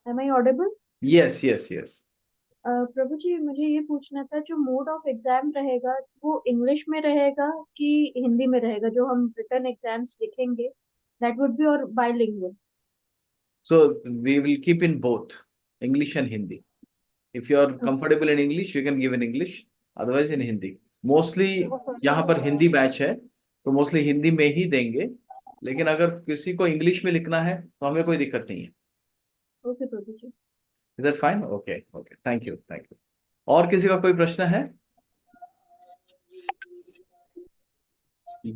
M I audible? Yes yes yes. Prabhu ji, मुझे ये पूछना था, जो मोड ऑफ एग्जाम रहेगा वो इंग्लिश में रहेगा कि हिंदी में रहेगा? जो हम रिटर्न एग्जाम्स लिखेंगे, दैट वुड बी और bilingual? So we will keep in both English and Hindi. If you are comfortable in English, you can give in English, otherwise in Hindi. Mostly यहाँ पर हिंदी बैच है, तो mostly Hindi में ही देंगे। लेकिन अगर किसी को इंग्लिश में लिखना है तो हमें कोई दिक्कत नहीं है। Okay Prabhu ji. Is that fine? Okay okay, thank you thank you. और किसी का कोई प्रश्न है?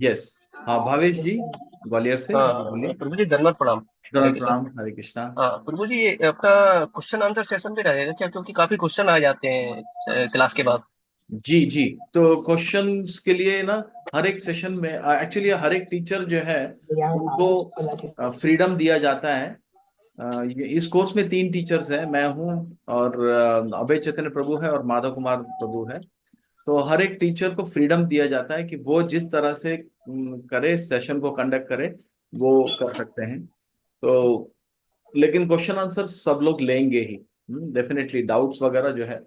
यस। हाँ भावेश जी, ग्वालियर से, जी हाँ बोलिए। प्रभु जी, धन्यवाद, प्रणाम। हरे दंडवत कृष्णा। प्रणाम, हरे कृष्णा। हाँ प्रभु जी, ये आपका क्वेश्चन आंसर सेशन भी रहेगा क्या? क्योंकि काफी क्वेश्चन आ जाते हैं क्लास के बाद। जी जी। तो क्वेश्चंस के लिए ना, हर एक सेशन में एक्चुअली हर एक टीचर जो है उनको फ्रीडम दिया जाता है। इस कोर्स में 3 टीचर्स हैं, मैं हूँ और अभय चैतन्य प्रभु है और माधव कुमार प्रभु है। तो हर एक टीचर को फ्रीडम दिया जाता है कि वो जिस तरह से करे, सेशन को कंडक्ट करे, वो कर सकते हैं। तो लेकिन क्वेश्चन आंसर सब लोग लेंगे ही, डेफिनेटली। डाउट्स वगैरह जो है,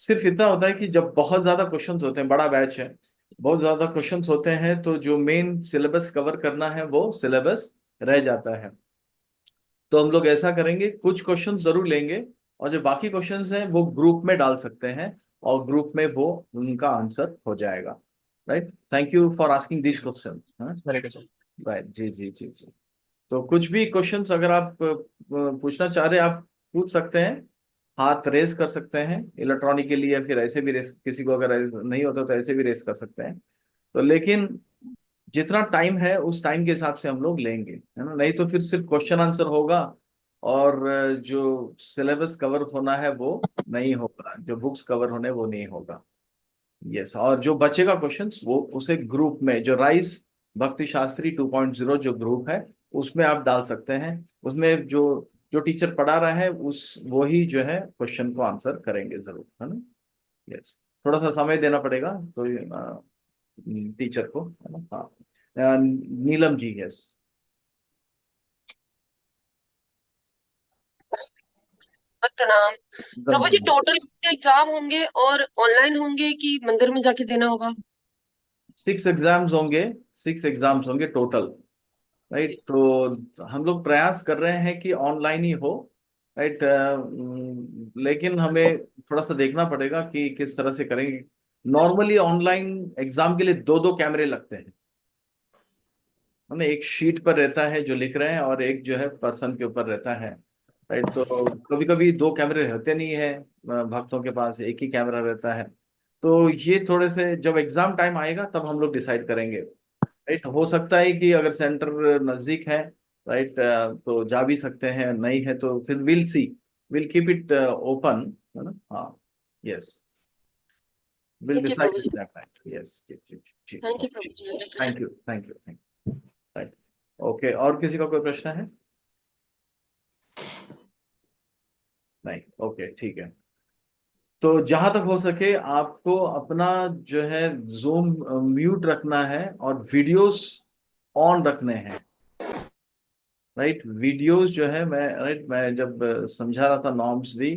सिर्फ इतना होता है कि जब बहुत ज्यादा क्वेश्चंस होते हैं, बड़ा बैच है, बहुत ज्यादा क्वेश्चंस होते हैं, तो जो मेन सिलेबस कवर करना है वो सिलेबस रह जाता है। तो हम लोग ऐसा करेंगे, कुछ क्वेश्चन जरूर लेंगे, और जो बाकी क्वेश्चंस हैं वो ग्रुप में डाल सकते हैं, और ग्रुप में वो उनका आंसर हो जाएगा। Right, thank you for asking this question. Hare Krishna. Right, जी जी जी जी। तो कुछ भी क्वेश्चंस अगर आप पूछना चाह रहे हैं, आप पूछ सकते हैं, हाथ रेस कर सकते हैं इलेक्ट्रॉनिकली, या फिर ऐसे भी रेस, किसी को अगर नहीं होता तो ऐसे भी रेस कर सकते हैं। तो लेकिन जितना टाइम है उस टाइम के हिसाब से हम लोग लेंगे, है ना, नहीं तो फिर सिर्फ क्वेश्चन आंसर होगा, और जो सिलेबस कवर होना है वो नहीं होगा, जो बुक्स कवर होने वो नहीं होगा। यस, और जो बचेगा क्वेश्चंस वो उसे ग्रुप में, जो राइस भक्ति शास्त्री 2.0 जो ग्रुप है, उसमें आप डाल सकते हैं। उसमें जो जो टीचर पढ़ा रहा है उस वो ही जो है क्वेश्चन को आंसर करेंगे जरूर, है ना। यस, थोड़ा सा समय देना पड़ेगा तो टीचर को, है ना। हाँ, नीलम जी, यस। प्रणाम प्रभु जी। दंड टोटल एग्जाम होंगे और ऑनलाइन होंगे कि मंदिर में जाके देना होगा? 6 एग्जाम्स होंगे, 6 एग्जाम्स होंगे टोटल। राइट, तो हम लोग प्रयास कर रहे हैं कि ऑनलाइन ही हो। राइट, लेकिन हमें थोड़ा सा देखना पड़ेगा कि किस तरह से करेंगे। नॉर्मली ऑनलाइन एग्जाम के लिए दो दो कैमरे लगते हैं, हमें एक शीट पर रहता है जो लिख रहे हैं, और एक जो है पर्सन के ऊपर रहता है। राइट, तो कभी कभी दो कैमरे रहते नहीं है, भक्तों के पास एक ही कैमरा रहता है। तो ये थोड़े से जब एग्जाम टाइम आएगा तब हम लोग डिसाइड करेंगे। राइट, हो सकता है कि अगर सेंटर नजदीक है, राइट, तो जा भी सकते हैं, नहीं है तो फिर will see, will keep it open, है ना। हाँ, यस, विल ठीक है decide Prabhu at ji. That time. Yes ji ji ji. Thank you Prabhu ji, Hare Krishna. Thank you thank you thank you. Right, okay, और किसी का कोई प्रश्न है? नहीं, ओके, ठीक है। तो जहां तक हो सके आपको अपना जो है जूम म्यूट रखना है, और वीडियोस ऑन रखने हैं। राइट, वीडियोस जो है, मैं जब समझा रहा था नॉर्म्स भी,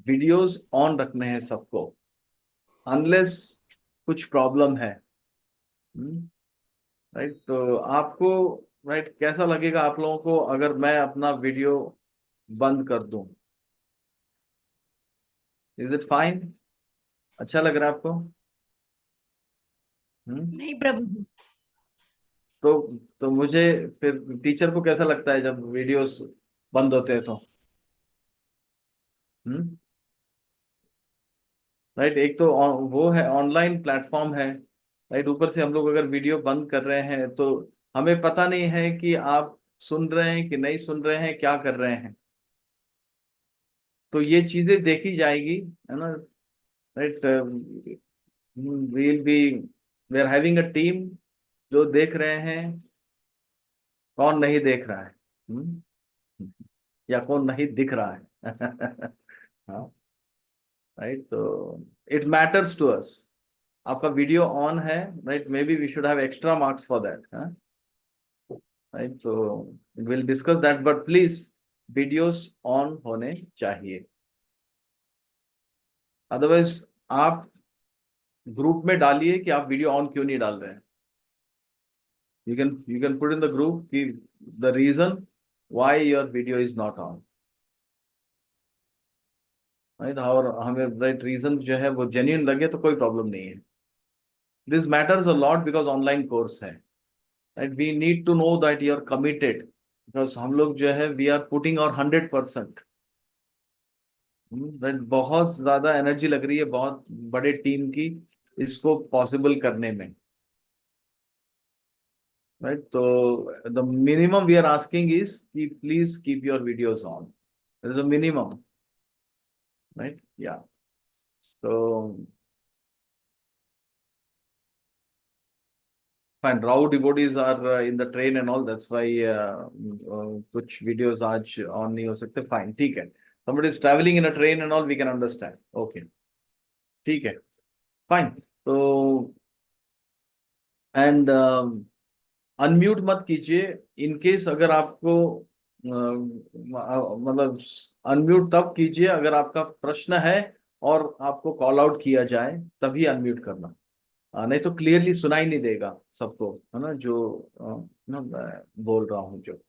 वीडियोस ऑन रखने हैं सबको, अनलेस कुछ प्रॉब्लम है। राइट, तो आपको, राइट, कैसा लगेगा आप लोगों को अगर मैं अपना वीडियो बंद कर दूं? Is it fine? अच्छा लग रहा है आपको? हम्म। नहीं प्रभु जी। तो मुझे, फिर टीचर को कैसा लगता है जब वीडियोस बंद होते हैं तो? हम्म। राइट, एक तो वो है, ऑनलाइन प्लेटफॉर्म है। राइट, ऊपर से हम लोग अगर वीडियो बंद कर रहे हैं तो हमें पता नहीं है कि आप सुन रहे हैं कि नहीं सुन रहे हैं, क्या कर रहे हैं। तो ये चीजें देखी जाएगी, है ना। Right, we are having a team जो देख रहे हैं कौन नहीं देख रहा है, या कौन नहीं दिख रहा है। हाँ, राइट, तो इट मैटर्स टू अस। आपका वीडियो ऑन है, right, maybe we should have extra marks for that, right. तो will discuss that, but please videos on होने चाहिए। अदरवाइज आप ग्रुप में डालिए कि आप वीडियो ऑन क्यों नहीं डाल रहे हैं। You can put in the group कि the reason why your video is not on, right? और हमें राइट रीजन जो है वो जेन्युइन लगे तो कोई प्रॉब्लम नहीं है। This matters a lot because online course है, right? We need to know that you are committed, because हम लोग जो है वी आर पुटिंग और 100%, राइट? बहुत ज्यादा एनर्जी लग रही है बहुत बड़े टीम की इसको पॉसिबल करने में, राइट? तो the minimum we are asking is कि please keep your videos on, is a minimum, right? या तो fine, raw devotees are in the train and all, that's why कुछ videos आज on नहीं हो सकते, fine, ठीक है। somebody is traveling in a train and all, we can understand, okay, ठीक है, fine। तो एंड अनम्यूट मत कीजिए इन केस अगर आपको मतलब अनम्यूट तब कीजिए अगर आपका प्रश्न है और आपको कॉल आउट किया जाए, तभी अनम्यूट करना। नहीं तो क्लियरली सुनाई नहीं देगा सबको, है ना? जो ना मैं बोल रहा हूँ जो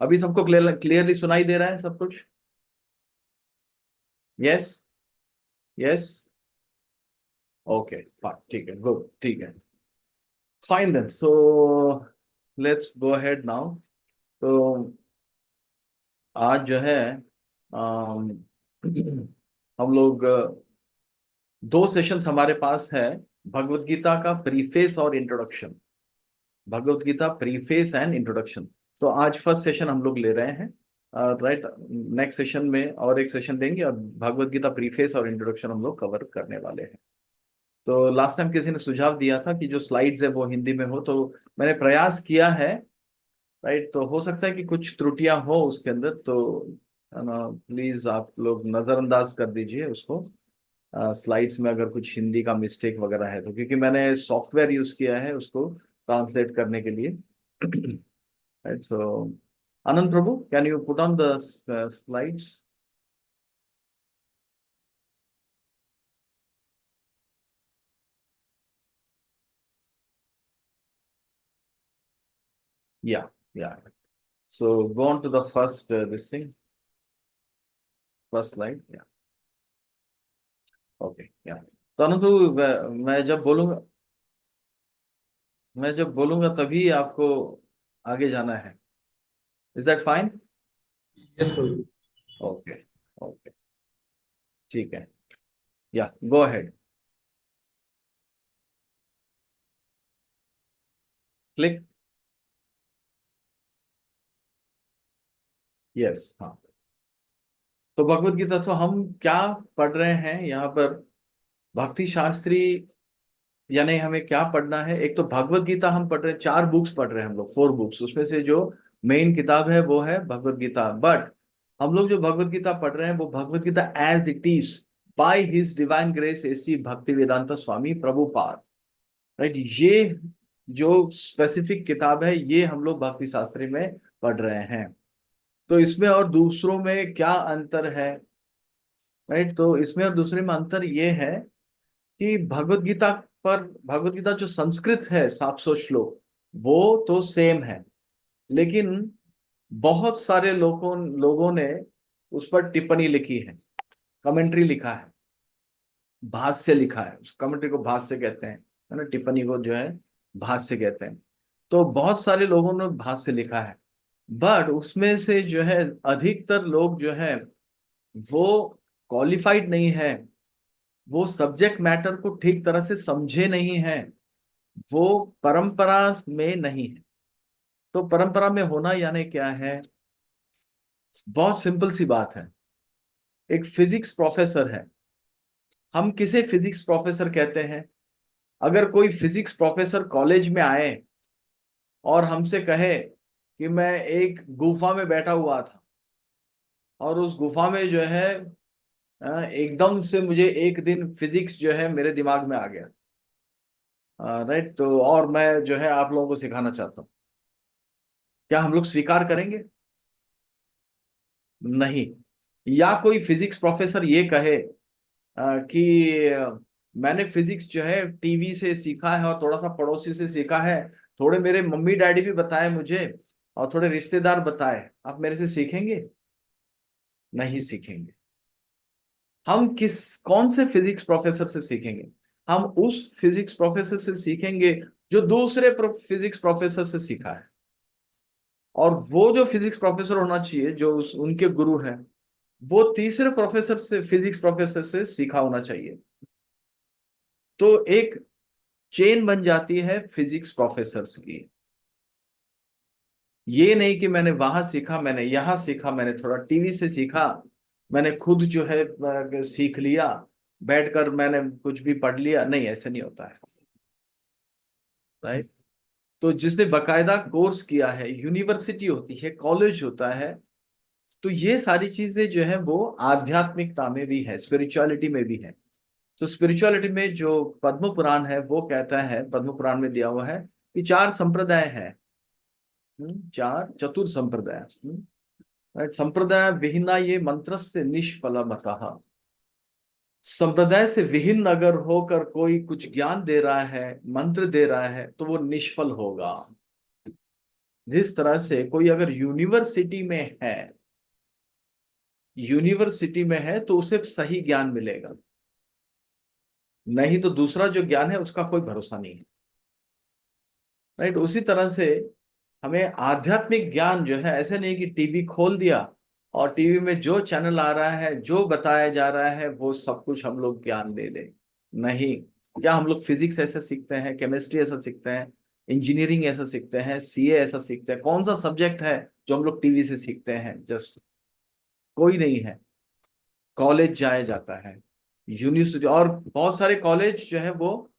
अभी सबको क्लियरली सुनाई दे रहा है सब कुछ? यस, यस, ओके, ठीक है, गुड, ठीक है, fine then. So let's go ahead now. तो आज जो है अम, हम लोग दो सेशंस हमारे पास है, भगवत गीता का प्रीफेस और introduction, Bhagavad Gita preface and introduction. तो आज फर्स्ट सेशन हम लोग ले रहे हैं, राइट? नेक्स्ट सेशन में और एक सेशन देंगे और भगवत गीता प्रीफेस और इंट्रोडक्शन हम लोग कवर करने वाले हैं। तो लास्ट टाइम किसी ने सुझाव दिया था कि जो स्लाइड्स है वो हिंदी में हो, तो मैंने प्रयास किया है, राइट? तो हो सकता है कि कुछ त्रुटियां हो उसके अंदर, तो प्लीज आप लोग नजरअंदाज कर दीजिए उसको। स्लाइड्स में अगर कुछ हिंदी का मिस्टेक वगैरह है तो, क्योंकि मैंने सॉफ्टवेयर यूज किया है उसको ट्रांसलेट करने के लिए। Right, so Anand Prabhu, can you put on the slides? Yeah yeah so go on to the first this thing, first slide, yeah okay, yeah. तो आनंद प्रभु, मैं जब बोलूंगा तभी आपको आगे जाना है, is that fine? Yes Prabhu. Okay, okay, ठीक है, या गो अहेड, क्लिक, यस, हाँ। तो भगवत गीता, तो हम क्या पढ़ रहे हैं यहाँ पर? भक्ति शास्त्री, यानी हमें क्या पढ़ना है? एक तो भगवत गीता हम पढ़ रहे हैं, 4 बुक्स पढ़ रहे हैं हम लोग, 4 बुक्स, उसमें से जो मेन किताब है वो है भगवत गीता। बट हम लोग जो भगवत गीता पढ़ रहे हैं वो Bhagavad Gita as it is by his divine grace AC Bhaktivedanta Swami Prabhupada, right? ये जो स्पेसिफिक किताब है ये हम लोग भक्ति शास्त्री में पढ़ रहे हैं। तो इसमें और दूसरों में क्या अंतर है, राइट? तो इसमें और दूसरे में अंतर ये है कि भगवत गीता पर, भगवत गीता जो संस्कृत है 700 श्लोक, वो तो सेम है, लेकिन बहुत सारे लोगों ने उस पर टिप्पणी लिखी है, कमेंट्री लिखा है, भाष्य लिखा है। उस कमेंट्री को भाष्य कहते हैं, है ना? टिप्पणी को जो है भाष्य कहते हैं। तो बहुत सारे लोगों ने भाष्य लिखा है, बट उसमें से जो है अधिकतर लोग जो है वो क्वालिफाइड नहीं है, वो सब्जेक्ट मैटर को ठीक तरह से समझे नहीं है, वो परंपरा में नहीं है। तो परंपरा में होना यानी क्या है? बहुत सिंपल सी बात है। एक फिजिक्स प्रोफेसर है, हम किसे फिजिक्स प्रोफेसर कहते हैं? अगर कोई फिजिक्स प्रोफेसर कॉलेज में आए और हमसे कहे कि मैं एक गुफा में बैठा हुआ था और उस गुफा में जो है एकदम से मुझे एक दिन फिजिक्स जो है मेरे दिमाग में आ गया, राइट? तो और मैं जो है आप लोगों को सिखाना चाहता हूँ, क्या हम लोग स्वीकार करेंगे? नहीं। या कोई फिजिक्स प्रोफेसर ये कहे कि मैंने फिजिक्स जो है टीवी से सीखा है और थोड़ा सा पड़ोसी से सीखा है, थोड़े मेरे मम्मी डैडी भी बताए मुझे और थोड़े रिश्तेदार बताए, आप मेरे से सीखेंगे? नहीं सीखेंगे। हम कौन से फिजिक्स प्रोफेसर से सीखेंगे? हम उस फिजिक्स प्रोफेसर से सीखेंगे जो दूसरे फिजिक्स प्रोफेसर से सीखा है। और वो जो फिजिक्स प्रोफेसर होना चाहिए जो उनके गुरु हैं, वो तीसरे प्रोफेसर से, फिजिक्स प्रोफेसर से सीखा होना चाहिए। तो एक चेन बन जाती है फिजिक्स प्रोफेसर्स की। ये नहीं कि मैंने वहां सीखा, मैंने यहां सीखा, मैंने थोड़ा टीवी से सीखा, मैंने खुद जो है सीख लिया, बैठकर मैंने कुछ भी पढ़ लिया। नहीं, ऐसे नहीं होता है। राइट। तो जिसने बकायदा कोर्स किया है, यूनिवर्सिटी होती है, कॉलेज होता है, तो ये सारी चीजें जो है वो आध्यात्मिकता में भी है, स्पिरिचुअलिटी में भी है। तो स्पिरिचुअलिटी में जो पद्म पुराण है वो कहता है, पद्म पुराण में दिया हुआ है कि चार संप्रदाय है, चार चतुर संप्रदाय। संप्रदाय विहीना ये मंत्रस्ते निष्फल मतः। संप्रदाय से विहीन अगर होकर कोई कुछ ज्ञान दे रहा है, मंत्र दे रहा है, तो वो निष्फल होगा। जिस तरह से कोई अगर यूनिवर्सिटी में है तो उसे सही ज्ञान मिलेगा, नहीं तो दूसरा जो ज्ञान है उसका कोई भरोसा नहीं है। राइट। उसी तरह से हमें आध्यात्मिक ज्ञान जो है, ऐसे नहीं कि टीवी खोल दिया और टीवी में जो चैनल आ रहा है, जो बताया जा रहा है, वो सब कुछ हम लोग ज्ञान ले ले। नहीं। क्या हम लोग फिजिक्स ऐसा सीखते हैं, केमिस्ट्री ऐसा सीखते हैं, इंजीनियरिंग ऐसा सीखते हैं, सीए ऐसा सीखते हैं? कौन सा सब्जेक्ट है जो हम लोग टीवी से सीखते हैं? जस्ट कोई नहीं है। कॉलेज जाया जाता है, यूनिवर्सिटी, और बहुत सारे कॉलेज जो है वो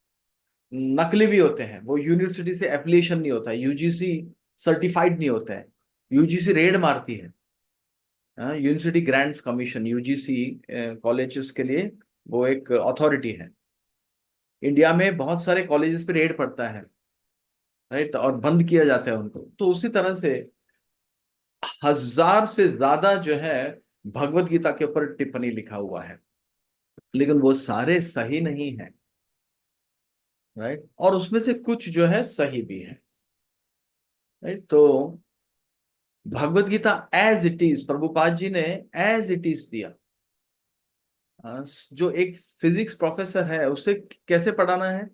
नकली भी होते हैं। वो यूनिवर्सिटी से एफिलिएशन नहीं होता है, यूजीसी सर्टिफाइड नहीं होता है। यूजीसी रेड मारती है, university grants commission, UGC colleges के लिए वो एक अथॉरिटी है। इंडिया में बहुत सारे कॉलेजेस पे रेड पड़ता है, राइट, और बंद किया जाता है उनको। तो उसी तरह से 1000 से ज्यादा जो है भगवत गीता के ऊपर टिप्पणी लिखा हुआ है, लेकिन वो सारे सही नहीं है। राइट। और उसमें से कुछ जो है सही भी है। राइट। तो Bhagavad Gita as it is Prabhupada ji ने एज इट इज दिया। जो एक फिजिक्स प्रोफेसर है उसे कैसे पढ़ाना है?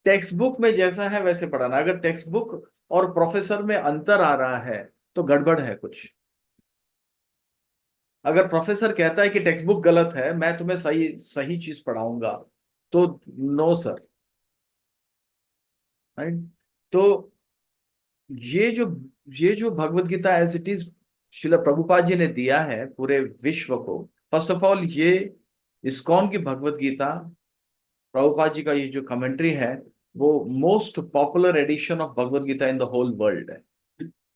टेक्स्ट बुक में जैसा है वैसे पढ़ाना। अगर टेक्स्ट बुक और प्रोफेसर में अंतर आ रहा है तो गड़बड़ है कुछ। अगर प्रोफेसर कहता है कि टेक्स्ट बुक गलत है, मैं तुम्हें सही सही चीज पढ़ाऊंगा, तो नो सर। राइट। तो ये जो ये जो Bhagavad Gita as it is Srila Prabhupada ji ने दिया है पूरे विश्व को। फर्स्ट ऑफ ऑल, ये इस्कॉन की भगवत गीता, प्रभुपाद जी का ये जो कमेंट्री है, वो most popular edition of Bhagavad Gita in the whole world है,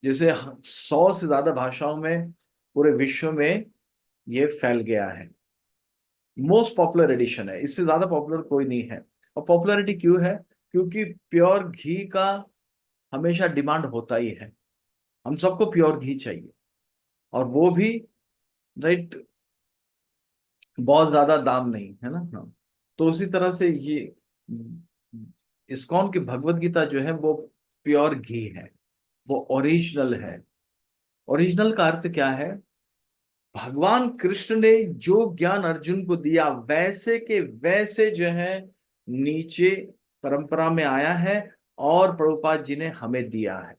जिसे 100 से ज्यादा भाषाओं में पूरे विश्व में ये फैल गया है। मोस्ट पॉपुलर एडिशन है, इससे ज्यादा पॉपुलर कोई नहीं है। और पॉपुलैरिटी क्यों है? क्योंकि प्योर घी का हमेशा डिमांड होता ही है। हम सबको प्योर घी चाहिए, और वो भी, राइट, बहुत ज्यादा दाम नहीं है ना। हाँ। तो उसी तरह से ये इस्कॉन की भगवत गीता जो है वो प्योर घी है, वो ओरिजिनल है। ओरिजिनल का अर्थ क्या है? भगवान कृष्ण ने जो ज्ञान अर्जुन को दिया वैसे के वैसे जो है नीचे परंपरा में आया है, और प्रभुपाद जी ने हमें दिया है।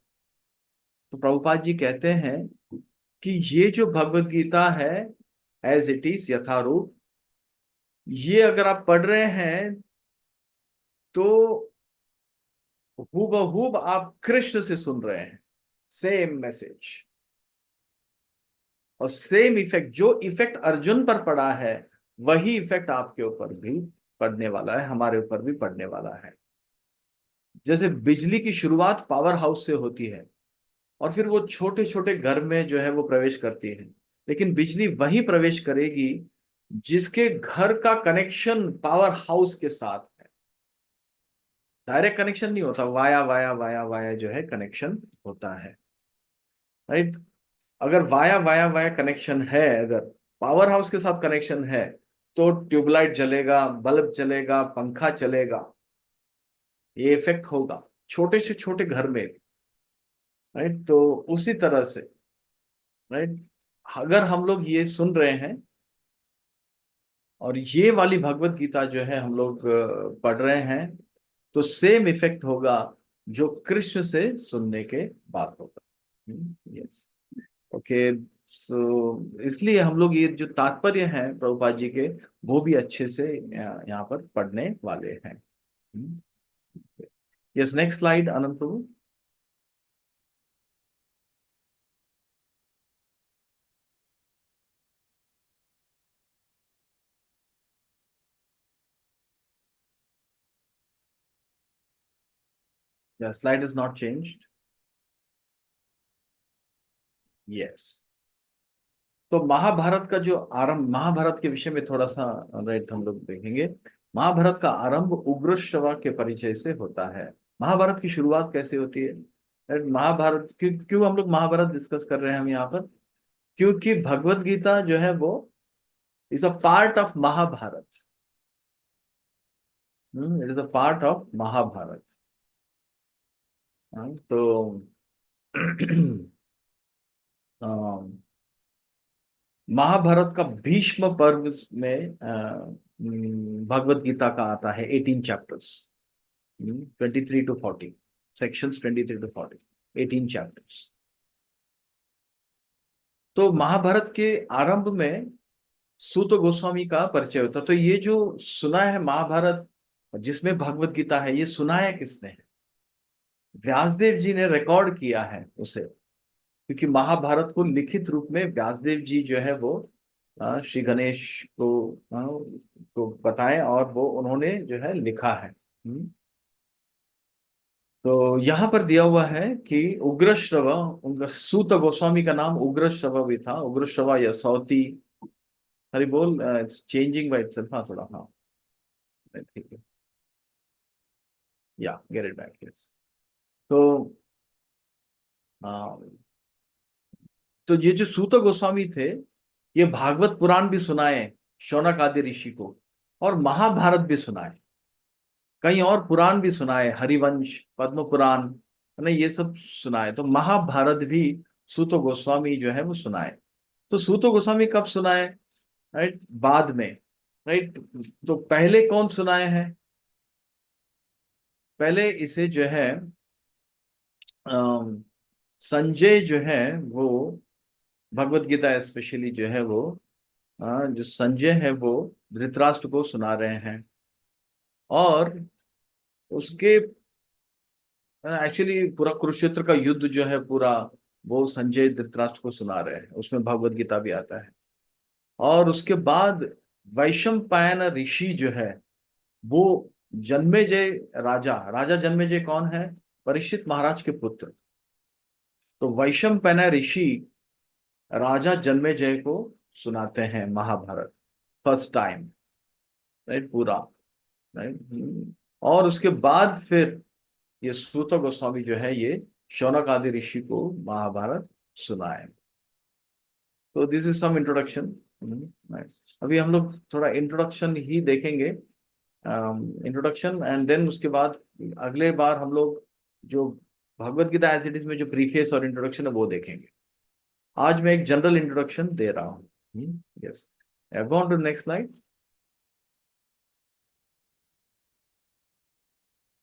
तो प्रभुपाद जी कहते हैं कि ये जो भगवत गीता है एज इट इज यथारूप, ये अगर आप पढ़ रहे हैं तो हूबहूब आप कृष्ण से सुन रहे हैं, सेम मैसेज और सेम इफेक्ट। जो इफेक्ट अर्जुन पर पड़ा है वही इफेक्ट आपके ऊपर भी पड़ने वाला है, हमारे ऊपर भी पड़ने वाला है। जैसे बिजली की शुरुआत पावर हाउस से होती है, और फिर वो छोटे छोटे घर में जो है वो प्रवेश करती है, लेकिन बिजली वहीं प्रवेश करेगी जिसके घर का कनेक्शन पावर हाउस के साथ है। डायरेक्ट कनेक्शन नहीं होता, वाया वाया वाया वाया जो है कनेक्शन होता है। राइट। अगर वाया वाया वाया कनेक्शन है, अगर पावर हाउस के साथ कनेक्शन है, तो ट्यूबलाइट जलेगा, बल्ब चलेगा, पंखा चलेगा, ये इफेक्ट होगा छोटे से छोटे घर में, राइट। तो उसी तरह से, राइट, अगर हम लोग ये सुन रहे हैं और ये वाली भगवत गीता जो है हम लोग पढ़ रहे हैं, तो सेम इफेक्ट होगा जो कृष्ण से सुनने के बाद होगा। Yes, okay. सो इसलिए हम लोग ये जो तात्पर्य है प्रभुपाद जी के, वो भी अच्छे से यहाँ पर पढ़ने वाले हैं। Yes, next slide Anand Prabhu. The slide is not changed. Yes. तो महाभारत का जो आरंभ, महाभारत के विषय में थोड़ा सा, राइट, हम लोग देखेंगे। महाभारत का आरंभ उग्रश्रवा के परिचय से होता है। महाभारत की शुरुआत कैसे होती है? राइट, महाभारत क्यों हम लोग महाभारत डिस्कस कर रहे हैं हम यहाँ पर? क्योंकि भगवत गीता जो है वो is a part of Mahabharata. It is a part of Mahabharata. तो महाभारत का भीष्म पर्व में भगवत गीता का आता है 18 chapters, 23 to 40 sections, 23 to 40, 18 chapters. तो महाभारत के आरंभ में सूत गोस्वामी का परिचय होता। तो ये जो सुना है महाभारत जिसमें भगवत गीता है, ये सुनाया किसने है? व्यासदेव जी ने रिकॉर्ड किया है उसे, क्योंकि महाभारत को लिखित रूप में व्यासदेव जी जो है वो श्री गणेश को बताए और वो उन्होंने जो है लिखा है। तो यहाँ पर दिया हुआ है कि उग्रश्रवा, उनका सूत गोस्वामी का नाम उग्रश्रवा भी था, उग्रश्रवा या सौती। हरि बोल, इट्स चेंजिंग बाय इटसेल्फ। हाँ, थोड़ा, हाँ, ठीक है, या गेट इट बैक, यस। तो तो ये जो सूत गोस्वामी थे, ये भागवत पुराण भी सुनाए शौनक आदि ऋषि को, और महाभारत भी सुनाए, कई और पुराण भी सुनाए, हरिवंश, पद्म पुराण, है ना, ये सब सुनाए। तो महाभारत भी सूत गोस्वामी जो है वो सुनाए। तो सूत गोस्वामी कब सुनाए? राइट, बाद में, राइट। तो पहले कौन सुनाए हैं? पहले इसे जो है संजय जो है वो, भगवत गीता स्पेशली जो है वो, जो संजय है वो धृतराष्ट्र को सुना रहे हैं। और उसके एक्चुअली पूरा कुरुक्षेत्र का युद्ध जो है पूरा, वो संजय धृतराष्ट्र को सुना रहे हैं, उसमें भगवत गीता भी आता है। और उसके बाद वैशंपायन ऋषि जो है वो जन्मेजय राजा, राजा जन्मेजय कौन है? परीक्षित महाराज के पुत्र। तो वैशंपायन ऋषि राजा जन्मेजय को सुनाते हैं महाभारत फर्स्ट टाइम, राइट, पूरा, राइट। और उसके बाद फिर ये सूत गोस्वामी जो है ये शौनक आदि ऋषि को महाभारत सुनाए। तो दिस इज सम इंट्रोडक्शन। अभी हम लोग थोड़ा इंट्रोडक्शन ही देखेंगे, इंट्रोडक्शन, एंड देन उसके बाद अगले बार हम लोग जो Bhagavad Gita as it is में जो प्रीफेस और इंट्रोडक्शन है वो देखेंगे। आज मैं एक जनरल इंट्रोडक्शन दे रहा हूँ। Yes, go on to next slide.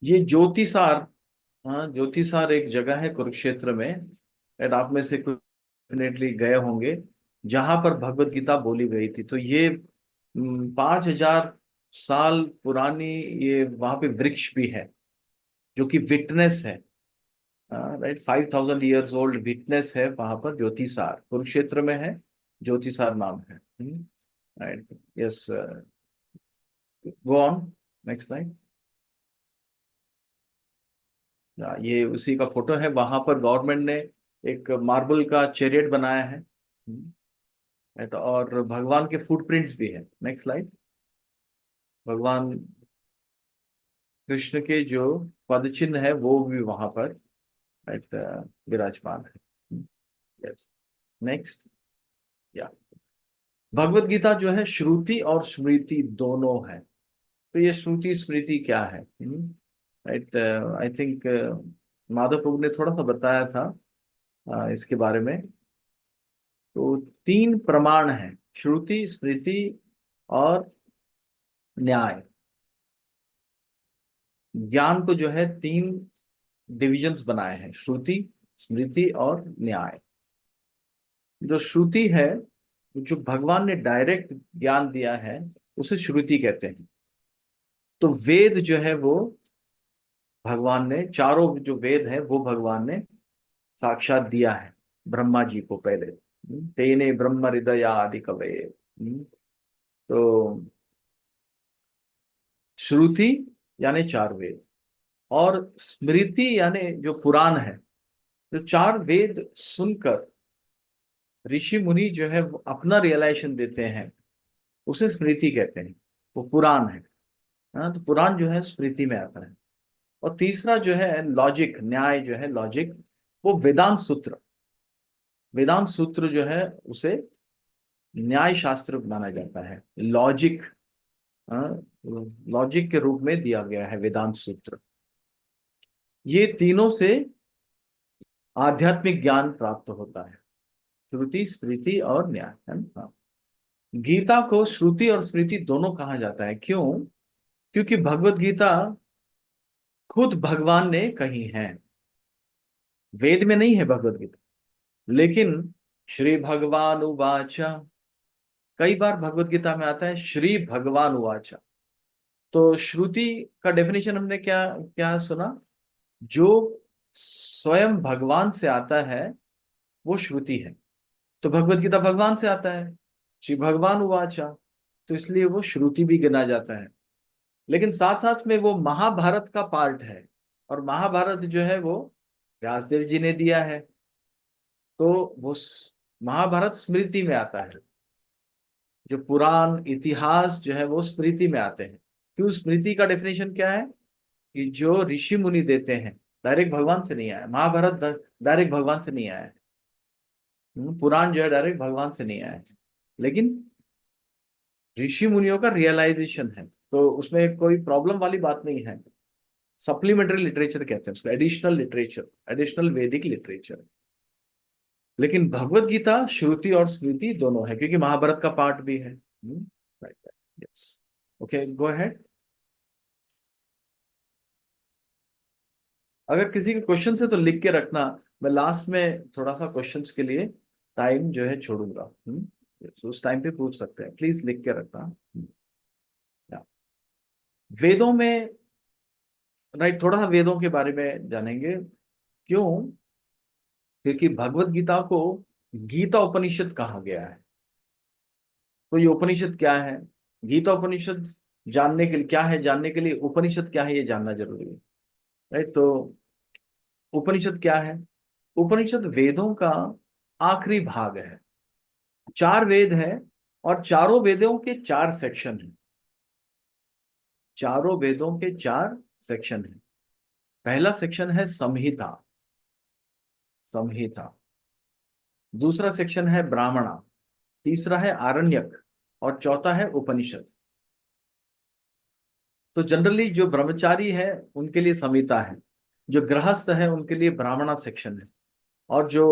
ये ज्योतिसार, हाँ, ज्योतिसार एक जगह है कुरुक्षेत्र में, एंड आप में से कुछ डेफिनेटली गए होंगे, जहां पर भगवत गीता बोली गई थी। तो ये 5,000 साल पुरानी, ये वहां पे वृक्ष भी है जो कि विटनेस है, राइट, 5,000 years ओल्ड विटनेस है वहां पर, ज्योतिसार कुरुक्षेत्र में है, ज्योतिसार नाम है, right. Yes, go on next slide. ये उसी का फोटो है, वहां पर गवर्नमेंट ने एक मार्बल का चैरियट बनाया है, right? और भगवान के फुटप्रिंट्स भी है। Next slide. भगवान कृष्ण के जो पद चिन्ह है वो भी वहां पर, राइट, विराजमान है। यस, नेक्स्ट, या भगवत गीता जो है श्रुति और स्मृति दोनों है। तो ये श्रुति स्मृति क्या है? राइट, आई थिंक माधव प्रभु ने थोड़ा सा बताया था इसके बारे में। तो तीन प्रमाण है, श्रुति, स्मृति और न्याय। ज्ञान को जो है तीन डिविजन्स बनाए हैं, श्रुति, स्मृति और न्याय। जो श्रुति है, जो भगवान ने डायरेक्ट ज्ञान दिया है, उसे श्रुति कहते हैं। तो वेद जो है वो भगवान ने, चारों जो वेद है वो भगवान ने साक्षात दिया है ब्रह्मा जी को पहले। तेने ब्रह्म हृदय आदि कवये। तो श्रुति यानी चार वेद, और स्मृति यानी जो पुराण है, जो चार वेद सुनकर ऋषि मुनि जो है वो अपना रियलाइजेशन देते हैं, उसे स्मृति कहते हैं, वो पुराण है। हाँ, तो पुराण जो है स्मृति में आता है। और तीसरा जो है लॉजिक, न्याय जो है लॉजिक, वो वेदांत सूत्र। वेदांत सूत्र जो है उसे न्याय शास्त्र माना जाता है, लॉजिक। लॉजिक के रूप में दिया गया है वेदांत सूत्र। ये तीनों से आध्यात्मिक ज्ञान प्राप्त होता है, श्रुति, स्मृति और न्याय, है ना। हाँ। गीता को श्रुति और स्मृति दोनों कहा जाता है। क्यों? क्योंकि भगवत गीता खुद भगवान ने कही है। वेद में नहीं है भगवत गीता, लेकिन श्री भगवान उवाचा, कई बार भगवत गीता में आता है श्री भगवान उवाचा। तो श्रुति का डेफिनेशन हमने क्या क्या सुना? जो स्वयं भगवान से आता है वो श्रुति है। तो भगवत गीता भगवान से आता है, श्री भगवान उवाचा, तो इसलिए वो श्रुति भी गिना जाता है। लेकिन साथ साथ में वो महाभारत का पार्ट है, और महाभारत जो है वो व्यासदेव जी ने दिया है। तो वो महाभारत स्मृति में आता है। जो पुराण इतिहास जो है वो स्मृति में आते हैं। क्यों? स्मृति का डेफिनेशन क्या है कि जो ऋषि मुनि देते हैं, डायरेक्ट भगवान से नहीं आया। महाभारत डायरेक्ट भगवान से नहीं आया है। पुराण जो है डायरेक्ट भगवान से नहीं आया है, लेकिन ऋषि मुनियों का रियलाइजेशन है, तो उसमें कोई प्रॉब्लम वाली बात नहीं है। सप्लीमेंट्री लिटरेचर कहते हैं उसको, एडिशनल लिटरेचर, एडिशनल वैदिक लिटरेचर। लेकिन भगवत गीता श्रुति और स्मृति दोनों है, क्योंकि महाभारत का पार्ट भी है। Yes, okay, go ahead. अगर किसी के क्वेश्चन है तो लिख के रखना, मैं लास्ट में थोड़ा सा क्वेश्चंस के लिए टाइम जो है छोड़ूंगा। उस टाइम पे पूछ सकते हैं, प्लीज लिख के रखना। वेदों में, राइट, थोड़ा सा वेदों के बारे में जानेंगे। क्यों? क्योंकि भगवत गीता को गीता उपनिषद कहा गया है। तो ये उपनिषद क्या है? गीता उपनिषद जानने के लिए क्या है, जानने के लिए उपनिषद क्या है ये जानना जरूरी है, राइट। तो उपनिषद क्या है? उपनिषद वेदों का आखिरी भाग है। चार वेद है, और चारों वेदों के चार सेक्शन हैं। चारों वेदों के चार सेक्शन हैं। पहला सेक्शन है संहिता, संहिता। दूसरा सेक्शन है ब्राह्मणा, तीसरा है आरण्यक, और चौथा है उपनिषद। तो जनरली जो ब्रह्मचारी है उनके लिए संहिता है, जो गृहस्थ है उनके लिए ब्राह्मणा सेक्शन है, और जो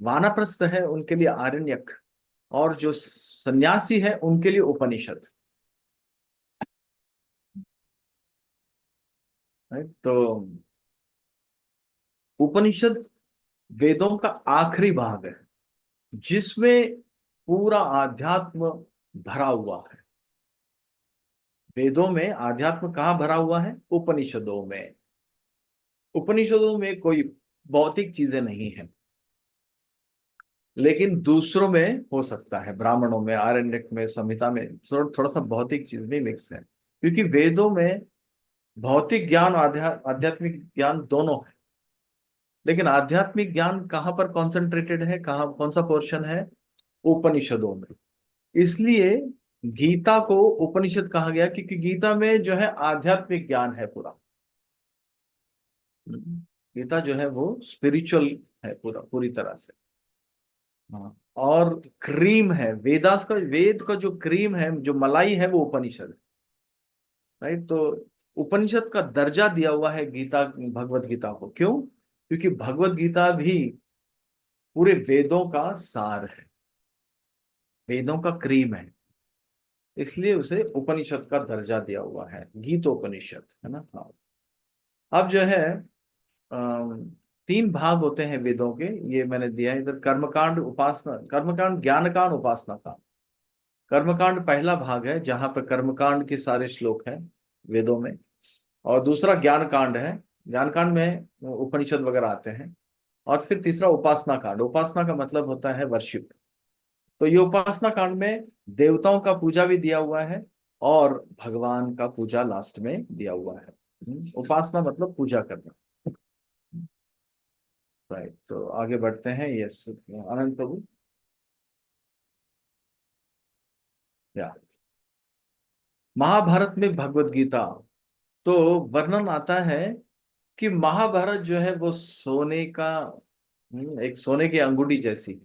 वानप्रस्थ है उनके लिए आरण्यक, और जो सन्यासी है उनके लिए उपनिषद। तो उपनिषद वेदों का आखिरी भाग है, जिसमें पूरा आध्यात्म भरा हुआ है। वेदों में आध्यात्म कहाँ भरा हुआ है? उपनिषदों में। उपनिषदों में कोई भौतिक चीजें नहीं है, लेकिन दूसरों में हो सकता है। ब्राह्मणों में, आरण्यक में, संहिता में थोड़ा सा भौतिक चीज भी मिक्स है, क्योंकि वेदों में भौतिक ज्ञान, आध्यात्मिक ज्ञान दोनों है। लेकिन आध्यात्मिक ज्ञान कहाँ पर कॉन्सेंट्रेटेड है, कहाँ, कौन सा पोर्शन है? उपनिषदों में। इसलिए गीता को उपनिषद कहा गया, क्योंकि गीता में जो है आध्यात्मिक ज्ञान है पूरा। गीता जो है वो स्पिरिचुअल है पूरा, पूरी तरह से। हाँ, और क्रीम है वेदास का, वेद का जो क्रीम है, जो मलाई है, वो उपनिषद है। राइट। तो उपनिषद का दर्जा दिया हुआ है गीता, भगवत गीता को। क्यों? क्योंकि भगवत गीता भी पूरे वेदों का सार है, वेदों का क्रीम है, इसलिए उसे उपनिषद का दर्जा दिया हुआ है, गीतोपनिषद, है ना। हाँ। अब जो है तीन भाग होते हैं वेदों के, ये मैंने दिया है इधर। कर्मकांड, उपासना, कर्मकांड, ज्ञान कांड, उपासना कांड। कर्मकांड पहला भाग है जहां पर कर्मकांड के सारे श्लोक हैं वेदों में, और दूसरा ज्ञान कांड है, ज्ञान कांड में उपनिषद वगैरह आते हैं। और फिर तीसरा उपासना कांड, उपासना का मतलब होता है वर्शिप। तो ये उपासना कांड में देवताओं का पूजा भी दिया हुआ है और भगवान का पूजा लास्ट में दिया हुआ है। उपासना मतलब पूजा करना। राइट। तो आगे बढ़ते हैं। यस, आनंद प्रभु। या महाभारत में भगवत गीता, तो वर्णन आता है कि महाभारत जो है वो सोने का, एक सोने की अंगूठी जैसी,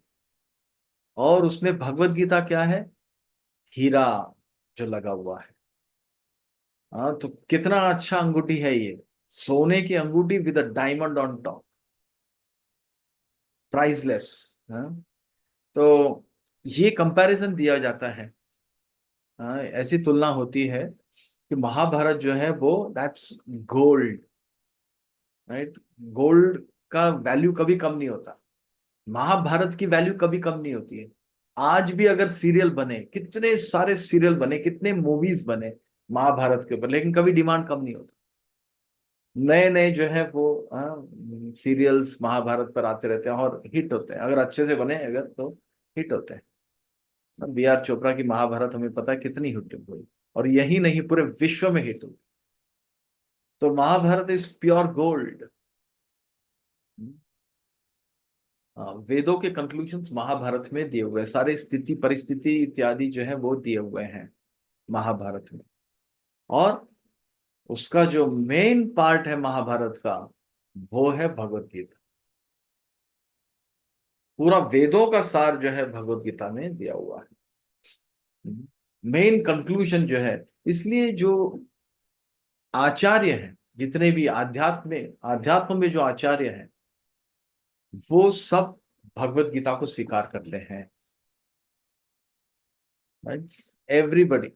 और उसमें भगवत गीता क्या है? हीरा जो लगा हुआ है। हाँ, तो कितना अच्छा अंगूठी है ये, सोने की अंगूठी with a diamond on top, priceless. हाँ, तो ये कंपैरिजन दिया जाता है। हाँ, ऐसी तुलना होती है कि महाभारत जो है वो दैट्स गोल्ड। राइट। गोल्ड का वैल्यू कभी कम नहीं होता, महाभारत की वैल्यू कभी कम नहीं होती है। आज भी अगर सीरियल बने, कितने सारे सीरियल बने, कितने मूवीज बने महाभारत के ऊपर, लेकिन कभी डिमांड कम नहीं होता। नए नए जो है वो सीरियल्स महाभारत पर आते रहते हैं और हिट होते हैं, अगर अच्छे से बने अगर तो हिट होते हैं। बी आर चोपड़ा की महाभारत हमें पता है कितनी हिट हुई, और यही नहीं पूरे विश्व में हिट हुई। तो महाभारत इज प्योर गोल्ड। वेदों के कंक्लूजन्स महाभारत में दिए हुए हैं, सारे स्थिति परिस्थिति इत्यादि जो है वो दिए हुए हैं महाभारत में। और उसका जो मेन पार्ट है महाभारत का, वो है भगवत गीता। पूरा वेदों का सार जो है भगवत गीता में दिया हुआ है, मेन कंक्लूजन जो है। इसलिए जो आचार्य हैं, जितने भी आध्यात्म में जो आचार्य हैं, वो सब भगवत गीता को स्वीकार करते हैं। राइट। एवरीबडी,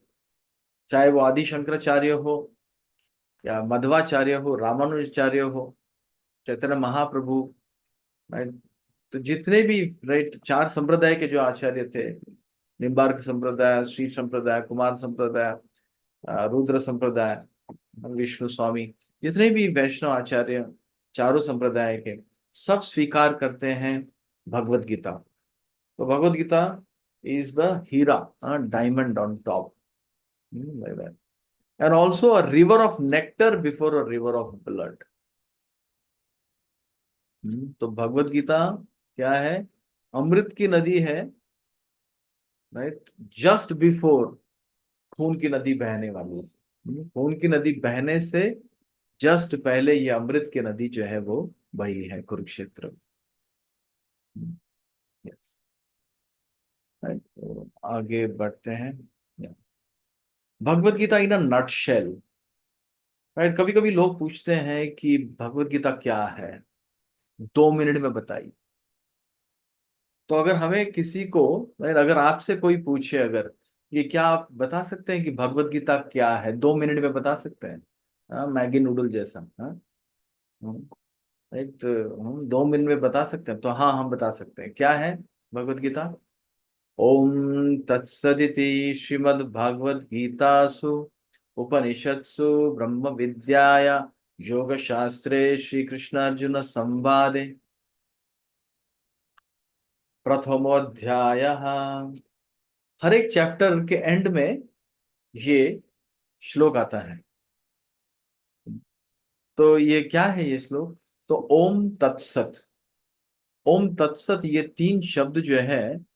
चाहे वो आदि शंकराचार्य हो या मध्वाचार्य हो, रामानुजाचार्य हो, चैतन्य महाप्रभु, राइट। तो जितने भी, राइट, चार संप्रदाय के जो आचार्य थे, निम्बार्क संप्रदाय, श्री संप्रदाय, कुमार संप्रदाय, रुद्र संप्रदाय, विष्णु स्वामी, जितने भी वैष्णव आचार्य चारों संप्रदाय के, सब स्वीकार करते हैं भगवत गीता। तो भगवत गीता इज द हीरा, diamond on top, and also a river of nectar before a river of blood। तो भगवत गीता क्या है? अमृत की नदी है, राइट, जस्ट बिफोर खून की नदी बहने वाली है। खून की नदी बहने से जस्ट पहले ये अमृत की नदी जो है वो बही है कुरुक्षेत्र। यस। राइट। तो आगे बढ़ते हैं। भगवत गीता इन अ नटशेल। राइट। कभी कभी लोग पूछते हैं कि भगवत गीता क्या है, 2 मिनट में बताइए। तो अगर हमें किसी को, राइट, अगर आपसे कोई पूछे अगर ये, क्या आप बता सकते हैं कि भगवत गीता क्या है, 2 मिनट में बता सकते हैं? हाँ, मैगी नूडल जैसा। हाँ, राइट। तो हम 2 मिनट में बता सकते हैं, तो हाँ हम बता सकते हैं क्या है भगवत गीता। ओम तत्सदिति श्रीमद्भागवत गीतासु उपनिषत्सु ब्रह्म विद्याया योग शास्त्रे श्री कृष्णार्जुन संवादे प्रथमोऽध्यायः। हर एक चैप्टर के एंड में ये श्लोक आता है। तो ये क्या है ये श्लोक? तो ओम तत्सत, ओम तत्सत, ये 3 शब्द जो है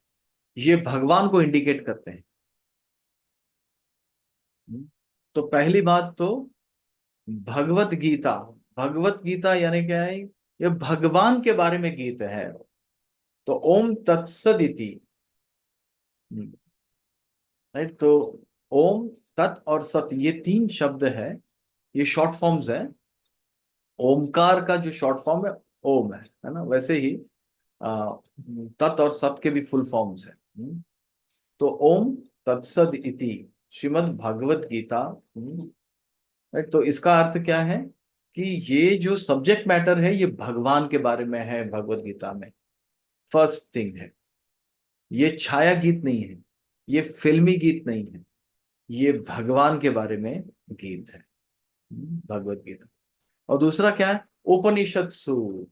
ये भगवान को इंडिकेट करते हैं। तो पहली बात तो भगवत गीता, भगवत गीता यानी क्या है? ये भगवान के बारे में गीत है। तो ओम तत्सदिति, राइट। तो ओम, तत् और सत, ये तीन शब्द है, ये शॉर्ट फॉर्म्स है। ओमकार का जो शॉर्ट फॉर्म है ओम है ना, वैसे ही तत् और सत के भी फुल फॉर्म्स है। तो ओम तत्सद इति श्रीमद् भगवत गीता। राइट। तो इसका अर्थ क्या है कि ये जो सब्जेक्ट मैटर है ये भगवान के बारे में है भगवत गीता में। फर्स्ट थिंग है, ये छाया गीत नहीं है, ये फिल्मी गीत नहीं है, ये भगवान के बारे में गीत है, भगवत गीता। और दूसरा क्या है, उपनिषद सु।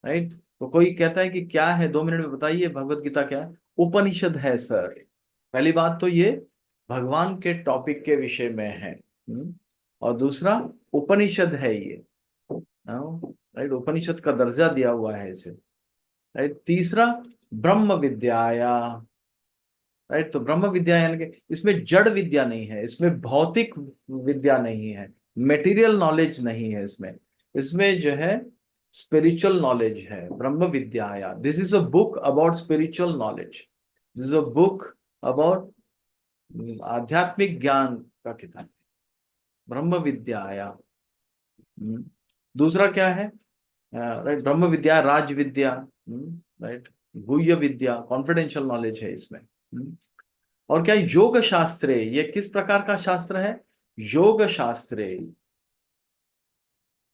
राइट। तो कोई कहता है कि क्या है, 2 मिनट में बताइए भगवत गीता क्या है। उपनिषद है सर। पहली बात तो ये भगवान के टॉपिक के विषय में है। और दूसरा उपनिषद है ये। राइट, उपनिषद का दर्जा दिया हुआ है इसे। राइट। तीसरा ब्रह्म विद्याया। राइट। तो ब्रह्म विद्या यानी कि इसमें जड़ विद्या नहीं है, इसमें भौतिक विद्या नहीं है, मेटीरियल नॉलेज नहीं है इसमें। इसमें जो है स्पिरिचुअल नॉलेज है। ब्रह्म विद्याया, this is a book about spiritual knowledge, this is a book about आध्यात्मिक ज्ञान का किताब है, ब्रह्म विद्याया। दूसरा क्या है, राइट, ब्रह्म विद्या, राज विद्या, राइट, गुह्य विद्या, कॉन्फिडेंशियल नॉलेज है इसमें। और क्या योग शास्त्रे, ये किस प्रकार का शास्त्र है, योग शास्त्रे।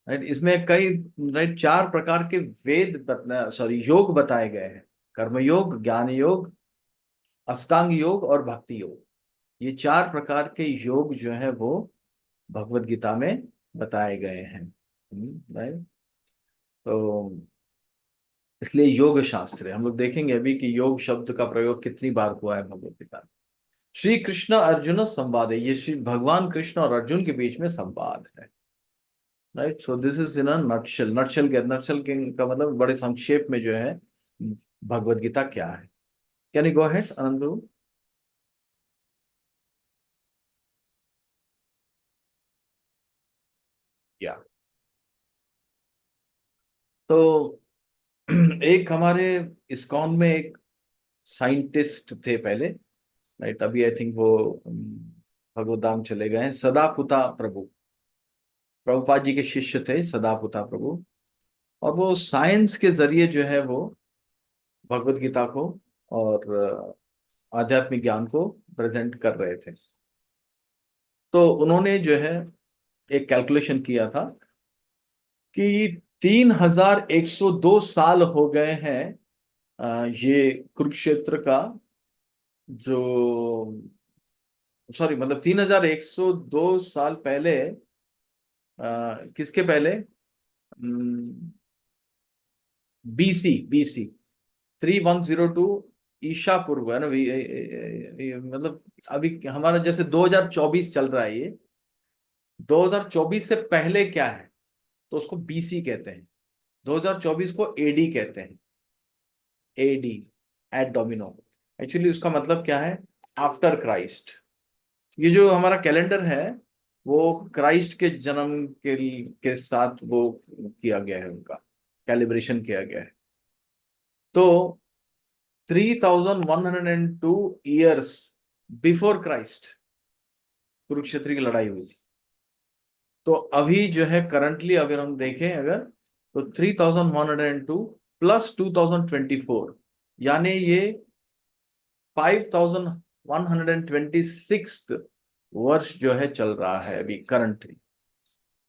राइट, इसमें कई, राइट, 4 प्रकार के वेद सॉरी योग बताए गए हैं। कर्म योग, ज्ञान योग, अष्टांग योग और भक्ति योग। ये 4 प्रकार के योग जो है वो भगवत गीता में बताए गए हैं। राइट। तो इसलिए योग शास्त्र है। हम लोग देखेंगे अभी कि योग शब्द का प्रयोग कितनी बार हुआ है भगवत गीता में। श्री कृष्ण अर्जुन संवाद है, ये श्री भगवान कृष्ण और अर्जुन के बीच में संवाद है। Right. So this is in a nutshell. Nutshell का मतलब बड़े संक्षेप में जो है भगवत गीता क्या है। कैन यू गो अहेड आनंद? या तो एक हमारे इस्कॉन में एक साइंटिस्ट थे पहले। राइट। अभी आई थिंक वो भगवत धाम चले गए हैं, सदापुता प्रभु। प्रभुपाद जी के शिष्य थे सदापुता प्रभु। और वो साइंस के जरिए जो है वो भगवत गीता को और आध्यात्मिक ज्ञान को प्रेजेंट कर रहे थे। तो उन्होंने जो है एक कैलकुलेशन किया था कि 3102 साल हो गए हैं ये कुरुक्षेत्र का जो, सॉरी, मतलब 3102 साल पहले, किसके पहले, बीसी, बीसी 3102 ईशा पूर्व है ना। मतलब अभी हमारा जैसे 2024 चल रहा है, ये 2024 से पहले क्या है तो उसको बीसी कहते हैं। 2024 को एडी कहते हैं, एडी, एट डोमिनो। एक्चुअली उसका मतलब क्या है, आफ्टर क्राइस्ट। ये जो हमारा कैलेंडर है वो क्राइस्ट के जन्म के साथ वो किया गया है, उनका कैलिब्रेशन किया गया है। तो 3102 ईयर्स बिफोर क्राइस्ट कुरुक्षेत्र की लड़ाई हुई थी। तो अभी जो है करंटली अगर हम देखें, अगर तो 3102 प्लस 2024, यानी ये 5126 वर्ष जो है चल रहा है अभी करंटली।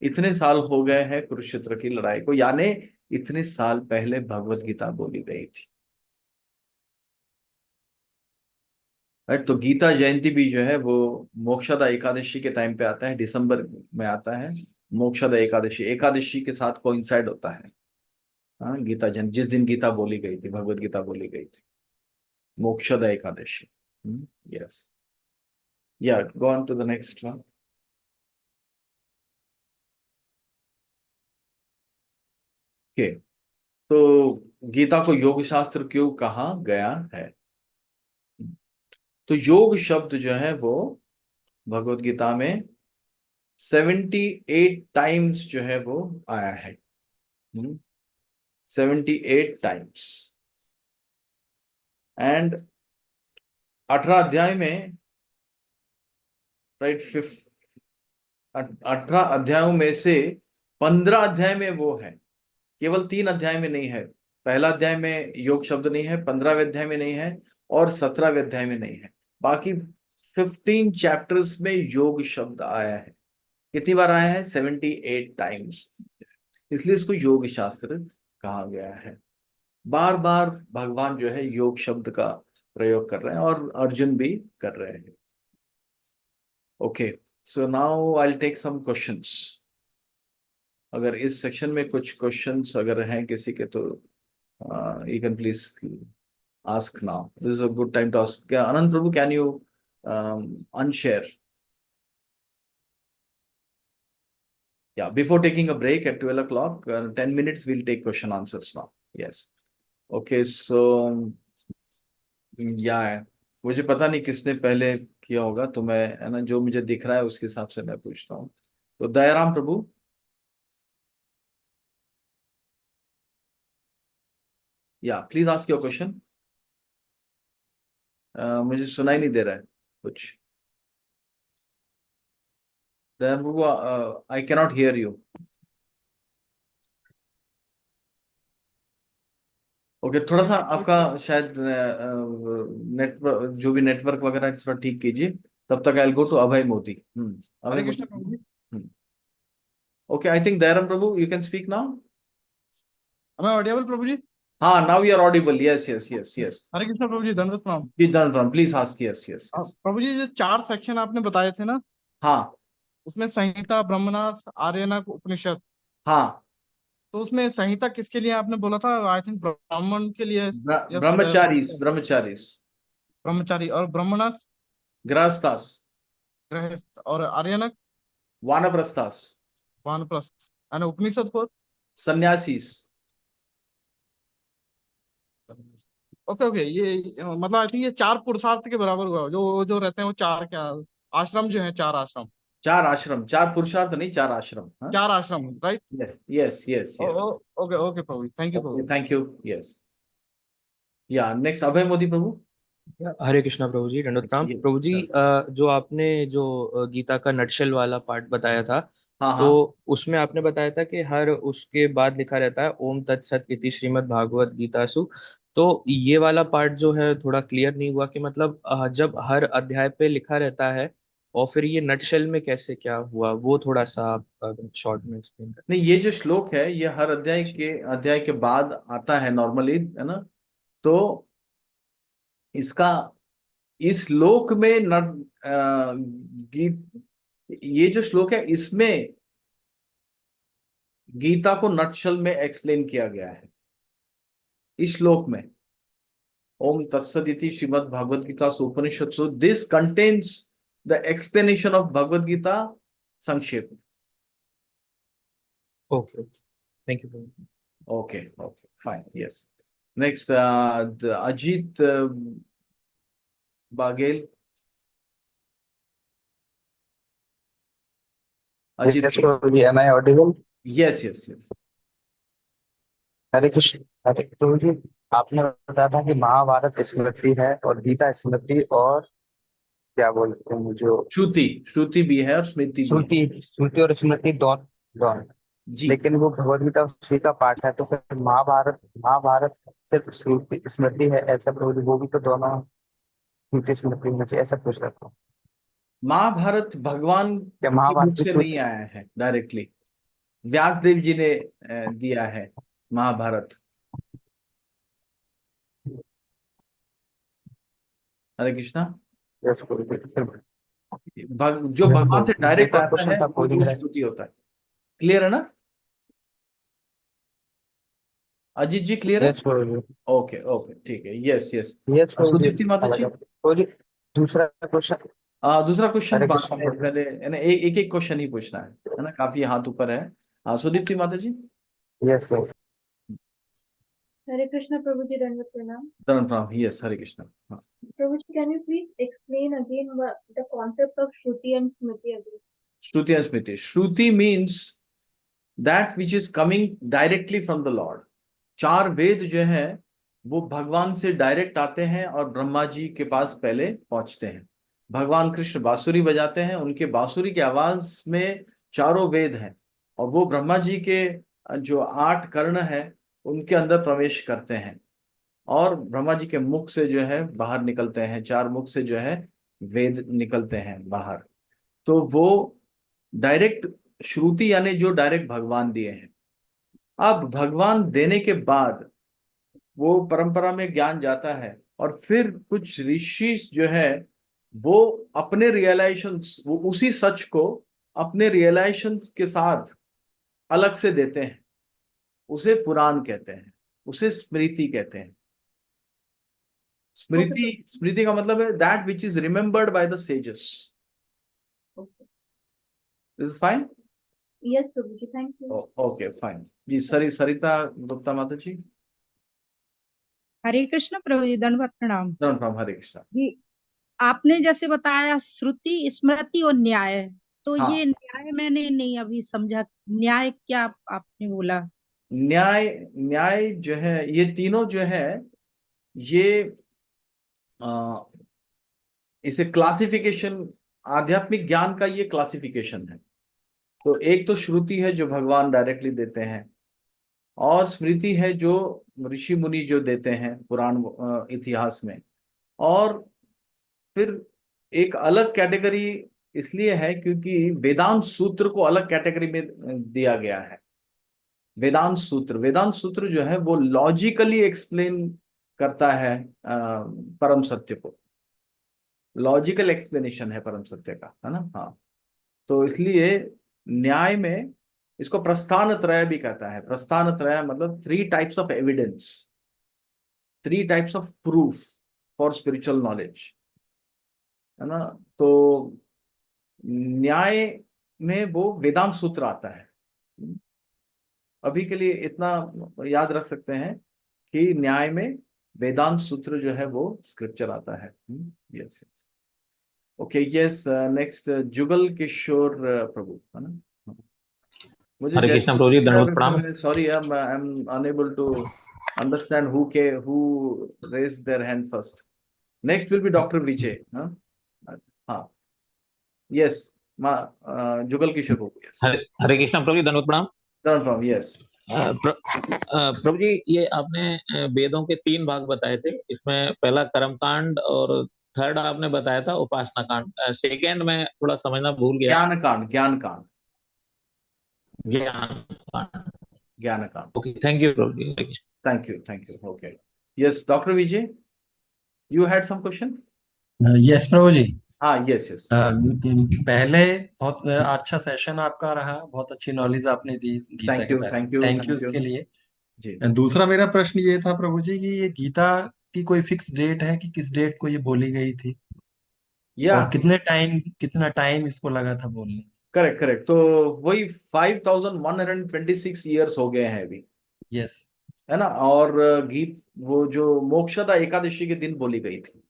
इतने साल हो गए हैं कुरुक्षेत्र की लड़ाई को, यानी इतने साल पहले भगवत गीता बोली गई थी। राइट। तो गीता जयंती भी जो है वो मोक्षदा एकादशी के टाइम पे आता है, दिसंबर में आता है। मोक्षदा एकादशी, एकादशी के साथ कोइंसाइड होता है। हाँ, गीता जयंती जिस दिन गीता बोली गई थी, भगवत गीता बोली गई थी, मोक्षदा एकादशी। यस। या go on to the next one. Okay. तो गीता को योग शास्त्र क्यों कहा गया है? तो योग शब्द जो है वो भगवत गीता में 78 टाइम्स जो है वो आया है। 78 टाइम्स। एंड 18 अध्याय में, राइट, 18 अध्यायों में से 15 अध्याय में वो है, केवल 3 अध्याय में नहीं है। पहला अध्याय में योग शब्द नहीं है, 15वें अध्याय में नहीं है, और 17वें अध्याय में नहीं है। बाकी 15 चैप्टर्स में योग शब्द आया है। कितनी बार आया है? 78 टाइम्स। इसलिए इसको योग शास्त्र कहा गया है। बार बार भगवान जो है योग शब्द का प्रयोग कर रहे हैं, और अर्जुन भी कर रहे हैं। Okay, so now I will take some questions. अगर इस सेक्शन में कुछ क्वेश्चंस अगर हैं किसी के, तो you can please ask now. This is a good time to ask. Anand Prabhu, can you unshare? Yeah, before taking a break at 12 o'clock, 10 minutes, we'll take question answers now. Yes. Okay, so yeah, मुझे पता नहीं किसने पहले किया होगा, तो मैं, है ना, जो मुझे दिख रहा है उसके हिसाब से मैं पूछता हूँ। तो दयाराम प्रभु, या प्लीज आस्क योर क्वेश्चन। मुझे सुनाई नहीं दे रहा है कुछ। Dayaram Prabhu, I cannot hear you. Okay, थोड़ा सा आपका शायद नेटवर्क, जो भी नेटवर्क वगैरह है, थोड़ा ठीक कीजिए। तब तक I will go to Abhay Modi. Abhay Hare Modi. Krishna Prabhu ji. Okay, I think Dayaram Prabhu, you can speak now. मैं ऑडियबल प्रभु जी? हाँ, now you are audible. Yes yes yes yes. Hare Krishna Prabhu ji, धन्यवाद प्रणाम। जी Dayaram, please ask. Yes yes yes. Prabhu ji, जो 4 सेक्शन आपने बताए थे ना, हाँ उसमें संहिता, ब्रह्मणास, आर्यनक, उपनिषद, हाँ। तो उसमें संहिता किसके लिए आपने बोला था? आई थिंक ब्राह्मण के लिए। यस। ब्रह्मचारीस, ब्रह्मचारीस। ब्रह्मचारी। और ब्रह्मणास गृहस्थास। गृहस्थ। और आर्यनक वानप्रस्थास। वानप्रस्थ। एंड उपनिषद फोर सन्यासीस। Okay okay. ये मतलब आई थिंक ये 4 पुरुषार्थ के बराबर हुआ, जो जो रहते हैं वो 4 क्या आश्रम जो है, 4 आश्रम। 4 आश्रम, 4 पुरुषार्थ नहीं, 4 आश्रम। हाँ, 4 आश्रम, right? Yes yes yes yes. Okay okay Prabhu, thank you Prabhu. Thank you. Yes, या नेक्स्ट अभय मोदी प्रभु। हरे कृष्णा प्रभु जी, दंडवत प्रणाम ये, प्रभु जी। जो आपने जो गीता का नटशेल वाला पार्ट बताया था, हाँ तो हाँ उसमें आपने बताया था कि हर उसके बाद लिखा रहता है ओम तत्सत इति श्रीमद् भागवत गीतासु। तो ये वाला पार्ट जो है थोड़ा क्लियर नहीं हुआ कि मतलब जब हर अध्याय पे लिखा रहता है और फिर ये नटशेल में कैसे क्या हुआ, वो थोड़ा सा आप शॉर्ट में एक्सप्लेन करें। नहीं, ये जो श्लोक है ये हर अध्याय के बाद आता है नॉर्मली, है ना। तो इसका, इस श्लोक में गीत, ये जो श्लोक है इसमें गीता को नटशल में एक्सप्लेन किया गया है। इस श्लोक में ओम तत्सदिति श्रीमद् भगवद गीता उपनिषत्सु, this contains the explanation of Bhagavad Gita संक्षेप। Okay okay, thank you Prabhu. Okay okay, fine, yes. Next Ajit Bagel. Ajit, Yes, Prabhu ji, am I audible? Yes yes yes. Hare Krishna. Hare Prabhu ji, आपने बताया था कि महाभारत स्मृति है और गीता स्मृति और क्या बोलते हैं मुझे, श्रुति, श्रुति भी है और स्मृति भी है। श्रुति। श्रुति और स्मृति दोनों दोनों। जी, लेकिन वो भगवद गीता उसी का पाठ है, तो फिर महाभारत महाभारत सिर्फ श्रुति स्मृति है ऐसा प्रभु जी? वो भी तो दोनों श्रुति स्मृति में से, ऐसा पूछ रहा था। महाभारत भगवान क्या की महाभारत मुख की से नहीं आया है डायरेक्टली, व्यास देव जी ने दिया है महाभारत। हरे कृष्णा। Yes, प्रभु जी, सिर्फ जो भगवान से डायरेक्ट एक और आता है क्वेश्चन था वो प्रभु जी। श्रुति होता है। क्लियर है ना अजीत जी? क्लियर है? Yes Prabhu ji. Okay okay, ठीक है। Yes yes. यस प्रभु जी। सुदीप्ति माता जी, प्रभु जी, दूसरा क्वेश्चन। दूसरा क्वेश्चन हरे बाद कृष्ण में, प्रभु। पहले, है ना, एक एक क्वेश्चन ही पूछना है ना, काफी हाथ ऊपर है। सुदीप्ति माता जी। Yes yes. हरे कृष्ण प्रभु जी, दंडवत प्रणाम। धन प्रणाम। यस, हरे कृष्ण। हाँ, प्रभु जी, can you please explain again the concept of Shruti and Smriti again? Shruti और Smriti. Shruti means that which is coming directly from the lord. 4 Veda जो है वो भगवान से डायरेक्ट आते हैं और ब्रह्मा जी के पास पहले पहुंचते हैं। भगवान कृष्ण बांसुरी बजाते हैं, उनके बांसुरी की आवाज में चारों वेद हैं, और वो ब्रह्मा जी के जो 8 कर्ण है उनके अंदर प्रवेश करते हैं, और ब्रह्मा जी के मुख से जो है बाहर निकलते हैं, 4 मुख से जो है वेद निकलते हैं बाहर। तो वो डायरेक्ट श्रुति यानी जो डायरेक्ट भगवान दिए हैं। अब भगवान देने के बाद वो परंपरा में ज्ञान जाता है, और फिर कुछ ऋषि जो है वो अपने रियलाइजेशन, वो उसी सच को अपने रियलाइजेशन के साथ अलग से देते हैं। उसे पुराण कहते हैं, उसे स्मृति कहते हैं। ओके स्मृति, स्मृति का मतलब है that which is remembered by the sages. Is fine? Yes Prabhu ji, thank you. Okay fine जी। सरिता गुप्ता माता जी। हरे कृष्ण प्रभु जी, दंडवत प्रणाम प्रणाम, हरे कृष्णा जी। आपने जैसे बताया श्रुति, स्मृति और न्याय, तो हाँ। ये न्याय मैंने नहीं अभी समझा, न्याय क्या आपने बोला? न्याय, न्याय जो है ये तीनों जो है ये इसे क्लासिफिकेशन, आध्यात्मिक ज्ञान का ये क्लासिफिकेशन है। तो एक तो श्रुति है जो भगवान डायरेक्टली देते हैं, और स्मृति है जो ऋषि मुनि जो देते हैं पुराण इतिहास में, और फिर एक अलग कैटेगरी इसलिए है क्योंकि वेदांत सूत्र को अलग कैटेगरी में दिया गया है। वेदांत सूत्र, वेदांत सूत्र जो है वो लॉजिकली एक्सप्लेन करता है परम सत्य को। लॉजिकल एक्सप्लेनेशन है परम सत्य का, है ना। हाँ, तो इसलिए न्याय में इसको प्रस्थान त्रय भी कहता है। प्रस्थान त्रय मतलब 3 types of evidence, 3 types of proof for spiritual knowledge, है ना। तो न्याय में वो वेदांत सूत्र आता है। अभी के लिए इतना याद रख सकते हैं कि न्याय में वेदांत सूत्र जो है वो स्क्रिप्चर आता है। Yes yes, okay yes. Next Jugal Kishore Prabhu, है ना। मुझे हरे कृष्ण प्रभु जी, दंडवत प्रणाम। Sorry, I am unable to understand who raised their hand first. Next will be doctor Vijay. हाँ यस, जुगल किशोर प्रभु। यस, हरे कृष्ण प्रभु जी, दंडवत प्रणाम। प्रणाम। यस प्रभु जी, ये आपने वेदों के 3 भाग बताए थे, इसमें पहला कर्मकांड और थर्ड आपने बताया था उपासना कांड। सेकेंड में थोड़ा समझना भूल गया। ज्ञान कांड, ज्ञान कांड, ज्ञान कांड। ज्ञान कांड। Okay, thank you Prabhu ji. Thank you. Okay yes, doctor Vijay, you had some question? Yes Prabhu ji. हाँ यस यस। पहले बहुत अच्छा सेशन आपका रहा, बहुत अच्छी नॉलेज आपने दी गीता थैंक के यू, बारे में, thank you, thank you thank you उसके लिए। जी। दूसरा मेरा प्रश्न ये था प्रभु जी कि ये गीता की कोई फिक्स डेट है कि किस डेट को ये बोली गई थी, या और कितना टाइम इसको लगा था बोलने में? करेक्ट करेक्ट, तो वही 5126 ईयर्स हो गए हैं अभी, यस। है ना। और गीत वो जो मोक्षदा एकादशी के दिन बोली गई थी।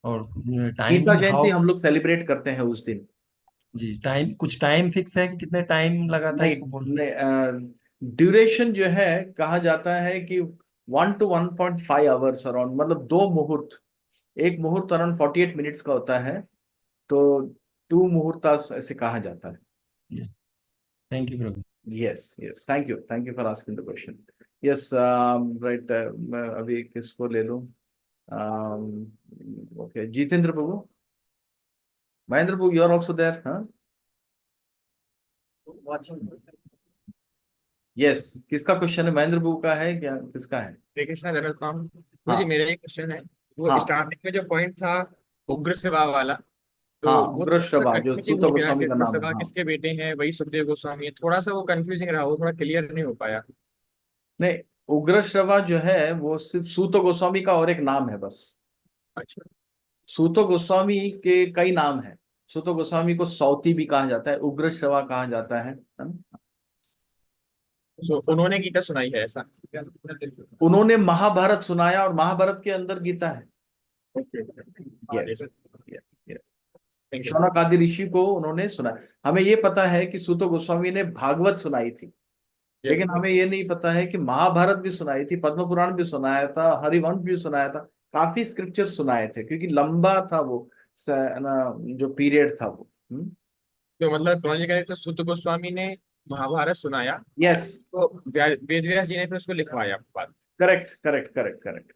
और गीता टाइमिंग जयंती हाउ? हम लोग सेलिब्रेट करते हैं उस दिन। जी, कुछ टाइम फिक्स है कि कितने टाइम लगा था नहीं इसको बोलने? नहीं, ड्यूरेशन जो है कहा जाता है कि 1 to 1.5 आवर्स अराउंड, मतलब 2 मुहूर्त। एक मुहूर्त अराउंड 48 मिनट्स का होता है, तो 2 मुहूर्त ऐसे कहा जाता है। Thank you Prabhu. Yes yes, thank you for asking the question. Yes right, मैं अभी किसको ले लूं? Okay, Jitendra Prabhu, Mahendra Prabhu, you are also there? हाँ यस, किसका क्वेश्चन है? महेंद्र प्रभु का है क्या, किसका है? श्री कृष्णा जगत राम हाँ मुझे, मेरा एक क्वेश्चन है। वो हाँ स्टार्टिंग में जो पॉइंट था उग्र सेवा वाला, तो हाँ, वो उग्र थोड़ा सा श्रवा जो कंफ्यूजिंग सूत हो गया गोस्वामी कि का उग्र नाम है। सेवा हाँ, किसके बेटे हैं, वही सुखदेव गोस्वामी है। थोड़ा सा वो कंफ्यूजिंग रहा, वो थोड़ा क्लियर नहीं हो पाया। नहीं, उग्र श्रवा जो है वो सिर्फ सूत गोस्वामी का और एक नाम है बस। अच्छा, सूत गोस्वामी के कई नाम हैं। सूत गोस्वामी को सौती भी कहा जाता है, उग्र श्रवा कहा जाता है ना? तो उन्होंने गीता सुनाई है ऐसा? उन्होंने महाभारत सुनाया, और महाभारत के अंदर गीता है। Okay, yes yes yes, thank you. Shaunaka आदि ऋषि को उन्होंने सुना। हमें ये पता है कि सूत गोस्वामी ने भागवत सुनाई थी, लेकिन हमें ये नहीं पता है कि महाभारत भी सुनाई थी, पद्म पुराण भी सुनाया था, हरिवंश भी सुनाया था, काफी स्क्रिप्चर सुनाए थे, क्योंकि लंबा था वो जो पीरियड था वो। तो मतलब क्रॉनिकल तो सूत गोस्वामी ने महाभारत सुनाया, यस, तो वेद व्यास जी ने फिर उसको लिखवाया बाद। Correct correct correct correct.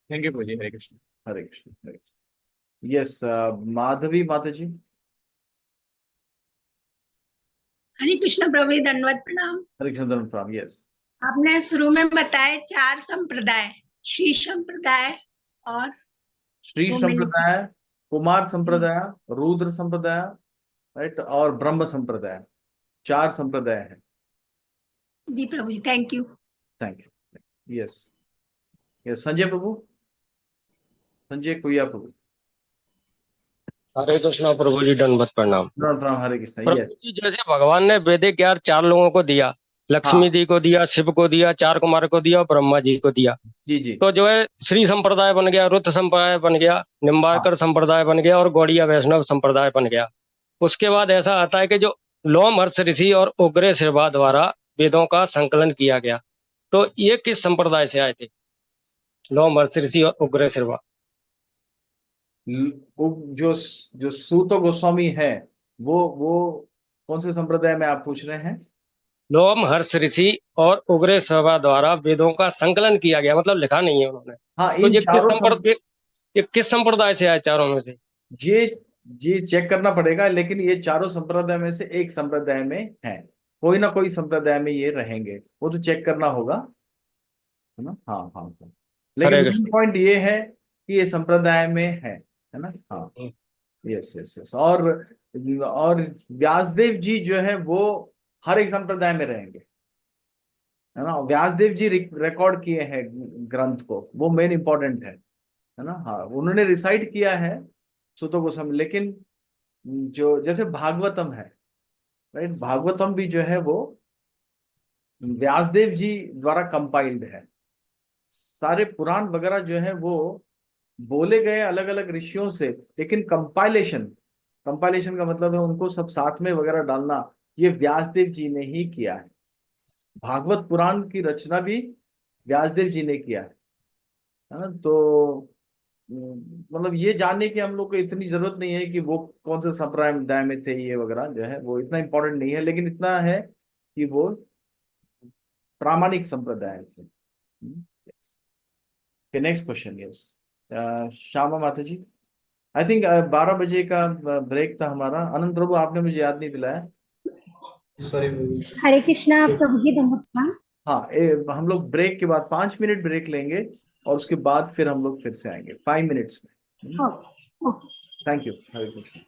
Thank you Prabhu ji, Hare Krishna. Hare Krishna Hare Krishna. Yes, Madhavi माता जी। हरे कृष्ण प्रभु, दंडवत प्रणाम। हरे कृष्ण धर्म प्रणाम। यस, आपने शुरू में बताए 4 संप्रदाय, श्री संप्रदाय और श्री वो मैंने संप्रदाय, कुमार संप्रदाय, रुद्र संप्रदाय, राइट, और ब्रह्म संप्रदाय, 4 संप्रदाय है। जी Prabhu ji, thank you. Thank you. Yes yes, Sanjay Prabhu, Sanjay Kuya Prabhu. Hare Krishna Prabhu ji, दंडवत प्रणाम। धर्म प्रणाम। हरे कृष्ण। यस, प्रभु जी, जैसे भगवान ने वैदिक ज्ञान 4 लोगों को दिया, लक्ष्मी हाँ जी को दिया, शिव को दिया, 4 कुमार को दिया और ब्रह्मा जी को दिया, जी जी, तो जो है श्री संप्रदाय बन गया, रुद्र संप्रदाय बन गया, हाँ निम्बार्कर संप्रदाय बन गया और गौड़िया वैष्णव संप्रदाय बन गया। उसके बाद ऐसा आता है कि जो लोमहर्ष ऋषि और उग्र श्रवा द्वारा वेदों का संकलन किया गया, तो ये किस संप्रदाय से आए थे, लोमहर्ष ऋषि और उग्र श्रवा? जो जो सूत गोस्वामी है, वो कौन से संप्रदाय में आप पूछ रहे हैं? लोमहर्ष ऋषि और उग्र श्रवा द्वारा वेदों का संकलन किया गया, मतलब लिखा नहीं है उन्होंने, हाँ, तो इन चारों ये किस संप्रदाय से आए चारों में से? ये ये चेक करना पड़ेगा, लेकिन ये चारों संप्रदाय में से एक संप्रदाय में है, कोई ना कोई संप्रदाय में ये रहेंगे, वो तो चेक करना होगा, है ना। हाँ हाँ हाँ, लेकिन हरे मेन कृष्ण। पॉइंट ये है कि ये संप्रदाय में है ना। हाँ, यस यस यस। और व्यासदेव जी जो है वो हर एक संप्रदाय में रहेंगे, है ना। व्यासदेव जी रिकॉर्ड किए हैं ग्रंथ को, वो मेन इंपॉर्टेंट है ना। हाँ, उन्होंने रिसाइट किया है सुतो गोस्वामी, लेकिन जो जैसे भागवतम है, राइट, भागवतम भी जो है वो व्यासदेव जी द्वारा कंपाइल्ड है। सारे पुराण वगैरह जो है वो बोले गए अलग अलग ऋषियों से, लेकिन कंपाइलेशन, कंपाइलेशन का मतलब है उनको सब साथ में वगैरह डालना, ये व्यासदेव जी ने ही किया है। भागवत पुराण की रचना भी व्यासदेव जी ने किया है ना। तो मतलब ये जानने की हम लोग को इतनी जरूरत नहीं है कि वो कौन से संप्रदाय में थे, ये वगैरह जो है वो इतना इंपॉर्टेंट नहीं है, लेकिन इतना है कि वो प्रामाणिक संप्रदाय से। नेक्स्ट क्वेश्चन, यस, श्यामा माता जी। आई थिंक 12 बजे का ब्रेक था हमारा। अनंत प्रभु, आपने मुझे याद नहीं दिलाया, सॉरी। हरे कृष्णा प्रभु जी, दंडवत प्रणाम। हाँ, हम लोग ब्रेक के बाद 5 मिनट ब्रेक लेंगे, और उसके बाद फिर हम लोग फिर से आएंगे 5 मिनट्स में। Okay okay. Thank you, Hare Krishna.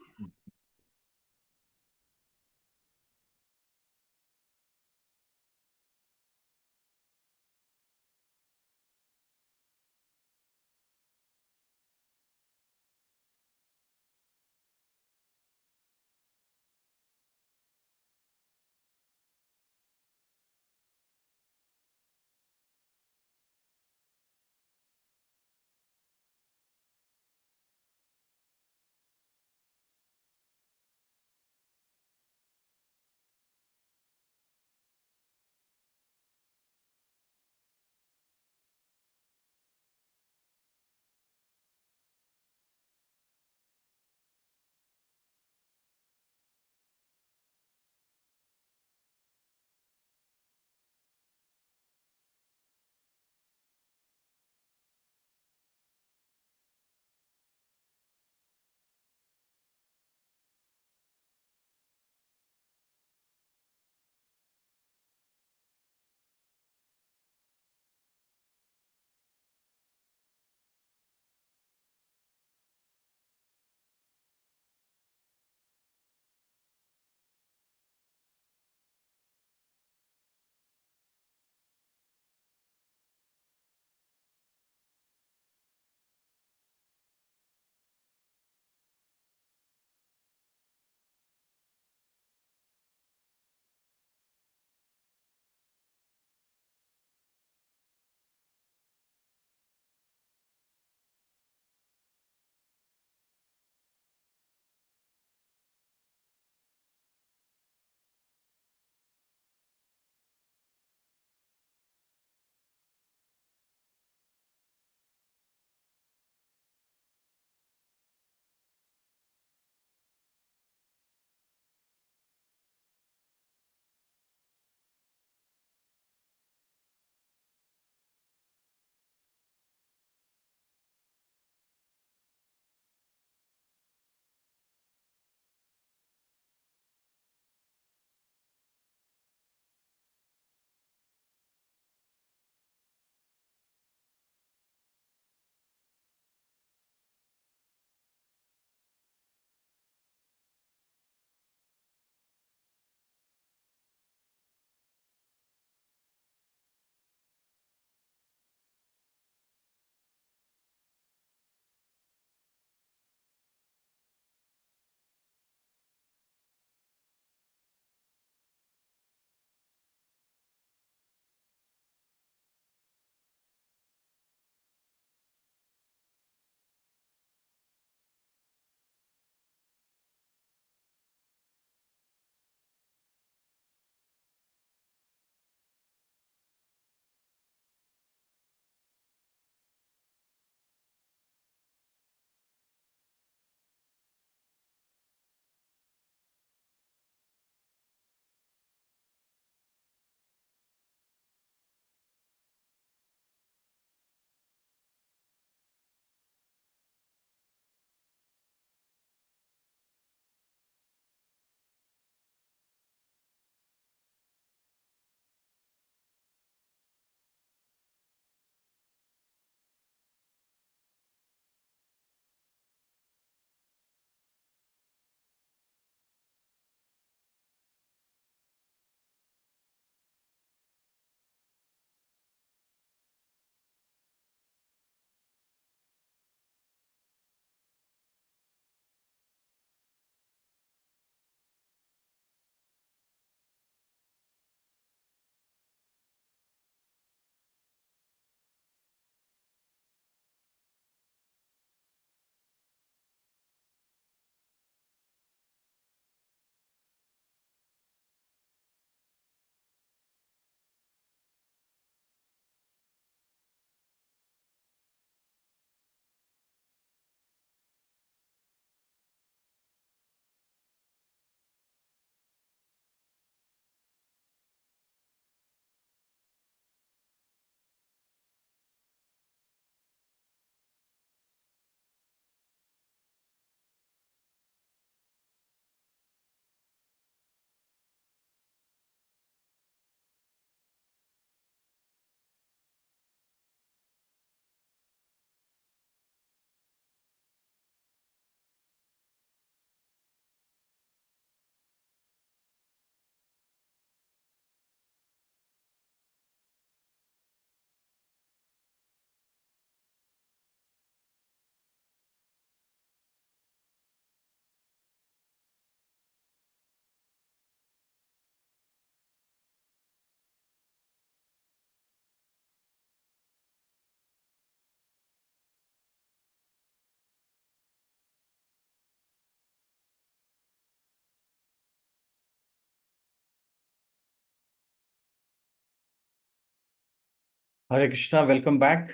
Hare Krishna, welcome back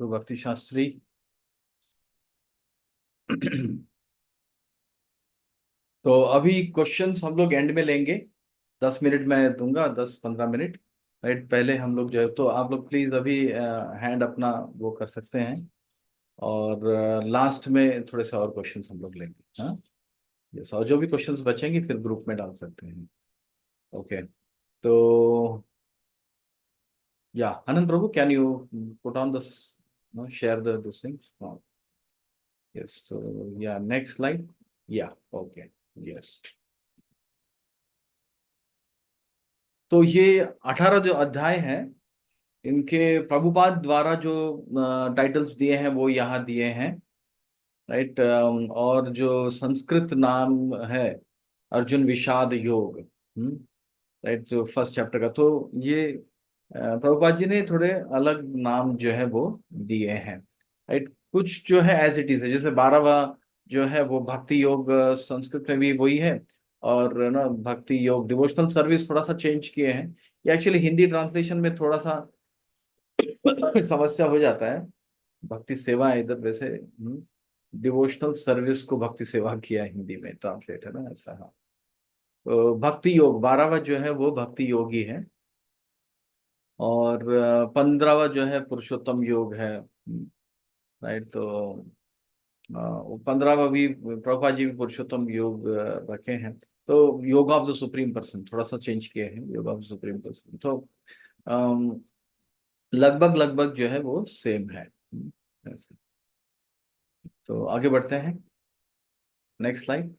to Bhakti Shastri. तो अभी क्वेश्चंस हम लोग एंड में लेंगे, 10 मिनट मैं दूंगा, 10-15 मिनट। राइट, पहले हम लोग जो है, तो आप लोग प्लीज अभी हैंड अपना वो कर सकते हैं, और लास्ट में थोड़े से और क्वेश्चंस हम लोग लेंगे। हाँ, यस, और जो भी क्वेश्चंस बचेंगे फिर ग्रुप में डाल सकते हैं। ओके, तो या Anand Prabhu, can you put on this, share the this thing? Yes, so yeah, next slide. Yeah, okay, yes. तो ये 18 जो अध्याय हैं, इनके प्रभुपाद द्वारा जो टाइटल्स दिए हैं वो यहाँ दिए हैं। राइट, और जो संस्कृत नाम है अर्जुन विषाद योग। राइट, जो फर्स्ट चैप्टर का, तो ये प्रभुपाद जी ने थोड़े अलग नाम जो है वो दिए हैं। राइट, कुछ जो है एज इट इज है, जैसे 12वां जो है वो भक्ति योग, संस्कृत में भी वही है, और ना भक्ति योग डिवोशनल सर्विस थोड़ा सा चेंज किए हैं। ये एक्चुअली हिंदी ट्रांसलेशन में थोड़ा सा समस्या हो जाता है। भक्ति सेवा है इधर, वैसे डिवोशनल सर्विस को भक्ति सेवा किया है हिंदी में ट्रांसलेट, है ना, ऐसा। हाँ, तो भक्ति योग 12वां जो है वो भक्ति योग ही है, और 15वां जो है पुरुषोत्तम योग है। राइट, तो 15वां भी प्रभुपाद जी भी पुरुषोत्तम योग रखे हैं। तो योग ऑफ द सुप्रीम पर्सन थोड़ा सा चेंज किए हैं, योग ऑफ द सुप्रीम पर्सन, तो लगभग लगभग जो है वो सेम है। ऐसे, तो आगे बढ़ते हैं, नेक्स्ट स्लाइड।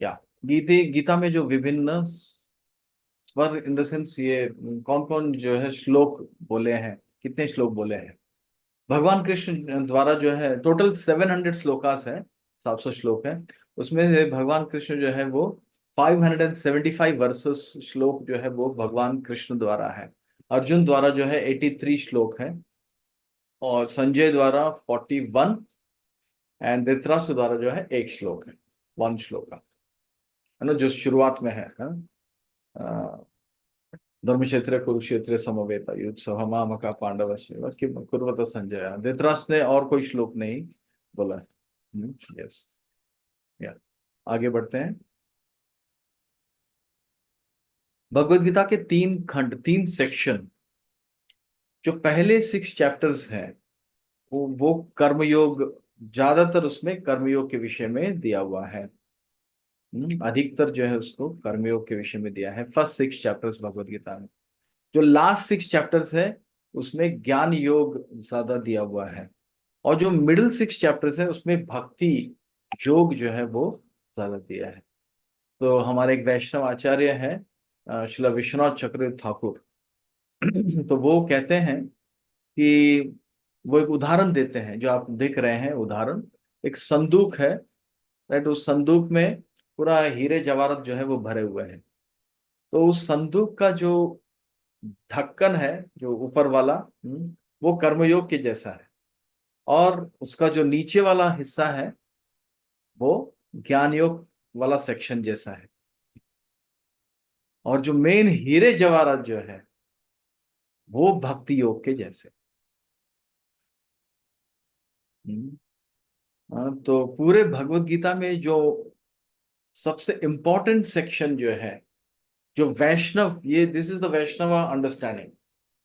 या गीता में जो विभिन्न स्वर, इन द सेंस ये कौन कौन जो है श्लोक बोले हैं, कितने श्लोक बोले हैं भगवान कृष्ण द्वारा, जो है टोटल 700 श्लोकास है, 700 श्लोक है। उसमें से भगवान कृष्ण जो है वो 575 वर्सेस श्लोक जो है वो भगवान कृष्ण द्वारा है। अर्जुन द्वारा जो है 83 श्लोक है, और संजय द्वारा 41, एंड धृतराष्ट्र द्वारा जो है 1 श्लोक है, 1 श्लोक है ना, जो शुरुआत में है। धर्मक्षेत्र कुरुक्षेत्र समवेत युत्सव मामका पांडव किम कुर्वत संजय। धृतराष्ट्र ने और कोई श्लोक नहीं बोला है। यस, या आगे बढ़ते हैं। भगवत गीता के 3 खंड, 3 सेक्शन, जो पहले 6 चैप्टर्स हैं वो कर्मयोग, ज्यादातर उसमें कर्मयोग के विषय में दिया हुआ है। अधिकतर जो है उसको कर्मयोग के विषय में दिया है, फर्स्ट 6 चैप्टर्स भगवत गीता में। जो लास्ट 6 चैप्टर्स है उसमें ज्ञान योग ज्यादा दिया हुआ है, और जो मिडिल 6 चैप्टर्स है उसमें भक्ति योग जो है वो ज्यादा दिया है। तो हमारे एक वैष्णव आचार्य है श्री विश्वनाथ चक्रवर्ती ठाकुर, तो वो कहते हैं कि वो एक उदाहरण देते हैं, जो आप देख रहे हैं उदाहरण, एक संदूक है। राइट, उस संदूक में पूरा हीरे जवाहरात जो है वो भरे हुए हैं। तो उस संदूक का जो ढक्कन है, जो ऊपर वाला, वो कर्मयोग के जैसा है, और उसका जो नीचे वाला हिस्सा है वो ज्ञान योग वाला सेक्शन जैसा है, और जो मेन हीरे जवाहरात जो है वो भक्ति योग के जैसे। तो पूरे भगवत गीता में जो सबसे इंपॉर्टेंट सेक्शन जो है, जो वैष्णव, ये this is the Vaishnava understanding,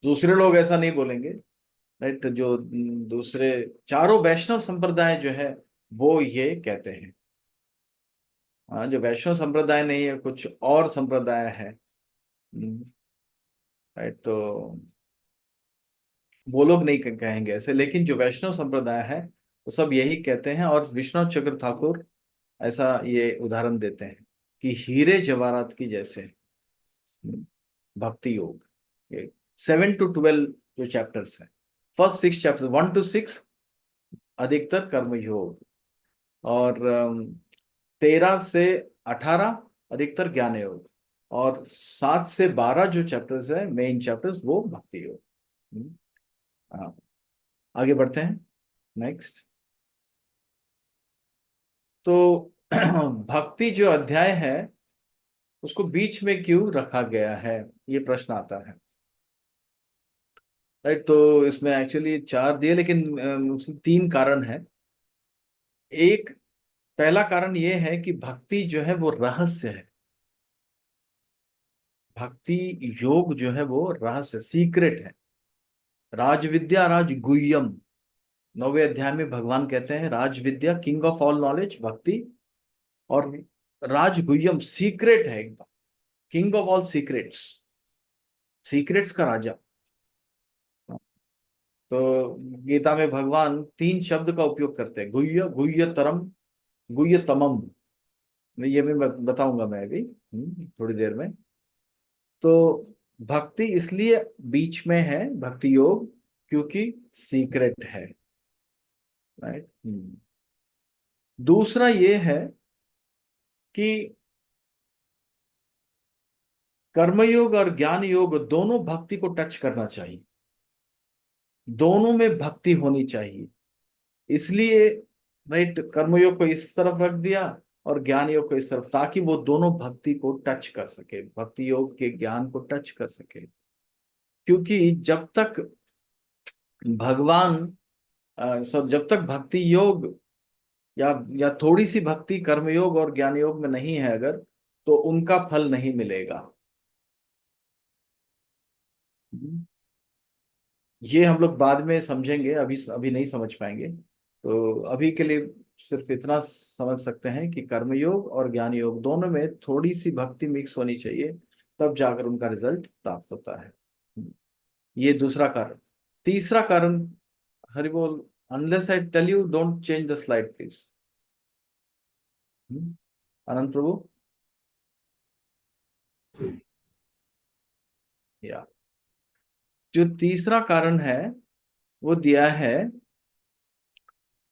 दूसरे लोग ऐसा नहीं बोलेंगे। राइट, जो दूसरे चारों वैष्णव संप्रदाय जो है वो ये कहते हैं। हाँ, जो वैष्णव संप्रदाय नहीं है, कुछ और संप्रदाय है, राइट, तो वो लोग नहीं कहेंगे ऐसे, लेकिन जो वैष्णव संप्रदाय है वो सब यही कहते हैं। और विश्वनाथ चक्र ठाकुर ऐसा ये उदाहरण देते हैं कि हीरे जवाहरात की जैसे भक्ति योग। 7 to 12 जो चैप्टर्स हैं, फर्स्ट 6 चैप्टर्स 1 to 6 अधिकतर कर्म योग, और 13 से 18 अधिकतर ज्ञान योग, और 7 से 12 जो चैप्टर्स है मेन चैप्टर्स वो भक्ति योग। हाँ, आगे बढ़ते हैं, नेक्स्ट। तो भक्ति जो अध्याय है उसको बीच में क्यों रखा गया है, ये प्रश्न आता है। राइट, तो इसमें एक्चुअली 4 दिए, लेकिन उसमें 3 कारण है। एक पहला कारण ये है कि भक्ति जो है वो रहस्य है। भक्ति योग जो है वो रहस्य, सीक्रेट है। राज विद्या राज गुह्यम, 9वें अध्याय में भगवान कहते हैं राज विद्या किंग ऑफ ऑल नॉलेज भक्ति, और राज गुह्यम सीक्रेट है एकदम, king of all secrets, secrets का राजा। तो गीता में भगवान 3 शब्द का उपयोग करते हैं, गुह्य, गुह्यतरम, गुह्यतमम। ये भी मैं बताऊंगा मैं अभी थोड़ी देर में। तो भक्ति इसलिए बीच में है, भक्ति योग, क्योंकि सीक्रेट है। राइट। दूसरा ये है कि कर्मयोग और ज्ञान योग दोनों भक्ति को टच करना चाहिए, दोनों में भक्ति होनी चाहिए। इसलिए राइट, कर्मयोग को इस तरफ रख दिया और ज्ञान योग को इस तरफ, ताकि वो दोनों भक्ति को टच कर सके, भक्ति योग के ज्ञान को टच कर सके। क्योंकि जब तक भगवान जब तक भक्ति योग या थोड़ी सी भक्ति कर्मयोग और ज्ञान योग में नहीं है अगर, तो उनका फल नहीं मिलेगा। ये हम लोग बाद में समझेंगे, अभी नहीं समझ पाएंगे। तो अभी के लिए सिर्फ इतना समझ सकते हैं कि कर्मयोग और ज्ञान योग दोनों में थोड़ी सी भक्ति मिक्स होनी चाहिए, तब जाकर उनका रिजल्ट प्राप्त होता है। ये दूसरा कारण। तीसरा कारण, हरि बोल, unless I tell you don't change the slide please. Anand Prabhu, या जो तीसरा कारण है वो दिया है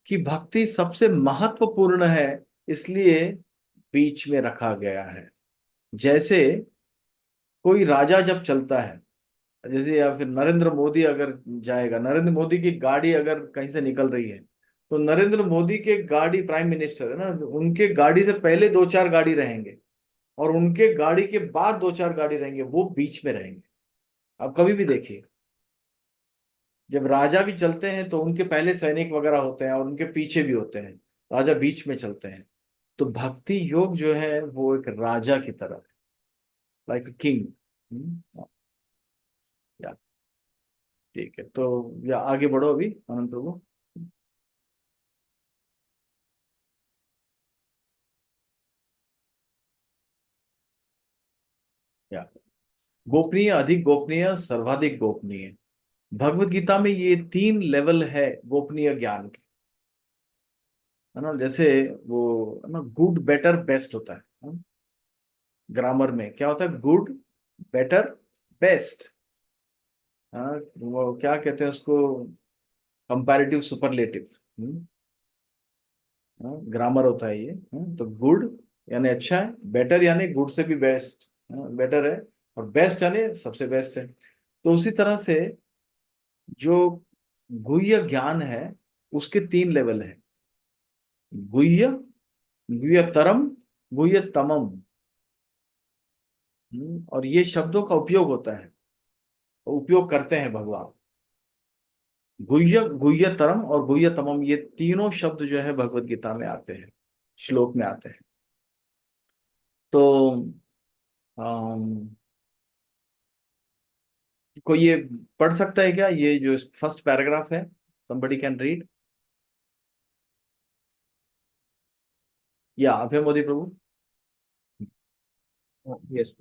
कि भक्ति सबसे महत्वपूर्ण है, इसलिए बीच में रखा गया है। जैसे कोई राजा जब चलता है, जैसे या फिर नरेंद्र मोदी अगर जाएगा, नरेंद्र मोदी की गाड़ी अगर कहीं से निकल रही है, तो नरेंद्र मोदी के गाड़ी, प्राइम मिनिस्टर है ना, उनके गाड़ी से पहले 2-4 गाड़ी रहेंगे और उनके गाड़ी के बाद 2-4 गाड़ी रहेंगे, वो बीच में रहेंगे। आप कभी भी देखिए, जब राजा भी चलते हैं तो उनके पहले सैनिक वगैरह होते हैं और उनके पीछे भी होते हैं, राजा बीच में चलते हैं। तो भक्ति योग जो है वो एक राजा की तरह है, लाइक किंग। या ठीक है, तो या आगे बढ़ो अभी आनंद प्रभु। या गोपनीय, अधिक गोपनीय, सर्वाधिक गोपनीय। भगवत गीता में ये 3 लेवल है गोपनीय ज्ञान के, है ना। जैसे वो है ना, गुड बेटर बेस्ट होता है। ग्रामर में क्या होता है, गुड बेटर बेस्ट। हाँ, वो क्या कहते हैं उसको, कंपैरेटिव सुपरलेटिव। ग्रामर होता है ये। तो गुड यानी अच्छा है, बेटर यानी गुड से भी बेस्ट, बेटर है, और बेस्ट यानी सबसे बेस्ट है। तो उसी तरह से जो गुह्य ज्ञान है उसके 3 लेवल है, गुह्य, गुह्यतरम, गुह्यतमम। और ये शब्दों का उपयोग होता है, उपयोग करते हैं भगवान। गुह्य, गुह्यतरम और गुह्यतमम, ये तीनों शब्द जो है भगवत गीता में आते हैं, श्लोक में आते हैं। तो कोई ये पढ़ सकता है क्या, ये जो फर्स्ट पैराग्राफ है? somebody कैन रीड, या अभय मोदी प्रभु? यस।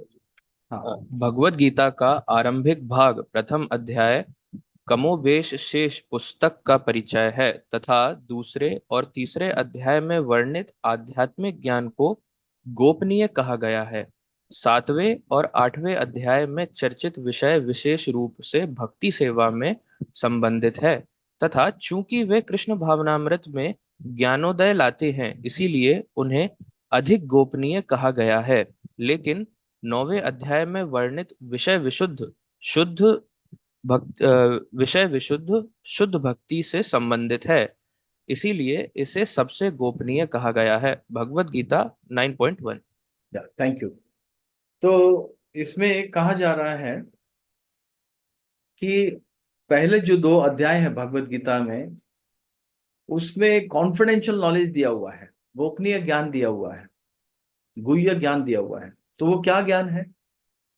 हाँ। भगवत गीता का आरंभिक भाग प्रथम अध्याय कमोबेश शेष पुस्तक का परिचय है तथा दूसरे और तीसरे अध्याय में वर्णित आध्यात्मिक ज्ञान को गोपनीय कहा गया है। 7वें और 8वें अध्याय में चर्चित विषय विशेष रूप से भक्ति सेवा में संबंधित है तथा चूंकि वे कृष्ण भावनामृत में ज्ञानोदय लाते हैं इसीलिए उन्हें अधिक गोपनीय कहा गया है। लेकिन 9वें अध्याय में वर्णित विषय विशुद्ध शुद्ध भक्ति से संबंधित है, इसीलिए इसे सबसे गोपनीय कहा गया है। भगवत गीता 9.1। Thank you. तो इसमें कहा जा रहा है कि पहले जो 2 अध्याय है भगवत गीता में, उसमें कॉन्फिडेंशियल नॉलेज दिया हुआ है, गोपनीय ज्ञान दिया हुआ है, गुह्य ज्ञान दिया हुआ है। तो वो क्या ज्ञान है?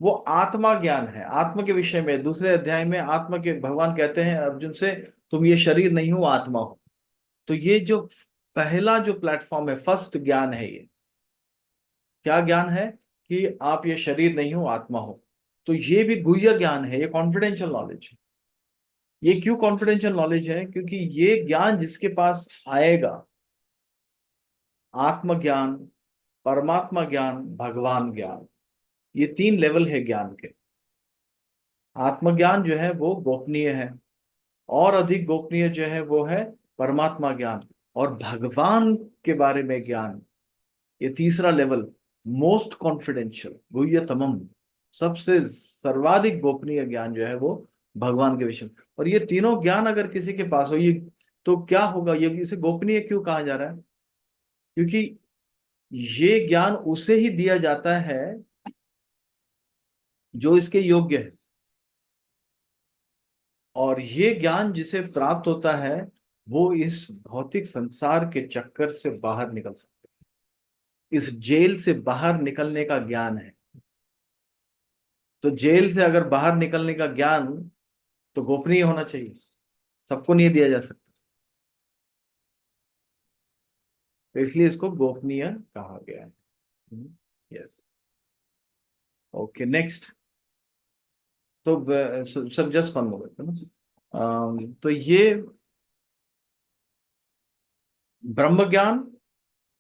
वो आत्मा ज्ञान है। आत्मा के विषय में दूसरे अध्याय में आत्मा के भगवान कहते हैं अर्जुन से, तुम ये शरीर नहीं हो, आत्मा हो। तो ये जो पहला जो प्लेटफॉर्म है, फर्स्ट ज्ञान है, ये क्या ज्ञान है? कि आप ये शरीर नहीं हो, आत्मा हो। तो ये भी गुह्य ज्ञान है, ये कॉन्फिडेंशियल नॉलेज है। ये क्यों कॉन्फिडेंशियल नॉलेज है? क्योंकि ये ज्ञान जिसके पास आएगा, आत्मज्ञान, परमात्मा ज्ञान, भगवान ज्ञान, ये 3 लेवल है ज्ञान के। आत्मज्ञान जो है वो गोपनीय है, और अधिक गोपनीय जो है वो है परमात्मा ज्ञान। और भगवान के बारे में ज्ञान, ये तीसरा लेवल, मोस्ट कॉन्फिडेंशियल, गुह्यतमम, सबसे सर्वाधिक गोपनीय ज्ञान जो है वो भगवान के विषय में। और ये तीनों ज्ञान अगर किसी के पास हो, ये तो क्या होगा? ये इसे गोपनीय क्यों कहा जा रहा है? क्योंकि ये ज्ञान उसे ही दिया जाता है जो इसके योग्य है। और ये ज्ञान जिसे प्राप्त होता है वो इस भौतिक संसार के चक्कर से बाहर निकल सकता है, इस जेल से बाहर निकलने का ज्ञान है। तो जेल से अगर बाहर निकलने का ज्ञान तो गोपनीय होना चाहिए, सबको नहीं दिया जा सकता। तो इसलिए इसको गोपनीय कहा गया है। Yes, okay, next. तो सब जस्ट फन मोमेंट है ना। तो ये ब्रह्म ज्ञान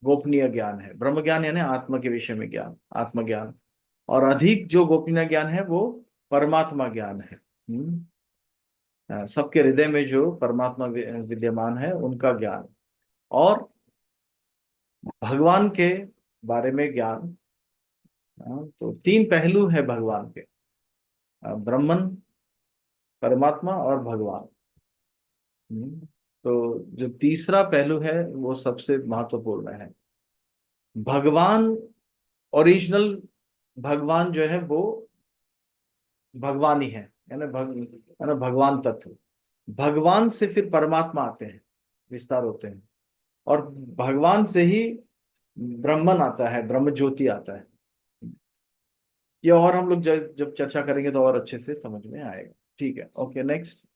गोपनीय ज्ञान है। ब्रह्म ज्ञान यानी आत्मा के विषय में ज्ञान, आत्मज्ञान। और अधिक जो गोपनीय ज्ञान है वो परमात्मा ज्ञान है। सबके हृदय में जो परमात्मा विद्यमान है उनका ज्ञान, और भगवान के बारे में ज्ञान। तो 3 पहलू है भगवान के, ब्रह्मन, परमात्मा और भगवान। तो जो तीसरा पहलू है वो सबसे महत्वपूर्ण है। भगवान, ओरिजिनल भगवान जो है वो भगवान ही है ना, भगवान तत्व। भगवान से फिर परमात्मा आते हैं, विस्तार होते हैं, और भगवान से ही ब्रह्मन आता है, ब्रह्म ज्योति आता है। ये और हम लोग जब चर्चा करेंगे तो और अच्छे से समझ में आएगा। ठीक है, ओके, नेक्स्ट।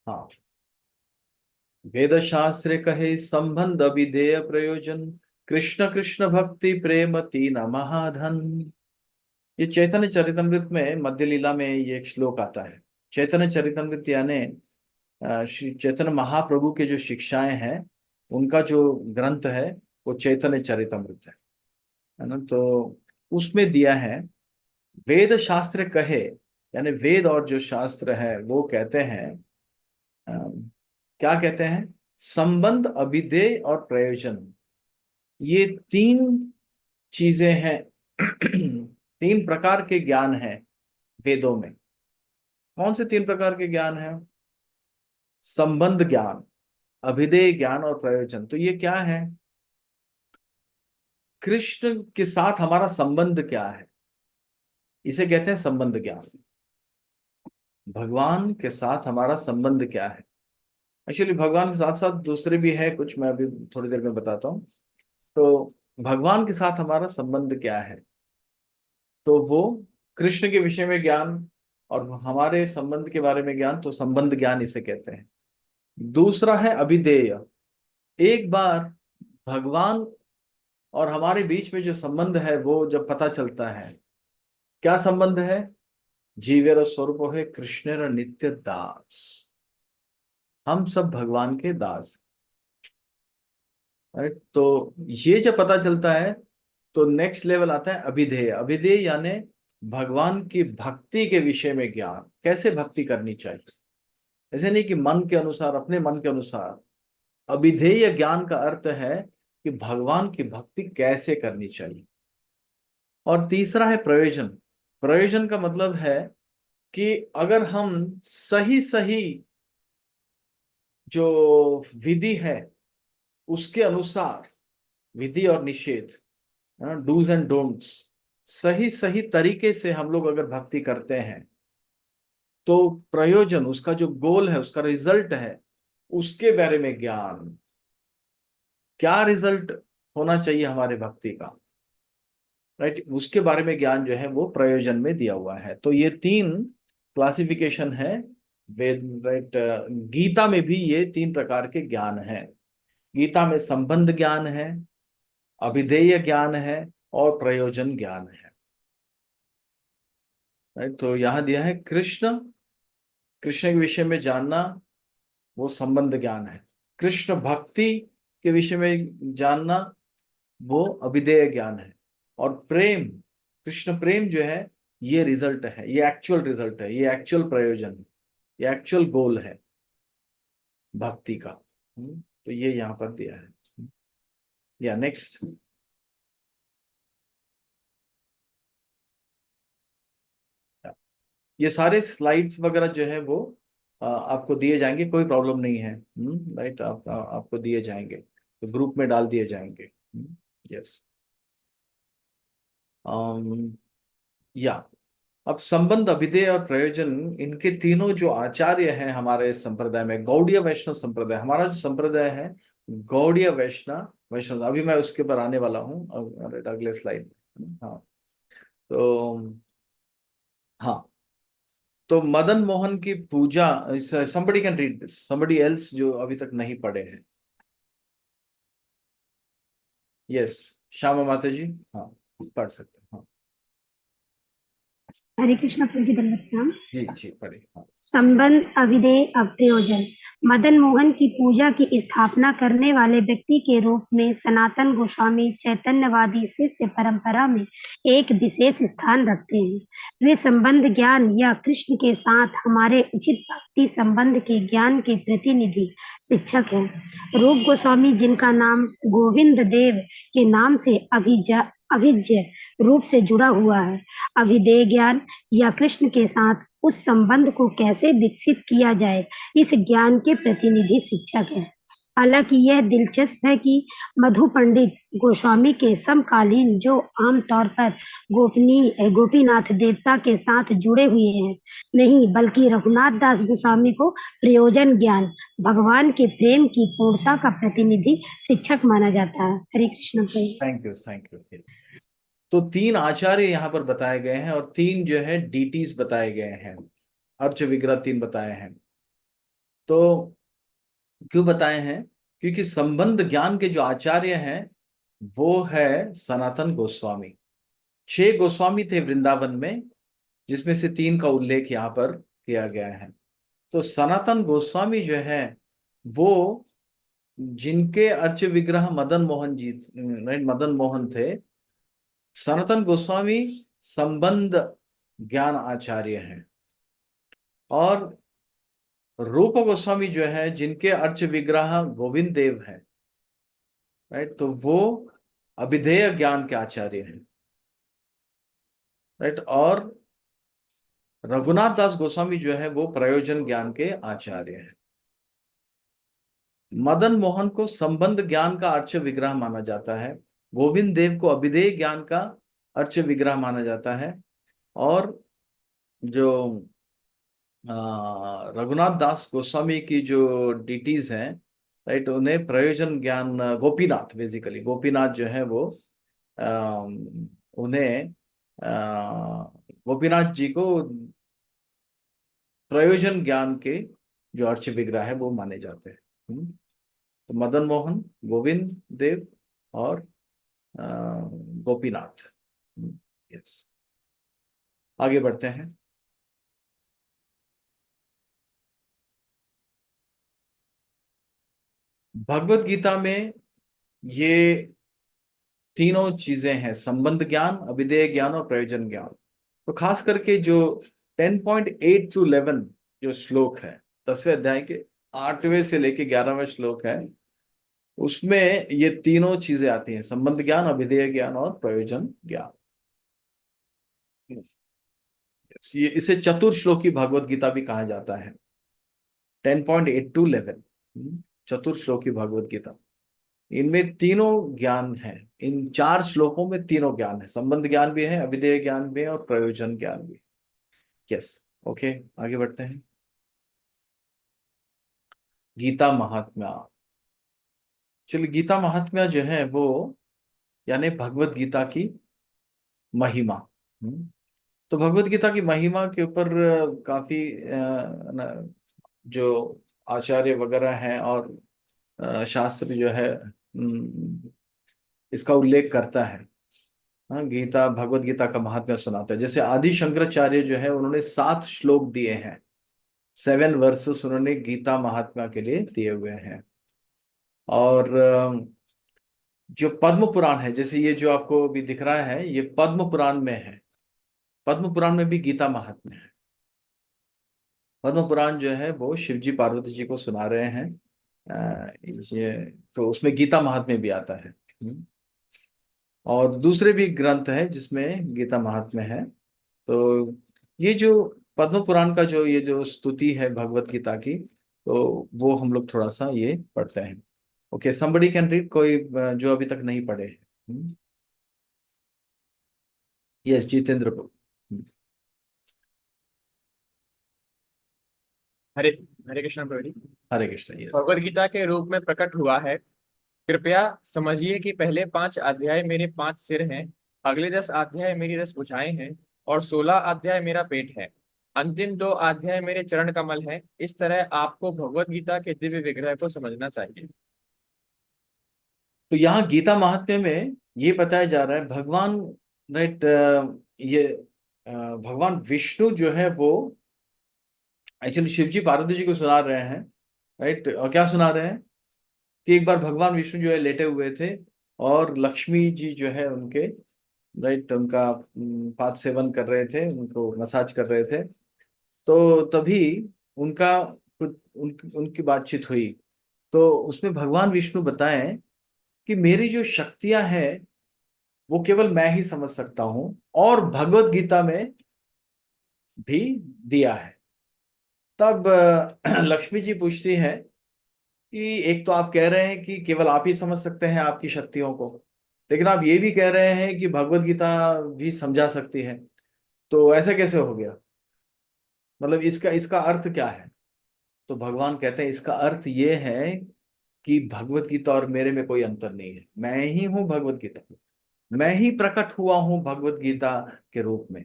हाँ, वेद शास्त्र कहे संबंध अभिधेय प्रयोजन, कृष्ण कृष्ण भक्ति प्रेम तीन महाधन। ये चैतन्य चरितमृत में मध्य लीला में ये एक श्लोक आता है। चैतन्य चरितमृत यानी श्री चैतन्य महाप्रभु के जो शिक्षाएं हैं उनका जो ग्रंथ है वो चैतन्य चरितमृत है ना। तो उसमें दिया है, वेद शास्त्र कहे, यानी वेद और जो शास्त्र है वो कहते हैं, क्या कहते हैं? संबंध, अभिधेय और प्रयोजन, ये 3 चीजें हैं। 3 प्रकार के ज्ञान हैं वेदों में। कौन से 3 प्रकार के ज्ञान हैं? संबंध ज्ञान, अभिधेय ज्ञान और प्रयोजन। तो ये क्या है? कृष्ण के साथ हमारा संबंध क्या है, इसे कहते हैं संबंध ज्ञान। भगवान के साथ हमारा संबंध क्या है? एक्चुअली भगवान के साथ साथ दूसरे भी है कुछ, मैं अभी थोड़ी देर में बताता हूँ। तो भगवान के साथ हमारा संबंध क्या है? तो वो कृष्ण के विषय में ज्ञान और हमारे संबंध के बारे में ज्ञान, तो संबंध ज्ञान इसे कहते हैं। दूसरा है अभिधेय। एक बार भगवान और हमारे बीच में जो संबंध है वो जब पता चलता है, क्या संबंध है? जीवेर स्वरूप है कृष्णेर नित्य दास, हम सब भगवान के दास। राइट? तो ये जब पता चलता है तो नेक्स्ट लेवल आता है अभिधेय। अभिधेय यानी भगवान की भक्ति के विषय में ज्ञान, कैसे भक्ति करनी चाहिए। ऐसे नहीं कि मन के अनुसार, अपने मन के अनुसार। अभिधेय ज्ञान का अर्थ है कि भगवान की भक्ति कैसे करनी चाहिए। और तीसरा है प्रयोजन। प्रयोजन का मतलब है कि अगर हम सही सही जो विधि है उसके अनुसार, विधि और निषेध, डूज एंड डोंट्स, सही सही तरीके से हम लोग अगर भक्ति करते हैं तो प्रयोजन, उसका जो गोल है, उसका रिजल्ट है, उसके बारे में ज्ञान, क्या रिजल्ट होना चाहिए हमारे भक्ति का, राइट, उसके बारे में ज्ञान जो है वो प्रयोजन में दिया हुआ है। तो ये 3 क्लासिफिकेशन है वेद, राइट। गीता में भी ये 3 प्रकार के ज्ञान है। गीता में संबंध ज्ञान है, अभिधेय ज्ञान है और प्रयोजन ज्ञान है, राइट। तो यहां दिया है कृष्ण के विषय में जानना, वो संबंध ज्ञान है। कृष्ण भक्ति के विषय में जानना, वो अभिधेय ज्ञान है। और प्रेम, कृष्ण प्रेम जो है, ये रिजल्ट है, ये एक्चुअल रिजल्ट है, ये एक्चुअल प्रयोजन है, ये एक्चुअल गोल है भक्ति का। तो ये यहां पर दिया है। या नेक्स्ट। ये सारे स्लाइड्स वगैरह जो है वो आपको दिए जाएंगे, कोई प्रॉब्लम नहीं है, राइट। आपको दिए जाएंगे, तो ग्रुप में डाल दिए जाएंगे। यस। या अब संबंध, अभिधेय और प्रयोजन, इनके तीनों जो आचार्य हैं हमारे संप्रदाय में, गौड़ीय वैष्णव संप्रदाय, हमारा जो संप्रदाय है गौड़ीय वैष्णव, अभी मैं उसके ऊपर आने वाला हूँ अगले स्लाइड में। हाँ, तो हाँ, तो मदन मोहन की पूजा, somebody can read this, somebody else जो अभी तक नहीं पढ़े हैं। यस, श्यामा माता जी, हाँ पढ़ सकते हैं। हाँ हरे कृष्ण प्रभु जी, दंडवत प्रणाम। जी पढ़े। हाँ। संबंध, अभिधेय, अप्रयोजन। मदन मोहन की पूजा की स्थापना करने वाले व्यक्ति के रूप में सनातन गोस्वामी चैतन्यवादी शिष्य परंपरा में एक विशेष स्थान रखते हैं। वे संबंध ज्ञान या कृष्ण के साथ हमारे उचित भक्ति संबंध के ज्ञान के प्रतिनिधि शिक्षक हैं। रूप गोस्वामी, जिनका नाम गोविंद देव के नाम से अभिज्ञ रूप से जुड़ा हुआ है, अभिधेय ज्ञान या कृष्ण के साथ उस संबंध को कैसे विकसित किया जाए, इस ज्ञान के प्रतिनिधि शिक्षक है। हालांकि यह दिलचस्प है कि मधु पंडित गोस्वामी के समकालीन, जो आमतौर पर गोपीनाथ देवता के साथ जुड़े हुए हैं, नहीं बल्कि रघुनाथ दास गोस्वामी को प्रयोजन ज्ञान, भगवान के प्रेम की पूर्णता का प्रतिनिधि शिक्षक माना जाता है। हरे कृष्ण। Thank you. तो 3 आचार्य यहाँ पर बताए गए हैं और 3 जो है डीटीज बताए गए हैं, अर्च विग्रह 3 बताए हैं। तो क्यों बताए हैं? क्योंकि संबंध ज्ञान के जो आचार्य हैं वो है सनातन गोस्वामी। 6 गोस्वामी थे वृंदावन में, जिसमें से 3 का उल्लेख यहाँ पर किया गया है। तो सनातन गोस्वामी जो है वो, जिनके अर्च विग्रह मदन मोहन थे, सनातन गोस्वामी संबंध ज्ञान आचार्य हैं। और रूप गोस्वामी जो है, जिनके अर्च विग्रह गोविंद देव है, राइट, तो वो अभिधेय ज्ञान के आचार्य हैं, राइट। और रघुनाथ दास गोस्वामी जो है वो प्रयोजन ज्ञान के आचार्य हैं। मदन मोहन को संबंध ज्ञान का अर्च विग्रह माना जाता है, गोविंद देव को अभिधेय ज्ञान का अर्च विग्रह माना जाता है, और जो रघुनाथ दास गोस्वामी की जो डिटीज हैं, राइट, उन्हें प्रयोजन ज्ञान, गोपीनाथ, बेसिकली गोपीनाथ जो है वो उन्हें गोपीनाथ जी को प्रयोजन ज्ञान के जो अर्च विग्रह है वो माने जाते हैं। तो मदन मोहन, गोविंद देव और गोपीनाथ। यस, आगे बढ़ते हैं। भगवत गीता में ये तीनों चीजें हैं, संबंध ज्ञान, अभिधेय ज्ञान और प्रयोजन ज्ञान। तो खास करके जो 10.8 to 11 जो श्लोक है, 10वें अध्याय के 8वें से लेके 11वें श्लोक है, उसमें ये तीनों चीजें आती हैं, संबंध ज्ञान, अभिधेय ज्ञान और प्रयोजन ज्ञान। ये इसे चतुर्श्लोकी भगवत गीता भी कहा जाता है। 10.82 लेवल, चतुर्श्लोकी भगवत गीता। इनमें तीनों ज्ञान है, इन 4 श्लोकों में तीनों ज्ञान है, संबंध ज्ञान भी है, अभिधेय ज्ञान भी है और प्रयोजन ज्ञान भी है। यस, ओके, आगे बढ़ते हैं। गीता महात्म्य। चलिए, गीता महात्म्य जो है वो यानी भगवत गीता की महिमा। तो भगवत गीता की महिमा के ऊपर काफी जो आचार्य वगैरह हैं और शास्त्र जो है इसका उल्लेख करता है। हाँ, गीता भगवत गीता का महात्म्य सुनाता है। जैसे आदि शंकराचार्य जो है उन्होंने 7 श्लोक दिए हैं, 7 वर्सेस उन्होंने गीता महात्म्य के लिए दिए हुए हैं। और जो पद्म पुराण है, जैसे ये जो आपको अभी दिख रहा है, ये पद्म पुराण में है। पद्म पुराण में भी गीता महात्म्य है। पद्म पुराण जो है वो शिव जी पार्वती जी को सुना रहे हैं, ये तो उसमें गीता महात्म्य भी आता है। और दूसरे भी ग्रंथ हैं जिसमें गीता महात्म्य है। तो ये जो पद्म पुराण का जो ये जो स्तुति है भगवत गीता की, तो वो हम लोग थोड़ा सा ये पढ़ते हैं। ओके, somebody कैन रीड, कोई जो अभी तक नहीं पढ़े। यस, जितेंद्र को। हरे हरे कृष्ण प्रभु जी। हरे कृष्ण। यस। भगवद गीता के रूप में प्रकट हुआ है। कृपया समझिए कि पहले 5 अध्याय मेरे 5 सिर हैं, अगले 10 अध्याय मेरी 10 भुजाएं हैं और 16 अध्याय मेरा पेट है। अंतिम 2 अध्याय मेरे चरण कमल हैं। इस तरह आपको भगवद गीता के दिव्य विग्रह को समझना चाहिए। तो यहाँ गीता महात्म्य में ये बताया जा रहा है भगवान, राइट, ये भगवान विष्णु जो है वो एक्चुअली शिव जी पार्वती जी को सुना रहे हैं, राइट। और क्या सुना रहे हैं कि एक बार भगवान विष्णु जो है लेटे हुए थे और लक्ष्मी जी जो है उनके, राइट, उनका पाद सेवन कर रहे थे, उनको मसाज कर रहे थे। तो तभी उनका कुछ उनकी बातचीत हुई। तो उसमें भगवान विष्णु बताएं कि मेरी जो शक्तियां हैं वो केवल मैं ही समझ सकता हूं, और भगवत गीता में भी दिया है। तब लक्ष्मी जी पूछती हैं कि एक तो आप कह रहे हैं कि केवल आप ही समझ सकते हैं आपकी शक्तियों को, लेकिन आप ये भी कह रहे हैं कि भगवत गीता भी समझा सकती है, तो ऐसा कैसे हो गया? मतलब इसका इसका अर्थ क्या है? तो भगवान कहते हैं इसका अर्थ ये है कि भगवत गीता और मेरे में कोई अंतर नहीं है, मैं ही हूं भगवत गीता, मैं ही प्रकट हुआ हूं भगवत गीता के रूप में।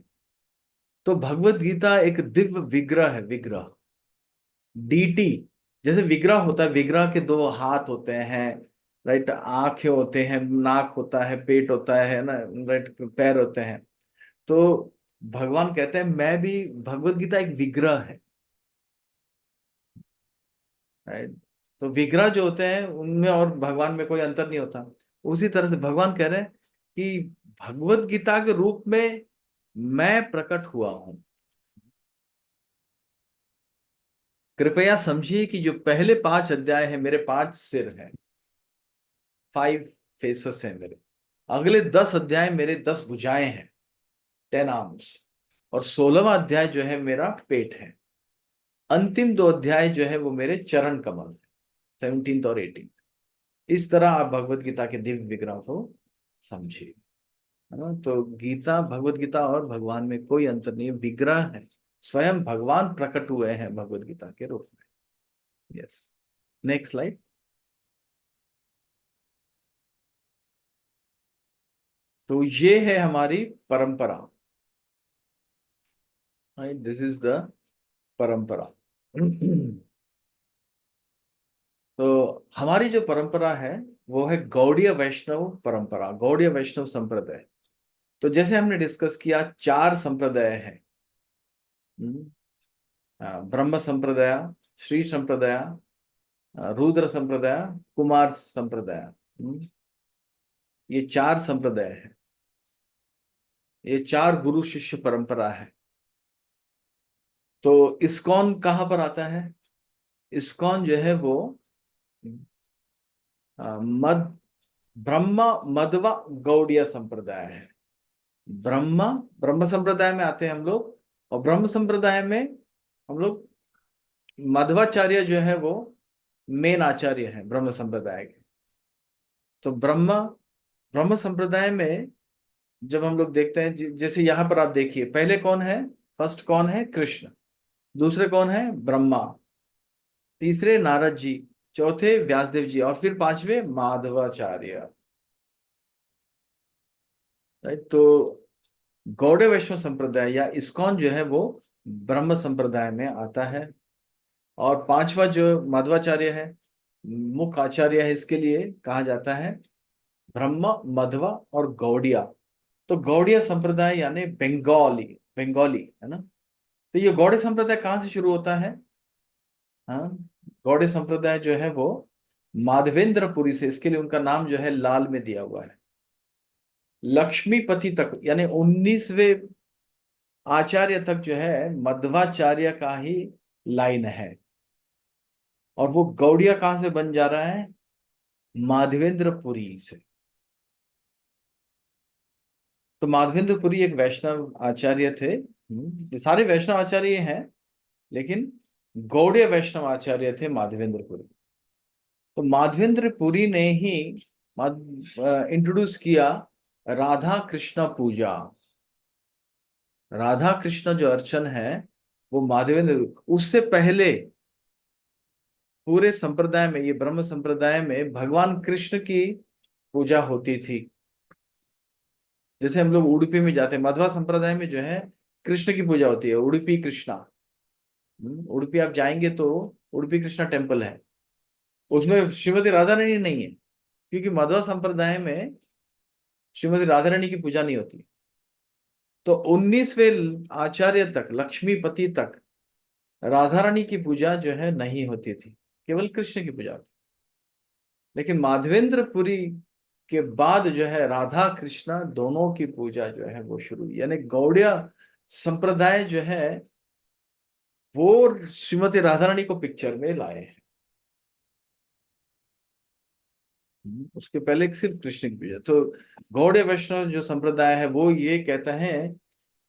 तो भगवत गीता एक दिव्य विग्रह है, विग्रह, डीटी। जैसे विग्रह होता है, विग्रह के 2 हाथ होते हैं, राइट, आंखें होते हैं, नाक होता है, पेट होता है ना, राइट, पैर होते हैं। तो भगवान कहते हैं मैं भी, भगवत गीता एक विग्रह है, राइट। तो विग्रह जो होते हैं उनमें और भगवान में कोई अंतर नहीं होता। उसी तरह से भगवान कह रहे हैं कि भगवत गीता के रूप में मैं प्रकट हुआ हूं। कृपया समझिए कि जो पहले 5 अध्याय हैं, मेरे 5 सिर हैं, 5 फेसेस हैं मेरे। अगले 10 अध्याय मेरे 10 भुजाएं हैं, 10 आर्म्स। और 16वां अध्याय जो है मेरा पेट है। अंतिम 2 अध्याय जो है वो मेरे चरण कमल है, 17th और 18th। इस तरह आप भगवत गीता के दिव्य विग्रह को समझिए, है ना। तो गीता, भगवत गीता और भगवान में कोई अंतर नहीं, विग्रह है, स्वयं भगवान प्रकट हुए हैं भगवत गीता के रूप में। Yes, next slide. तो ये है हमारी परंपरा, राइट, दिस इज द परंपरा। तो हमारी जो परंपरा है वो है गौड़ीय वैष्णव परंपरा, गौड़ीय वैष्णव संप्रदाय। तो जैसे हमने डिस्कस किया 4 संप्रदाय हैं, ब्रह्म संप्रदाय, श्री संप्रदाय, रुद्र संप्रदाय, कुमार संप्रदाय। ये 4 संप्रदाय है, ये 4 गुरु शिष्य परंपरा है। तो इस्कॉन कहां पर आता है? इस्कॉन जो है वो ब्रह्म मध्व गौड़ीय संप्रदाय है। ब्रह्म संप्रदाय में आते हैं हम लोग, और ब्रह्म संप्रदाय में हम लोग मध्वाचार्य जो है वो मेन आचार्य है ब्रह्म संप्रदाय के। तो ब्रह्म संप्रदाय में जब हम लोग देखते हैं, जैसे यहाँ पर आप देखिए, पहले कौन है, फर्स्ट कौन है, कृष्ण, दूसरे कौन है, ब्रह्मा, तीसरे नारद जी, चौथे व्यासदेव जी, और फिर पांचवे माधवाचार्य। राइट। तो गौड़े वैष्णव संप्रदाय या इस्कॉन जो है वो ब्रह्म संप्रदाय में आता है। और पांचवा जो माधवाचार्य है, मुख्य आचार्य है, इसके लिए कहा जाता है ब्रह्म, मध्वा और गौड़िया। तो गौड़िया संप्रदाय यानी बंगाली है ना। तो ये गौड़े संप्रदाय कहाँ से शुरू होता है? हाँ, गौड़े संप्रदाय जो है वो माधवेंद्रपुरी से, इसके लिए उनका नाम जो है लाल में दिया हुआ है, लक्ष्मीपति तक यानी 19वें आचार्य तक जो है मध्वाचार्य का ही लाइन है। और वो गौड़िया कहां से बन जा रहा है? माधवेंद्रपुरी से। तो माधवेंद्रपुरी एक वैष्णव आचार्य थे। ये सारे वैष्णव आचार्य हैं, लेकिन गौड़ीय वैष्णव आचार्य थे माधवेंद्रपुरी। तो माधवेंद्रपुरी ने ही इंट्रोड्यूस किया राधा कृष्ण पूजा। राधा कृष्ण जो अर्चन है वो माधवेंद्र, उससे पहले पूरे संप्रदाय में, ये ब्रह्म संप्रदाय में भगवान कृष्ण की पूजा होती थी। जैसे हम लोग उडुपी में जाते हैं, मध्वा संप्रदाय में जो है कृष्ण की पूजा होती है, उडुपी कृष्णा। उडुपी आप जाएंगे तो उडुपी कृष्णा टेम्पल है, उसमें श्रीमती राधा रानी नहीं है, क्योंकि मध्वा संप्रदाय में श्रीमती राधा रानी की पूजा नहीं होती। तो 19वें आचार्य तक, लक्ष्मीपति तक राधा रानी की पूजा जो है नहीं होती थी, केवल कृष्ण की पूजा होती। लेकिन माधवेंद्रपुरी के बाद जो है राधा कृष्णा दोनों की पूजा जो है वो शुरू हुई। यानी गौड़िया संप्रदाय जो है वो श्रीमती राधा रानी को पिक्चर में लाए हैं। उसके पहले सिर्फ कृष्ण की पूजा। तो गौड़ीय वैष्णव जो संप्रदाय है वो ये कहता है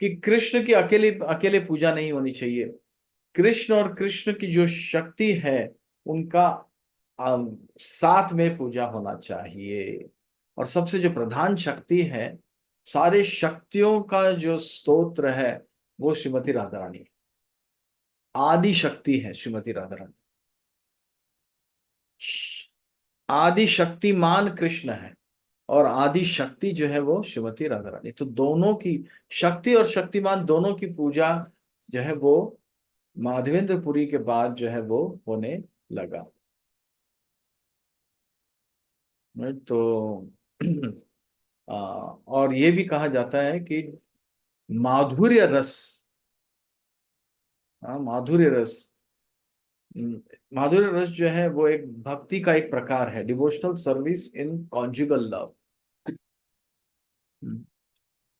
कि कृष्ण की अकेले पूजा नहीं होनी चाहिए, कृष्ण और कृष्ण की जो शक्ति है उनका साथ में पूजा होना चाहिए। और सबसे जो प्रधान शक्ति है, सारे शक्तियों का जो स्तोत्र है वो श्रीमती राधा रानी, आदि शक्ति है श्रीमती राधा रानी। आदि शक्तिमान कृष्ण है और आदि शक्ति जो है वो श्रीमती राधा रानी। तो दोनों की शक्ति और शक्तिमान दोनों की पूजा जो है वो माधवेंद्रपुरी के बाद जो है वो होने लगा। तो और ये भी कहा जाता है कि माधुर्य रस, माधुर्य रस जो है वो एक भक्ति का एक प्रकार है, devotional service in conjugal love.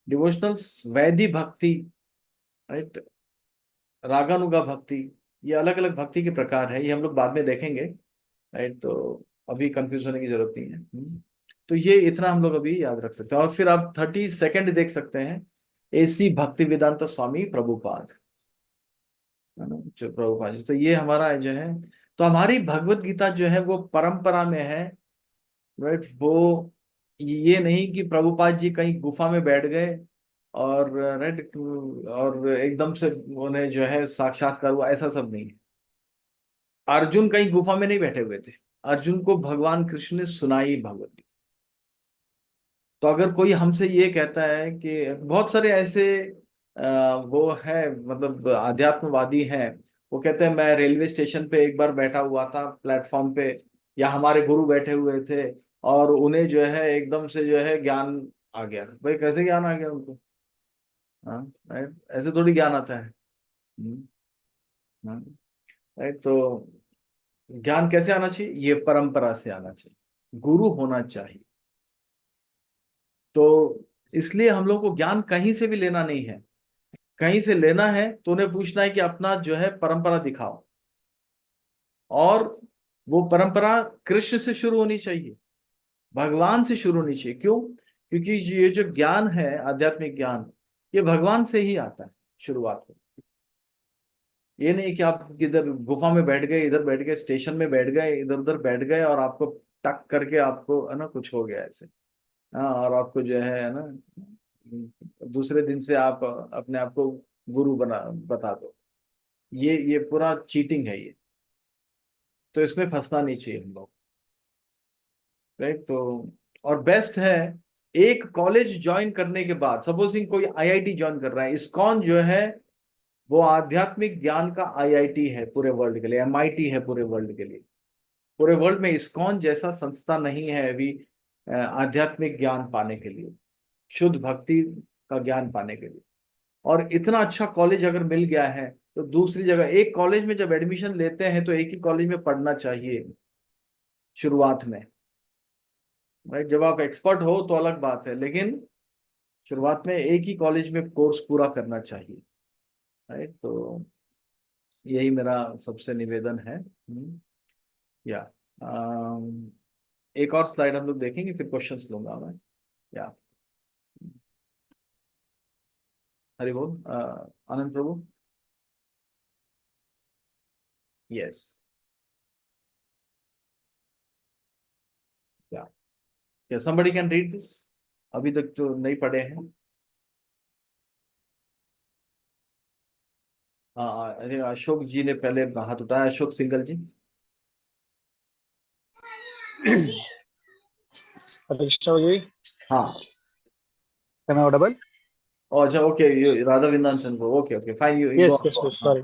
Devotional vaidhi भक्ति, राइट, रागानुगा भक्ति, ये अलग अलग भक्ति के प्रकार है, ये हम लोग बाद में देखेंगे, राइट। तो अभी कंफ्यूज होने की जरूरत नहीं है। तो ये इतना हम लोग अभी याद रख सकते हैं। और फिर आप 32 देख सकते हैं, एसी भक्ति वेदांत स्वामी प्रभुपाद, जो प्रभुपाद जी। तो ये हमारा जो है, तो हमारी भगवत गीता जो है वो परंपरा में है, राइट। वो ये नहीं कि प्रभुपाद जी कहीं गुफा में बैठ गए और राइट और एकदम से उन्हें जो है साक्षात्कार हुआ, ऐसा सब नहीं है। अर्जुन कहीं गुफा में नहीं बैठे हुए थे, अर्जुन को भगवान कृष्ण ने सुनाई भगवत गीता। तो अगर कोई हमसे ये कहता है कि बहुत सारे ऐसे वो है, मतलब आध्यात्मवादी हैं, वो कहते हैं मैं रेलवे स्टेशन पे एक बार बैठा हुआ था प्लेटफॉर्म पे, या हमारे गुरु बैठे हुए थे और उन्हें जो है एकदम से जो है ज्ञान आ गया। भाई कैसे ज्ञान आ गया उनको? हाँ, राइट, ऐसे थोड़ी ज्ञान आता है। राइट। तो ज्ञान कैसे आना चाहिए? ये परंपरा से आना चाहिए, गुरु होना चाहिए। तो इसलिए हम लोग को ज्ञान कहीं से भी लेना नहीं है, कहीं से लेना है तो उन्हें पूछना है कि अपना जो है परंपरा दिखाओ, और वो परंपरा कृष्ण से शुरू होनी चाहिए, भगवान से शुरू होनी चाहिए। क्यों? क्योंकि ये जो ज्ञान है, आध्यात्मिक ज्ञान, ये भगवान से ही आता है शुरुआत में, ये नहीं कि आप इधर गुफा में बैठ गए, इधर बैठ गए, स्टेशन में बैठ गए, इधर उधर बैठ गए और आपको टक करके आपको है ना कुछ हो गया ऐसे। हाँ, और आपको जो है ना दूसरे दिन से आप अपने आप को गुरु बता दो। ये पूरा चीटिंग है ये, तो इसमें फंसना नहीं चाहिए हम लोग, राइट। तो और बेस्ट है एक कॉलेज ज्वाइन करने के बाद, सपोजिंग कोई आईआईटी ज्वाइन कर रहा है, इस्कॉन जो है वो आध्यात्मिक ज्ञान का आईआईटी है पूरे वर्ल्ड के लिए, एमआईटी है पूरे वर्ल्ड के लिए। पूरे वर्ल्ड में इस्कॉन जैसा संस्था नहीं है अभी आध्यात्मिक ज्ञान पाने के लिए, शुद्ध भक्ति का ज्ञान पाने के लिए। और इतना अच्छा कॉलेज अगर मिल गया है तो दूसरी जगह, एक कॉलेज में जब एडमिशन लेते हैं तो एक ही कॉलेज में पढ़ना चाहिए शुरुआत में, राइट। जब आप एक्सपर्ट हो तो अलग बात है, लेकिन शुरुआत में एक ही कॉलेज में कोर्स पूरा करना चाहिए, राइट। तो यही मेरा सबसे निवेदन है। या एक और स्लाइड हम लोग देखेंगे, फिर क्वेश्चंस लूंगा मैं। या हरि बोल। आनंद प्रभु। यस। या somebody can read this? अभी तक तो नहीं पढ़े हैं। अरे अशोक जी ने पहले हाथ उठाया, अशोक सिंगल जी। हाँ, Am I audible? अच्छा, ओके, राधा विंदांचन को, okay okay fine, you Yes, go. yes, yes. Sorry.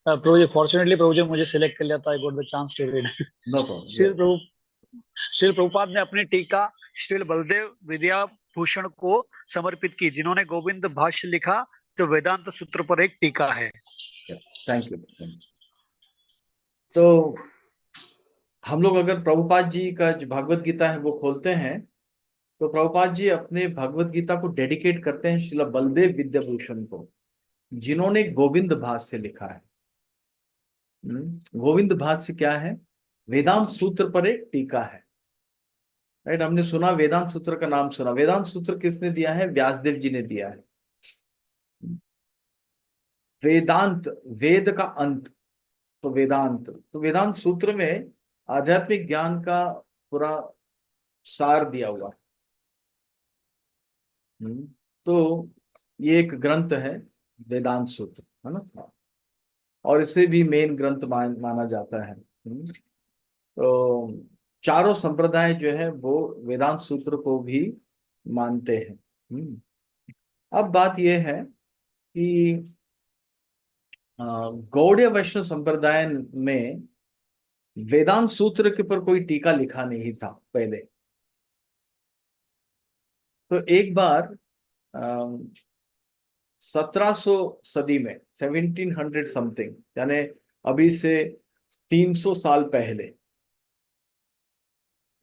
Prabhuji, fortunately, Prabhuji मुझे select कर लिया था. I got the chance to read. No problem. Srila Prabhupada ने अपनी टीका श्रील बलदेव विद्याभूषण को समर्पित की, जिन्होंने गोविंद भाष्य लिखा जो वेदांत सूत्र पर एक टीका है। Thank you. तो हम लोग अगर प्रभुपाद जी का जो भगवत गीता है वो खोलते हैं तो प्रभुपाद जी अपने भगवत गीता को डेडिकेट करते हैं श्रील बलदेव विद्याभूषण को, जिन्होंने गोविंद भाष्य लिखा है। गोविंद भाष्य क्या है? वेदांत सूत्र पर एक टीका है, राइट। हमने सुना वेदांत सूत्र का नाम सुना। वेदांत सूत्र किसने दिया है? व्यासदेव जी ने दिया है। वेदांत, वेद का अंत, तो वेदांत, तो वेदांत सूत्र में आध्यात्मिक ज्ञान का पूरा सार दिया हुआ है। तो ये एक ग्रंथ है वेदांत सूत्र, है ना, और इसे भी मेन ग्रंथ माना जाता है। तो चारों संप्रदाय जो है वो वेदांत सूत्र को भी मानते हैं। अब बात यह है कि गौड़ीय वैष्णव संप्रदाय में वेदांत सूत्र के ऊपर कोई टीका लिखा नहीं था पहले। तो एक बार 1700 सदी में, 1700 समथिंग, यानी अभी से 300 साल पहले,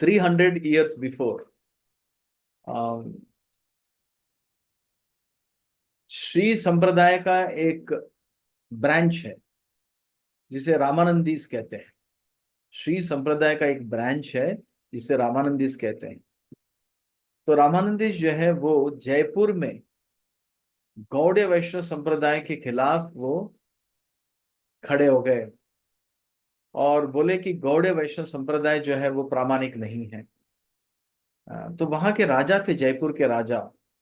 300 years बिफोर, श्री संप्रदाय का एक ब्रांच है जिसे रामानंदीस कहते हैं। श्री संप्रदाय का एक ब्रांच है जिसे रामानंदीस कहते हैं। तो रामानंदीस जो है वो जयपुर में गौड़ीय वैष्णव संप्रदाय के खिलाफ वो खड़े हो गए और बोले कि गौड़ीय वैष्णव संप्रदाय जो है वो प्रामाणिक नहीं है। तो वहां के राजा थे, जयपुर के राजा,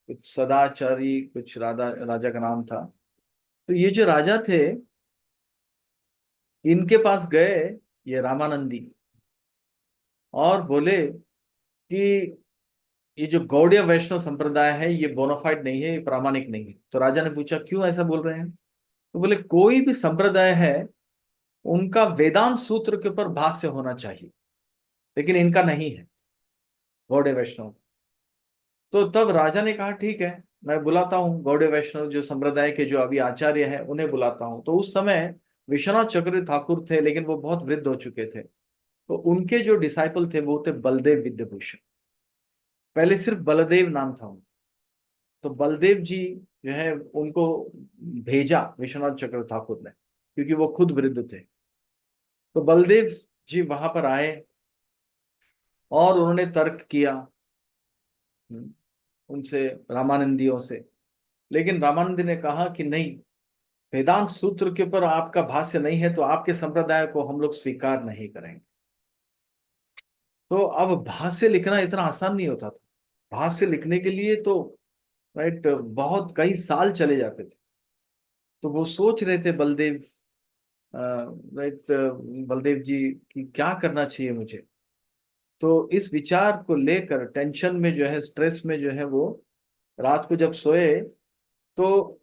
कुछ सदाचारी, कुछ राजा का नाम था। तो ये जो राजा थे, इनके पास गए ये रामानंदी और बोले कि ये जो गौड़ीय वैष्णव संप्रदाय है ये बोनाफाइड नहीं है, ये प्रामाणिक नहीं है। तो राजा ने पूछा क्यों ऐसा बोल रहे हैं? तो बोले कोई भी संप्रदाय है उनका वेदांत सूत्र के ऊपर भाष्य होना चाहिए, लेकिन इनका नहीं है, गौड़ीय वैष्णव। तो तब राजा ने कहा ठीक है, मैं बुलाता हूँ गौड़ीय वैष्णव जो संप्रदाय के जो अभी आचार्य हैं उन्हें बुलाता हूँ। तो उस समय विश्वनाथ चक्रवर्ती ठाकुर थे, लेकिन वो बहुत वृद्ध हो चुके थे। तो उनके जो डिसाइपल थे वो थे बलदेव विद्याभूषण। पहले सिर्फ बलदेव नाम था उनका। तो बलदेव जी जो है उनको भेजा विश्वनाथ चक्रवर्ती ठाकुर ने, क्योंकि वो खुद वृद्ध थे। तो बलदेव जी वहां पर आए और उन्होंने तर्क किया उनसे, रामानंदियों से। लेकिन रामानंदी ने कहा कि नहीं, वेदांत सूत्र के ऊपर आपका भाष्य नहीं है तो आपके संप्रदाय को हम लोग स्वीकार नहीं करेंगे। तो अब भाष्य लिखना इतना आसान नहीं होता था। भाष्य लिखने के लिए तो राइट बहुत कई साल चले जाते थे। तो वो सोच रहे थे बलदेव राइट बलदेव जी कि क्या करना चाहिए मुझे। तो इस विचार को लेकर टेंशन में जो है, स्ट्रेस में जो है, वो रात को जब सोए तो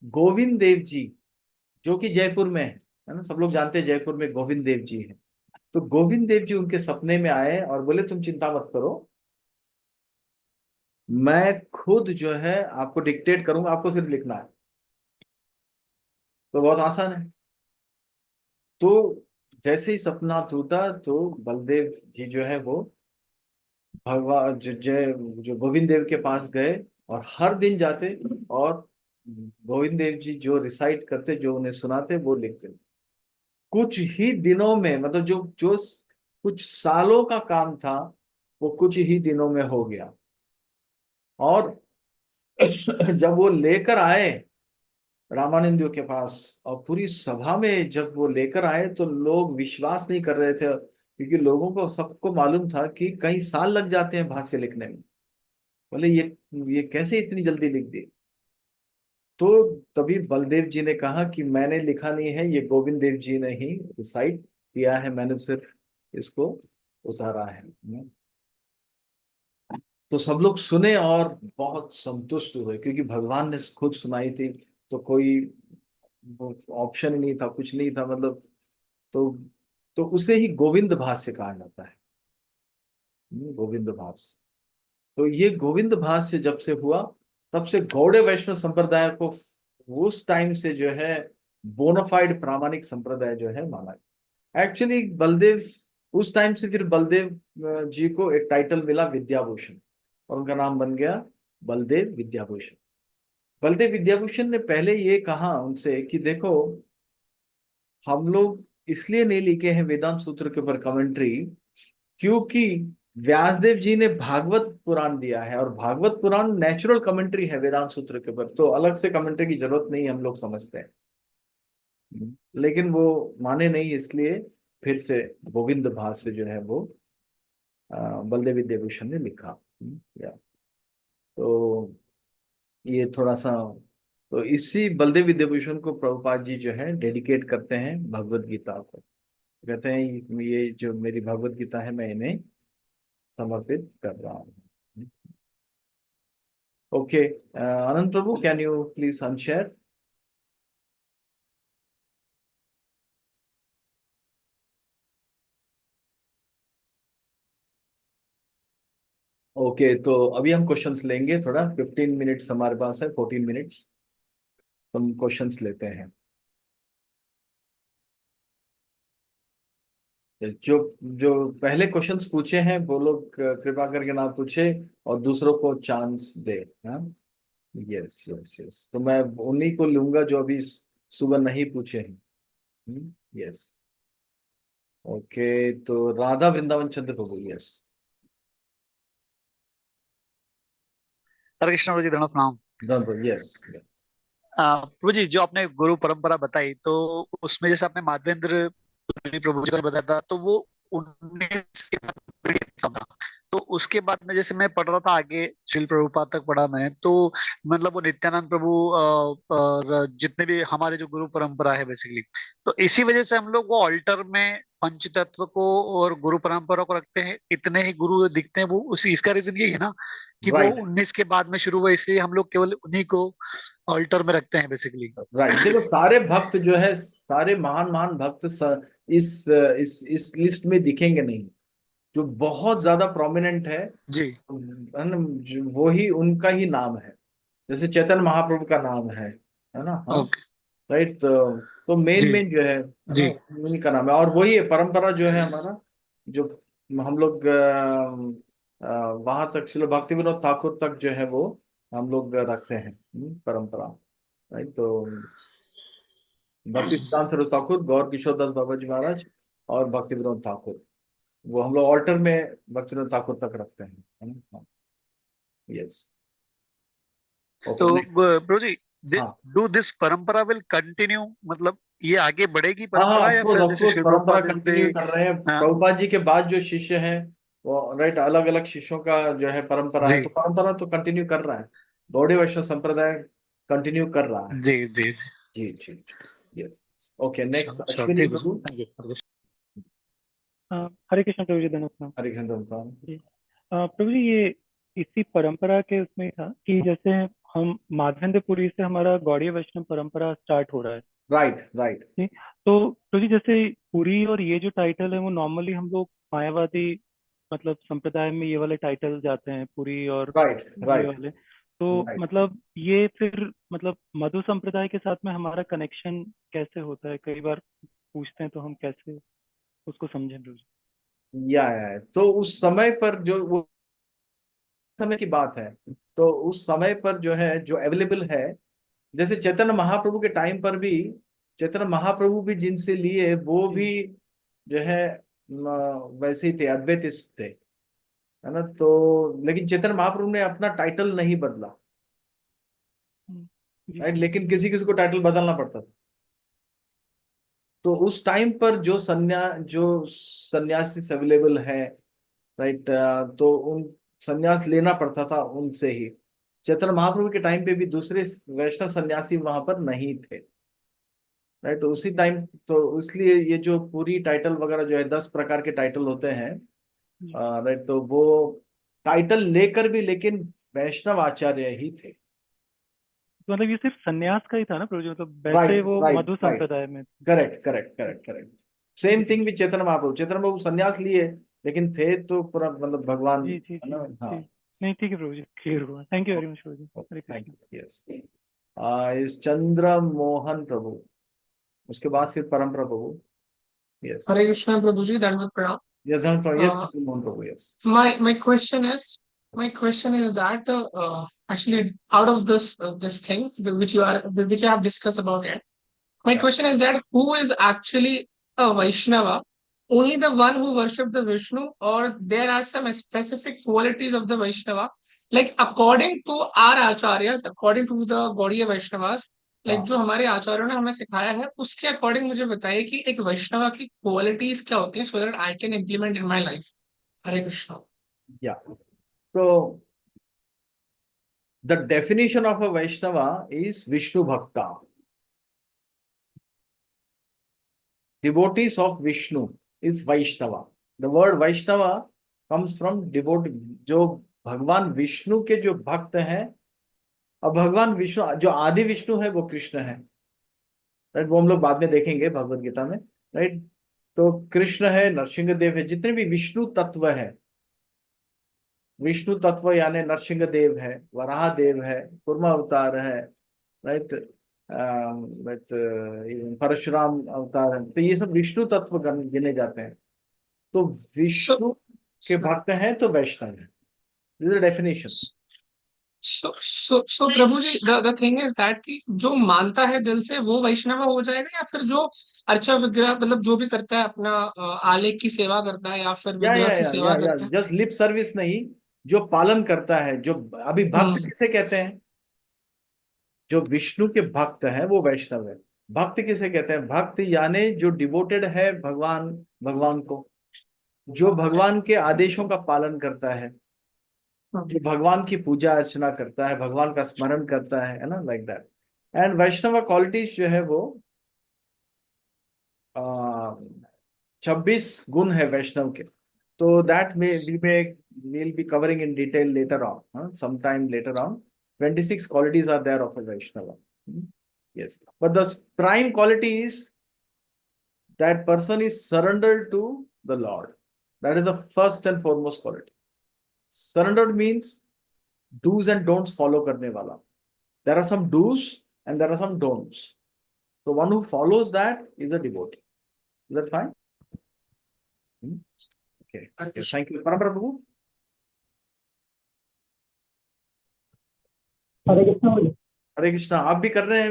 गोविंद देव जी जो कि जयपुर में है ना, सब लोग जानते हैं जयपुर में गोविंद देव जी हैं। तो गोविंद देव जी उनके सपने में आए और बोले तुम चिंता मत करो, मैं खुद जो है आपको डिक्टेट करूंगा, आपको सिर्फ लिखना है। तो बहुत आसान है। तो जैसे ही सपना टूटा तो बलदेव जी जो है वो भगवान जय जो गोविंद देव के पास गए और हर दिन जाते और गोविंद देव जी जो रिसाइट करते, जो उन्हें सुनाते, वो लिखते। कुछ ही दिनों में, मतलब जो जो कुछ सालों का काम था वो कुछ ही दिनों में हो गया। और जब वो लेकर आए रामानंदियों के पास और पूरी सभा में जब वो लेकर आए तो लोग विश्वास नहीं कर रहे थे, क्योंकि लोगों को सबको मालूम था कि कई साल लग जाते हैं भाष्य लिखने में। बोले ये कैसे इतनी जल्दी लिख दी। तो तभी बलदेव जी ने कहा कि मैंने लिखा नहीं है, ये गोविंद देव जी ने ही रिसाइट किया है, मैंने सिर्फ इसको उतारा है। तो सब लोग सुने और बहुत संतुष्ट हुए, क्योंकि भगवान ने खुद सुनाई थी। तो कोई ऑप्शन ही नहीं था, कुछ नहीं था, मतलब तो उसे ही गोविंद भाष्य कहा जाता है। गोविंद भाष्य। तो ये गोविंद भाष्य जब से हुआ तब से गौड़े वैष्णव संप्रदाय को उस टाइम से जो है बोनाफाइड प्रामाणिक संप्रदाय जो है माना गया। एक्चुअली बलदेव उस टाइम से फिर बलदेव जी को एक टाइटल मिला विद्याभूषण, और उनका नाम बन गया बलदेव विद्याभूषण। बलदेव विद्याभूषण ने पहले ये कहा उनसे कि देखो, हम लोग इसलिए नहीं लिखे हैं वेदांत सूत्र के ऊपर कमेंट्री क्योंकि व्यासदेव जी ने भागवत पुराण दिया है, और भागवत पुराण नेचुरल कमेंट्री है वेदांत सूत्र के ऊपर, तो अलग से कमेंट्री की जरूरत नहीं है, हम लोग समझते हैं। लेकिन वो माने नहीं, इसलिए फिर से गोविंद भाष्य जो है वो बलदेव विद्याभूषण ने लिखा। तो ये थोड़ा सा, तो इसी बलदेव विद्याभूषण को प्रभुपाद जी जो है डेडिकेट करते हैं भगवत गीता को। कहते हैं ये जो मेरी भगवत गीता है मैं इन्हें समर्पित कर रहा हूँ। Okay, Anand Prabhu, can you please unshare? Okay, तो अभी हम क्वेश्चंस लेंगे। थोड़ा 15 मिनट्स हमारे पास है, 14 मिनट्स हम क्वेश्चंस लेते हैं। जो जो पहले क्वेश्चंस पूछे हैं वो लोग कृपा करके ना पूछे और दूसरों को चांस दे। हाँ, यस यस यस, तो मैं उन्हीं को लूंगा जो अभी सुबह नहीं पूछे हैं। यस, ओके, तो राधा वृंदावन चंद्र प्रभु। यस, हरे कृष्ण प्रभु जी, धन्यवाद प्रणाम। यस। प्रभु जी, जो आपने गुरु परंपरा बताई तो उसमें जैसे आपने माधवेंद्र पुरी प्रभु जी का बताया था, तो वो 19 के बाद पीढ़ी था। तो उसके बाद में जैसे मैं पढ़ रहा था आगे, श्रील प्रभुपाद तक पढ़ा मैं, तो मतलब वो नित्यानंद प्रभु और जितने भी हमारे जो गुरु परंपरा है बेसिकली, तो इसी वजह से हम लोग वो अल्टर में पंच तत्व को और गुरु परंपरा को रखते हैं। इतने ही गुरु दिखते हैं, वो उसी इसका रीजन यही है ना कि वो राइट 19 के बाद में शुरू हुआ, इसलिए हम लोग केवल उन्हीं को अल्टर में रखते हैं बेसिकली। राइट। देखो, सारे भक्त जो है, सारे महान महान भक्त इस लिस्ट में दिखेंगे नहीं। जो बहुत ज्यादा प्रोमिनेंट है जी, है ना, वो ही उनका ही नाम है। जैसे चैतन्य महाप्रभु का नाम है ना। हाँ, ओके, राइट। तो मेन जी मेन जो है जी, ना, उन्हीं का नाम है। और वही परंपरा जो है हमारा, जो हम लोग वहां तक श्रील भक्ति विनोद ठाकुर तक जो है वो हम लोग रखते हैं परंपरा। राइट। तो भक्ति सिद्धांत सरोज ठाकुर, गौर किशोर दास बाबा जी महाराज और भक्ति विनोद ठाकुर, वो हम लोग ऑल्टर में भक्ति विनोद ठाकुर तक रखते हैं, है ना। यस, तो ओके। प्रभु जी, हाँ डू दिस परंपरा विल कंटिन्यू, मतलब ये आगे बढ़ेगी हाँ परंपरा, या फिर ऑफ जैसे कोर्स श्री परंपरा प्रभुपाद कंटिन्यू कर रहे हैं। हाँ, प्रभुपाद जी के बाद जो शिष्य हैं वो राइट अलग अलग शिष्यों का जो है परंपरा है, जी तो परंपरा तो कंटिन्यू कर रहा है। गौड़ीय वैष्णव संप्रदाय कंटिन्यू कर रहा है। जी जी जी। जी जी जी यस। ओके नेक्स्ट अच्छा अश्विनी ठीक है, प्रभु। Thank you. हरे कृष्ण प्रभु जी, धन्यवाद। हरे कृष्ण। जी प्रभु जी, ये इसी परंपरा के उसमें ही था कि जैसे हम माधवेंद्रपुरी से हमारा गौड़ीय वैष्णव परंपरा स्टार्ट हो रहा है। Right right. जी, तो प्रभु जी जैसे पुरी और ये जो टाइटल है वो नॉर्मली हम लोग मायावादी मतलब संप्रदाय में ये वाले टाइटल जाते हैं, पुरी और राइट ये राइट वाले। तो राइट। मतलब ये फिर मतलब मधु संप्रदाय के साथ में हमारा कनेक्शन कैसे होता है, कई बार पूछते हैं, तो हम कैसे उसको समझें प्रभु जी? या तो उस समय पर जो वो समय की बात है, तो उस समय पर जो है जो अवेलेबल है, जैसे चैतन्य महाप्रभु के टाइम पर भी चैतन्य महाप्रभु भी जिनसे लिए वो जी भी जो है वैसे ही थे, अद्वैतिस्ट थे, है ना। तो लेकिन चैतन्य महाप्रभु ने अपना टाइटल नहीं बदला, जी राइट, जी लेकिन किसी किसी को टाइटल बदलना पड़ता था। तो उस टाइम पर जो सन्यासी अवेलेबल है, राइट, तो उन सन्यास लेना पड़ता था उनसे ही। चैतन्य महाप्रभु के टाइम पे भी दूसरे वैष्णव सन्यासी वहां पर नहीं थे, राइट। तो उसी टाइम तो इसलिए ये जो पूरी टाइटल वगैरह जो है 10 प्रकार के टाइटल होते हैं, जी। राइट, तो वो टाइटल लेकर भी लेकिन वैष्णव आचार्य ही थे। तो मतलब ये सिर्फ सन्यास का ही था ना प्रभु जी, मतलब वैसे राइट वो राइट मधु राइट। संप्रदाय में थे। Correct correct correct correct. जी same thing with Chaitanya Mahaprabhu संन्यास लिए लेकिन थे तो पूरा मतलब भगवान, जी जी है जी ना। हाँ। जी। नहीं ठीक है प्रभु जी, क्लियर हुआ। Thank you very much Prabhu ji. Hare thank Krishna. You yes. इस चंद्र मोहन प्रभु, उसके बाद फिर Param Prabhu. Yes Hare Krishna Prabhuji, Dandavat Pranam. Yes yes Uh, Chandra Mohan Prabhu yes. my question is that actually out of this thing which you have discussed about it, my question is that who is actually a Vaishnava? Only the one who worship the Vishnu, or there are some specific qualities of the Vaishnava? Like according to our acharyas, according to the Gaudiya Vaishnavas, like जो हमारे आचार्यों ने हमें सिखाया है उसके according मुझे बताइए कि एक वैष्णवा की क्वालिटीज क्या होती हैं, so that I can implement in my life. हरे कृष्ण। या तो the definition of a Vaishnava is Vishnu Bhakta, devotees of Vishnu is Vaishnava. The word Vaishnava comes from devotee, जो भगवान विष्णु के जो भक्त हैं। अब भगवान विष्णु जो आदि विष्णु है वो कृष्ण है, राइट, वो हम लोग बाद में देखेंगे भगवत गीता में, राइट। तो कृष्ण है, नरसिंह देव है, जितने भी विष्णु तत्व है, विष्णु तत्व यानी नरसिंह देव है, वराह देव है, कुर्मा अवतार है, राइट, परशुराम अवतार है, तो ये सब विष्णु तत्व गिने जाते हैं। तो विष्णु के भक्त हैं तो वैष्णव है। This is definition. So Prabhu ji, the thing is that कि जो मानता है दिल से वो वैष्णव हो जाएगा, या फिर जो अर्चा विग्रह मतलब जो भी करता है अपना आलेख की सेवा करता है या फिर विग्रह की सेवा करता है। जस्ट लिप सर्विस नहीं, जो पालन करता है, जो अभी भक्त किसे कहते हैं, जो विष्णु के भक्त हैं वो वैष्णव है। भक्त किसे कहते हैं, भक्त यानी जो डिवोटेड है भगवान को, जो भगवान के आदेशों का पालन करता है, जो भगवान की पूजा अर्चना करता है, भगवान का स्मरण करता है ना, like that. And Vaishnava qualities जो है वो 26 गुण है वैष्णव के। तो दैट में we'll be covering in detail later on, sometime later on. 26 qualities are there of a Vaishnava. Yes, but the prime quality is that person is surrendered to the Lord. That is the first and foremost quality. Surrendered means do's and don'ts follow करने वाला. There are some do's and there are some don'ts. So one who follows that is a devotee. Is that fine? Okay. Yes, thank you. Param Prabhu. हरे कृष्णा। आप भी कर रहे हैं,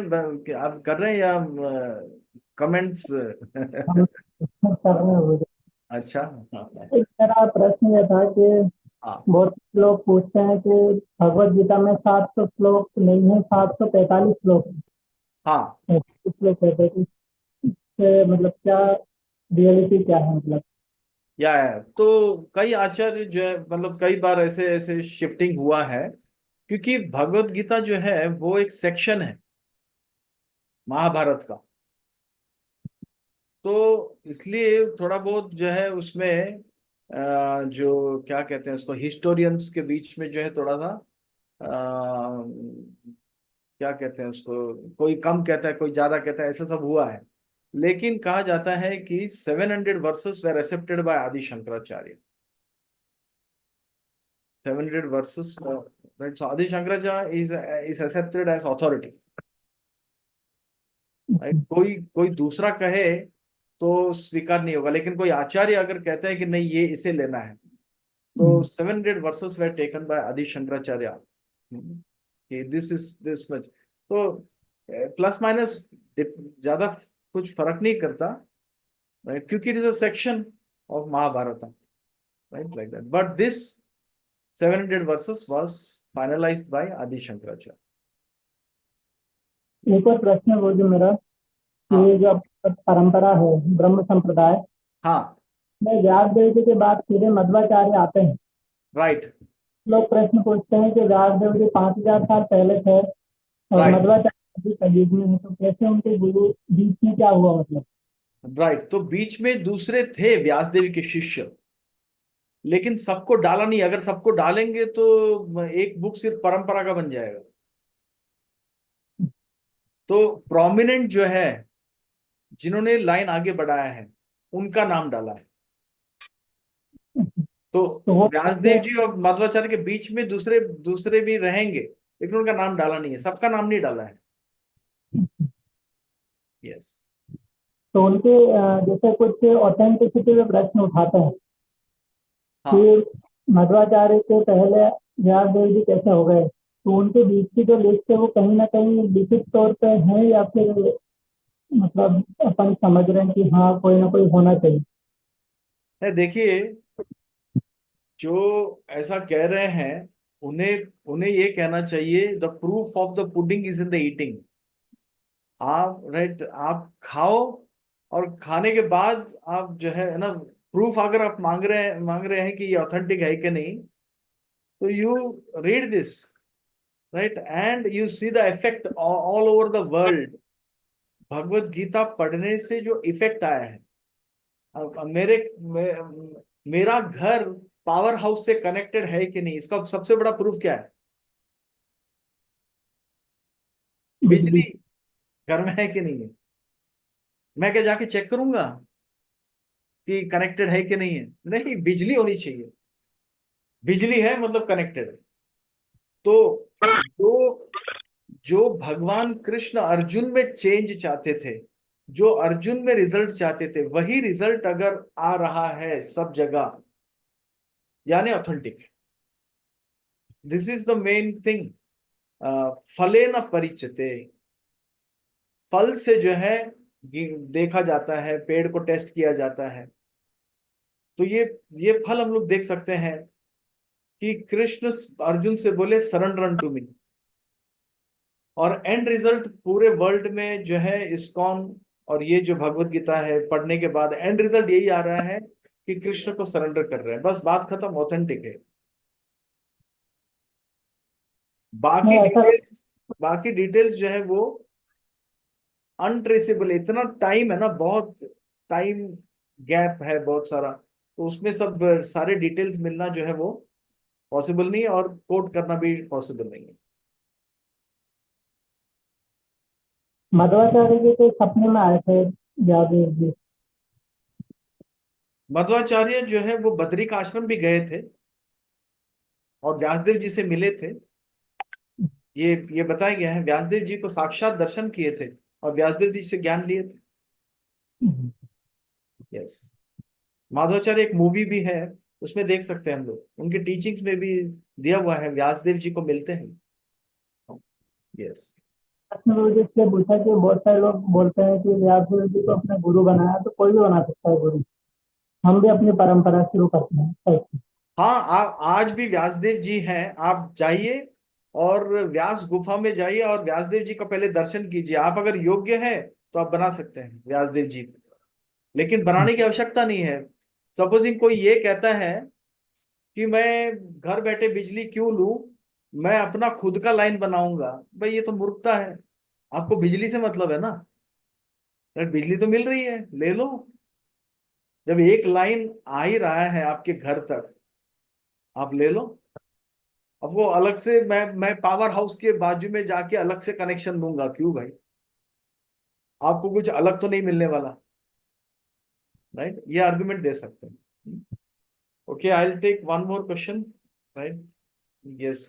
आप कर रहे हैं या कमेंट्स? अच्छा। एक मेरा प्रश्न ये था कि हाँ बहुत लोग पूछते हैं कि भगवत गीता में 700 श्लोक नहीं है, 745 श्लोक हाँ है, कुछ लोग कहते हैं कि इससे मतलब क्या रियलिटी क्या है, मतलब या तो कई आचार्य जो है, मतलब कई बार ऐसे ऐसे शिफ्टिंग हुआ है, क्योंकि भगवत गीता जो है वो एक सेक्शन है महाभारत का। तो इसलिए थोड़ा बहुत जो है उसमें जो क्या कहते हैं उसको, हिस्टोरियंस के बीच में जो है थोड़ा सा क्या कहते हैं उसको, कोई कम कहता है कोई ज्यादा कहता है, ऐसा सब हुआ है। लेकिन कहा जाता है कि 700 वर्सेस वेर एक्सेप्टेड बाय आदि Shankaracharya. 700 verses, right? So Adi Shankaracharya is accepted as authority. Right? कोई दूसरा कहे तो स्वीकार नहीं होगा, लेकिन कोई आचार्य अगर कहता है कि नहीं ये इसे लेना है, तो 700 verses were taken by Adi Shankaracharya. This is this much. तो प्लस माइनस ज्यादा कुछ फर्क नहीं करता, right? क्योंकि it is a section of Mahabharata, right? Like that. But this 700 verses was finalized by Adi Shankaracharya. एक और प्रश्न है वो जो मेरा, ये जो परंपरा है ब्रह्म संप्रदाय, हाँ में व्यास देव जी के बाद सीधे मध्वाचार्य आते हैं। राइट। लोग प्रश्न पूछते हैं कि व्यास देव जी 5000 साल पहले थे और मध्वाचार्य जी कलयुग में है, तो कैसे उनके गुरु बीच में क्या हुआ, मतलब राइट। तो बीच में दूसरे थे व्यासदेव के शिष्य, लेकिन सबको डाला नहीं। अगर सबको डालेंगे तो एक बुक सिर्फ परंपरा का बन जाएगा। तो प्रोमिनेंट जो है, जिन्होंने लाइन आगे बढ़ाया है, उनका नाम डाला है। तो व्यासदेव जी और मध्वाचार्य के बीच में दूसरे दूसरे भी रहेंगे, लेकिन उनका नाम डाला नहीं है, सबका नाम नहीं डाला है। यस। तो उनके जैसे कुछ ऑथेंटिसिटी पे प्रश्न उठाते हैं कि मध्वाचार्य के पहले व्यास देव जी कैसे हो गए, तो उनके बीच की जो लिस्ट है वो कहीं ना कहीं लिखित तौर पे है या फिर मतलब अपन समझ रहे हैं कि हाँ कोई ना कोई होना चाहिए। देखिए, जो ऐसा कह रहे हैं उन्हें उन्हें ये कहना चाहिए, the proof of the pudding is in the eating. आप राइट, आप खाओ और खाने के बाद आप जो है ना, प्रूफ अगर आप मांग रहे हैं कि ये ऑथेंटिक है कि नहीं, तो you read this, right, and you see the effect all over the world. Bhagavad Gita पढ़ने से जो इफेक्ट आया है, मेरा घर पावर हाउस से कनेक्टेड है कि नहीं, इसका सबसे बड़ा प्रूफ क्या है? बिजली घर में है कि नहीं है। मैं क्या जाके चेक करूंगा कि कनेक्टेड है कि नहीं है? नहीं, बिजली होनी चाहिए। बिजली है मतलब कनेक्टेड है। तो जो भगवान कृष्ण अर्जुन में चेंज चाहते थे, जो अर्जुन में रिजल्ट चाहते थे, वही रिजल्ट अगर आ रहा है सब जगह, यानी authentic. This is the main thing. फले न परिचते, फल से जो है देखा जाता है, पेड़ को टेस्ट किया जाता है। तो ये फल हम लोग देख सकते हैं कि कृष्ण अर्जुन से बोले सरेंडर टू मी, और एंड रिजल्ट पूरे वर्ल्ड में जो है इस्कॉन और ये जो भगवत गीता है पढ़ने के बाद एंड रिजल्ट यही आ रहा है कि कृष्ण को सरेंडर कर रहे हैं, बस बात खत्म, ऑथेंटिक है। बाकी डिटेल्स जो है वो अनट्रेसेबल। इतना टाइम है ना, बहुत टाइम गैप है बहुत सारा, तो उसमें सब सारे डिटेल्स मिलना जो है वो पॉसिबल नहीं है, और कोट करना भी पॉसिबल नहीं है। मध्वाचार्य जी के सपने में आए थे व्यासदेव जी। मध्वाचार्य जो है वो बद्री का आश्रम भी गए थे और व्यासदेव जी से मिले थे। ये बताया गया है, व्यासदेव जी को साक्षात दर्शन किए थे और व्यासदेव जी से ज्ञान लिए थे। यस। माधवाचार्य एक मूवी भी है, उसमें देख सकते हैं हम लोग, उनके टीचिंग्स में भी दिया हुआ है, व्यासदेव जी को मिलते हैं। यस। इसलिए पूछा कि बहुत सारे लोग बोलते हैं कि व्यासदेव जी को अपना गुरु बनाया, तो कोई भी बना सकता है गुरु, हम भी अपनी परंपरा शुरू करते हैं। हाँ, आज भी व्यासदेव जी हैं, आप जाइए और व्यास गुफा में जाइए और व्यासदेव जी का पहले दर्शन कीजिए। आप अगर योग्य है तो आप बना सकते हैं व्यासदेव जी, लेकिन बनाने की आवश्यकता नहीं है। सपोजिंग कोई ये कहता है कि मैं घर बैठे बिजली क्यों लूं, मैं अपना खुद का लाइन बनाऊंगा, भाई ये तो मूर्खता है। आपको बिजली से मतलब है ना, अरे बिजली तो मिल रही है, ले लो। जब एक लाइन आ ही रहा है आपके घर तक, आप ले लो। अब वो अलग से मैं पावर हाउस के बाजू में जाके अलग से कनेक्शन दूंगा, क्यों भाई? आपको कुछ अलग तो नहीं मिलने वाला, राइट? ये आर्गुमेंट दे सकते हैं। Okay, I will take one more question, right? Yes,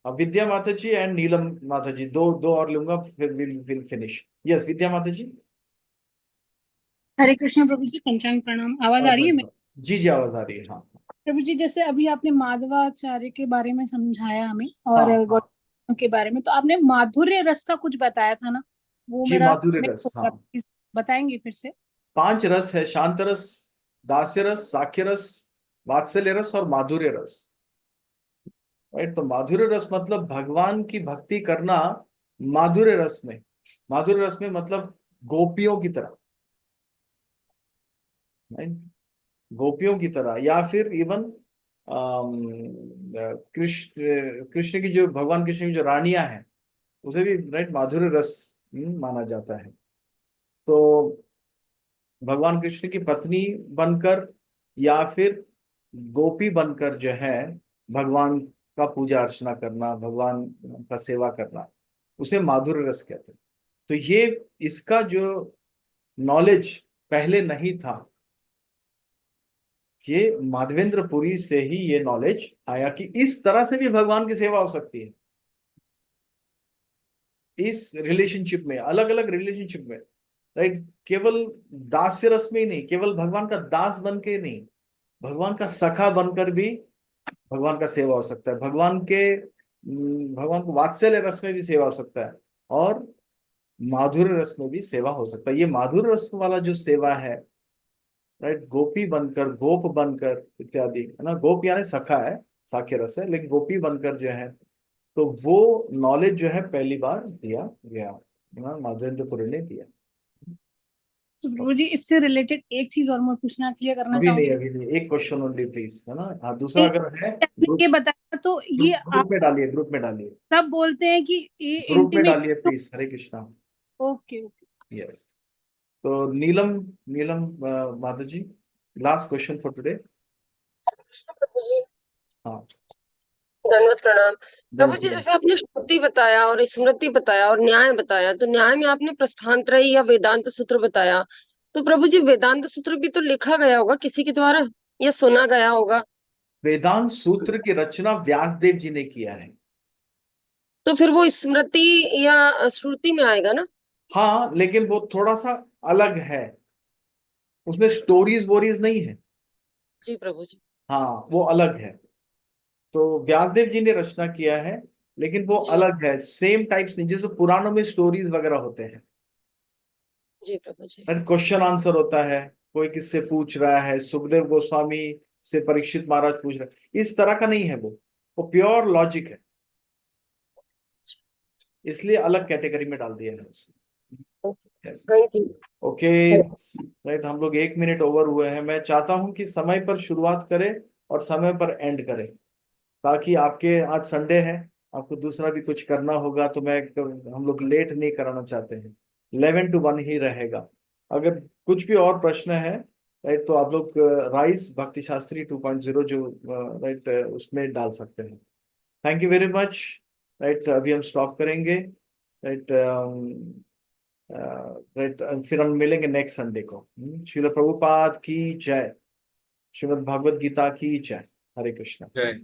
Vidya Mata ji and नीलम माता जी, दो और लूंगा, फिर will finish. Yes, Vidya Mata जी। हरे कृष्ण प्रभु जी, पंचांग प्रणाम। आवाज आ रही है मेरी? जी जी, आवाज आ रही है, हाँ। प्रभु जी, जैसे अभी आपने माधवाचार्य के बारे में समझाया हमें हाँ, और हाँ। गौतम के बारे में, तो आपने माधुर्य रस का कुछ बताया था ना, वो जी, मेरा माधुर्य रस, हाँ। प्लीज बताएंगे फिर से? 5 रस है, शांत रस, दास्य रस, साख्य रस, वात्सल्य रस और माधुर्य रस, राइट? तो माधुर्य रस मतलब भगवान की भक्ति करना माधुर्य रस में। माधुर्य रस में मतलब गोपियों की तरह, राइट? गोपियों की तरह, या फिर इवन कृष्ण की जो, भगवान कृष्ण की जो रानियां हैं, उसे भी, राइट, माधुर्य रस माना जाता है। तो भगवान कृष्ण की पत्नी बनकर या फिर गोपी बनकर जो है भगवान का पूजा अर्चना करना, भगवान का सेवा करना, उसे माधुर्य रस कहते हैं। तो ये, इसका जो नॉलेज पहले नहीं था, ये माधवेंद्रपुरी से ही ये नॉलेज आया कि इस तरह से भी भगवान की सेवा हो सकती है। इस रिलेशनशिप में, अलग अलग रिलेशनशिप में, राइट? केवल दास्य रस में ही नहीं, केवल भगवान का दास बन के नहीं, भगवान का सखा बनकर भी भगवान का सेवा हो सकता है। भगवान को वात्सल्य रस में भी सेवा हो सकता है और माधुर्य रस में भी सेवा हो सकता है। ये माधुर्य रस वाला जो सेवा है, राइट, गोपी बनकर, गोप बनकर इत्यादि, है ना? गोप यानी सखा है, साख्य रस है, लेकिन गोपी बनकर जो है, तो वो नॉलेज जो है पहली बार दिया गया, माधवेंद्रपुरी ने दिया। तो प्रभु जी, इससे रिलेटेड एक चीज और मैं पूछना, क्लियर करना अभी चाहूंगी। नहीं, एक क्वेश्चन ओनली प्लीज, है ना? हाँ, दूसरा अगर है ये बताया तो ये ग्रुप में डालिए, ग्रुप में डालिए, सब बोलते हैं कि ये ग्रुप में डालिए intimation. Please. Hare Krishna. Okay okay. Yes, तो नीलम, Madhav ji, last question for today. प्रभु जी, हाँ, धन्यवाद, प्रणाम। प्रभु जी, जैसे आपने श्रुति बताया और स्मृति बताया और न्याय बताया, तो न्याय में आपने प्रस्थानत्रयी या वेदांत सूत्र बताया, तो प्रभु जी वेदांत सूत्र भी तो लिखा गया होगा किसी के द्वारा या सुना गया होगा? वेदांत सूत्र की रचना व्यासदेव जी ने किया है। तो फिर वो स्मृति या श्रुति में आएगा ना? हाँ, लेकिन वो थोड़ा सा अलग है, उसमें स्टोरीज वोरीज नहीं है। जी प्रभु जी। हाँ, वो अलग है। तो व्यासदेव जी ने रचना किया है, लेकिन वो अलग है, सेम टाइप्स नहीं, जैसे पुराणों में स्टोरीज वगैरह होते हैं, जी प्रभु जी। क्वेश्चन आंसर होता है, कोई किससे पूछ रहा है, सुखदेव गोस्वामी से परीक्षित महाराज पूछ रहे हैं, इस तरह का नहीं है वो प्योर लॉजिक है, इसलिए अलग कैटेगरी में डाल दिया है उसे। ओके, राइट, हम लोग 1 मिनट ओवर हुए हैं। मैं चाहता हूं कि समय पर शुरुआत करें और समय पर एंड करें, ताकि आपके, आज संडे है, आपको दूसरा भी कुछ करना होगा, तो हम लोग लेट नहीं कराना चाहते हैं। 11 to 1 ही रहेगा। अगर कुछ भी और प्रश्न है, राइट, तो आप लोग राइस भक्ति शास्त्री 2.0 जो, राइट, उसमें डाल सकते हैं। Thank you very much, right. अभी हम स्टॉप करेंगे, राइट, राइट, फिर हम मिलेंगे नेक्स्ट संडे को। श्रील प्रभुपाद की जय, श्रीमद् भागवत गीता की जय। हरे कृष्ण। जय।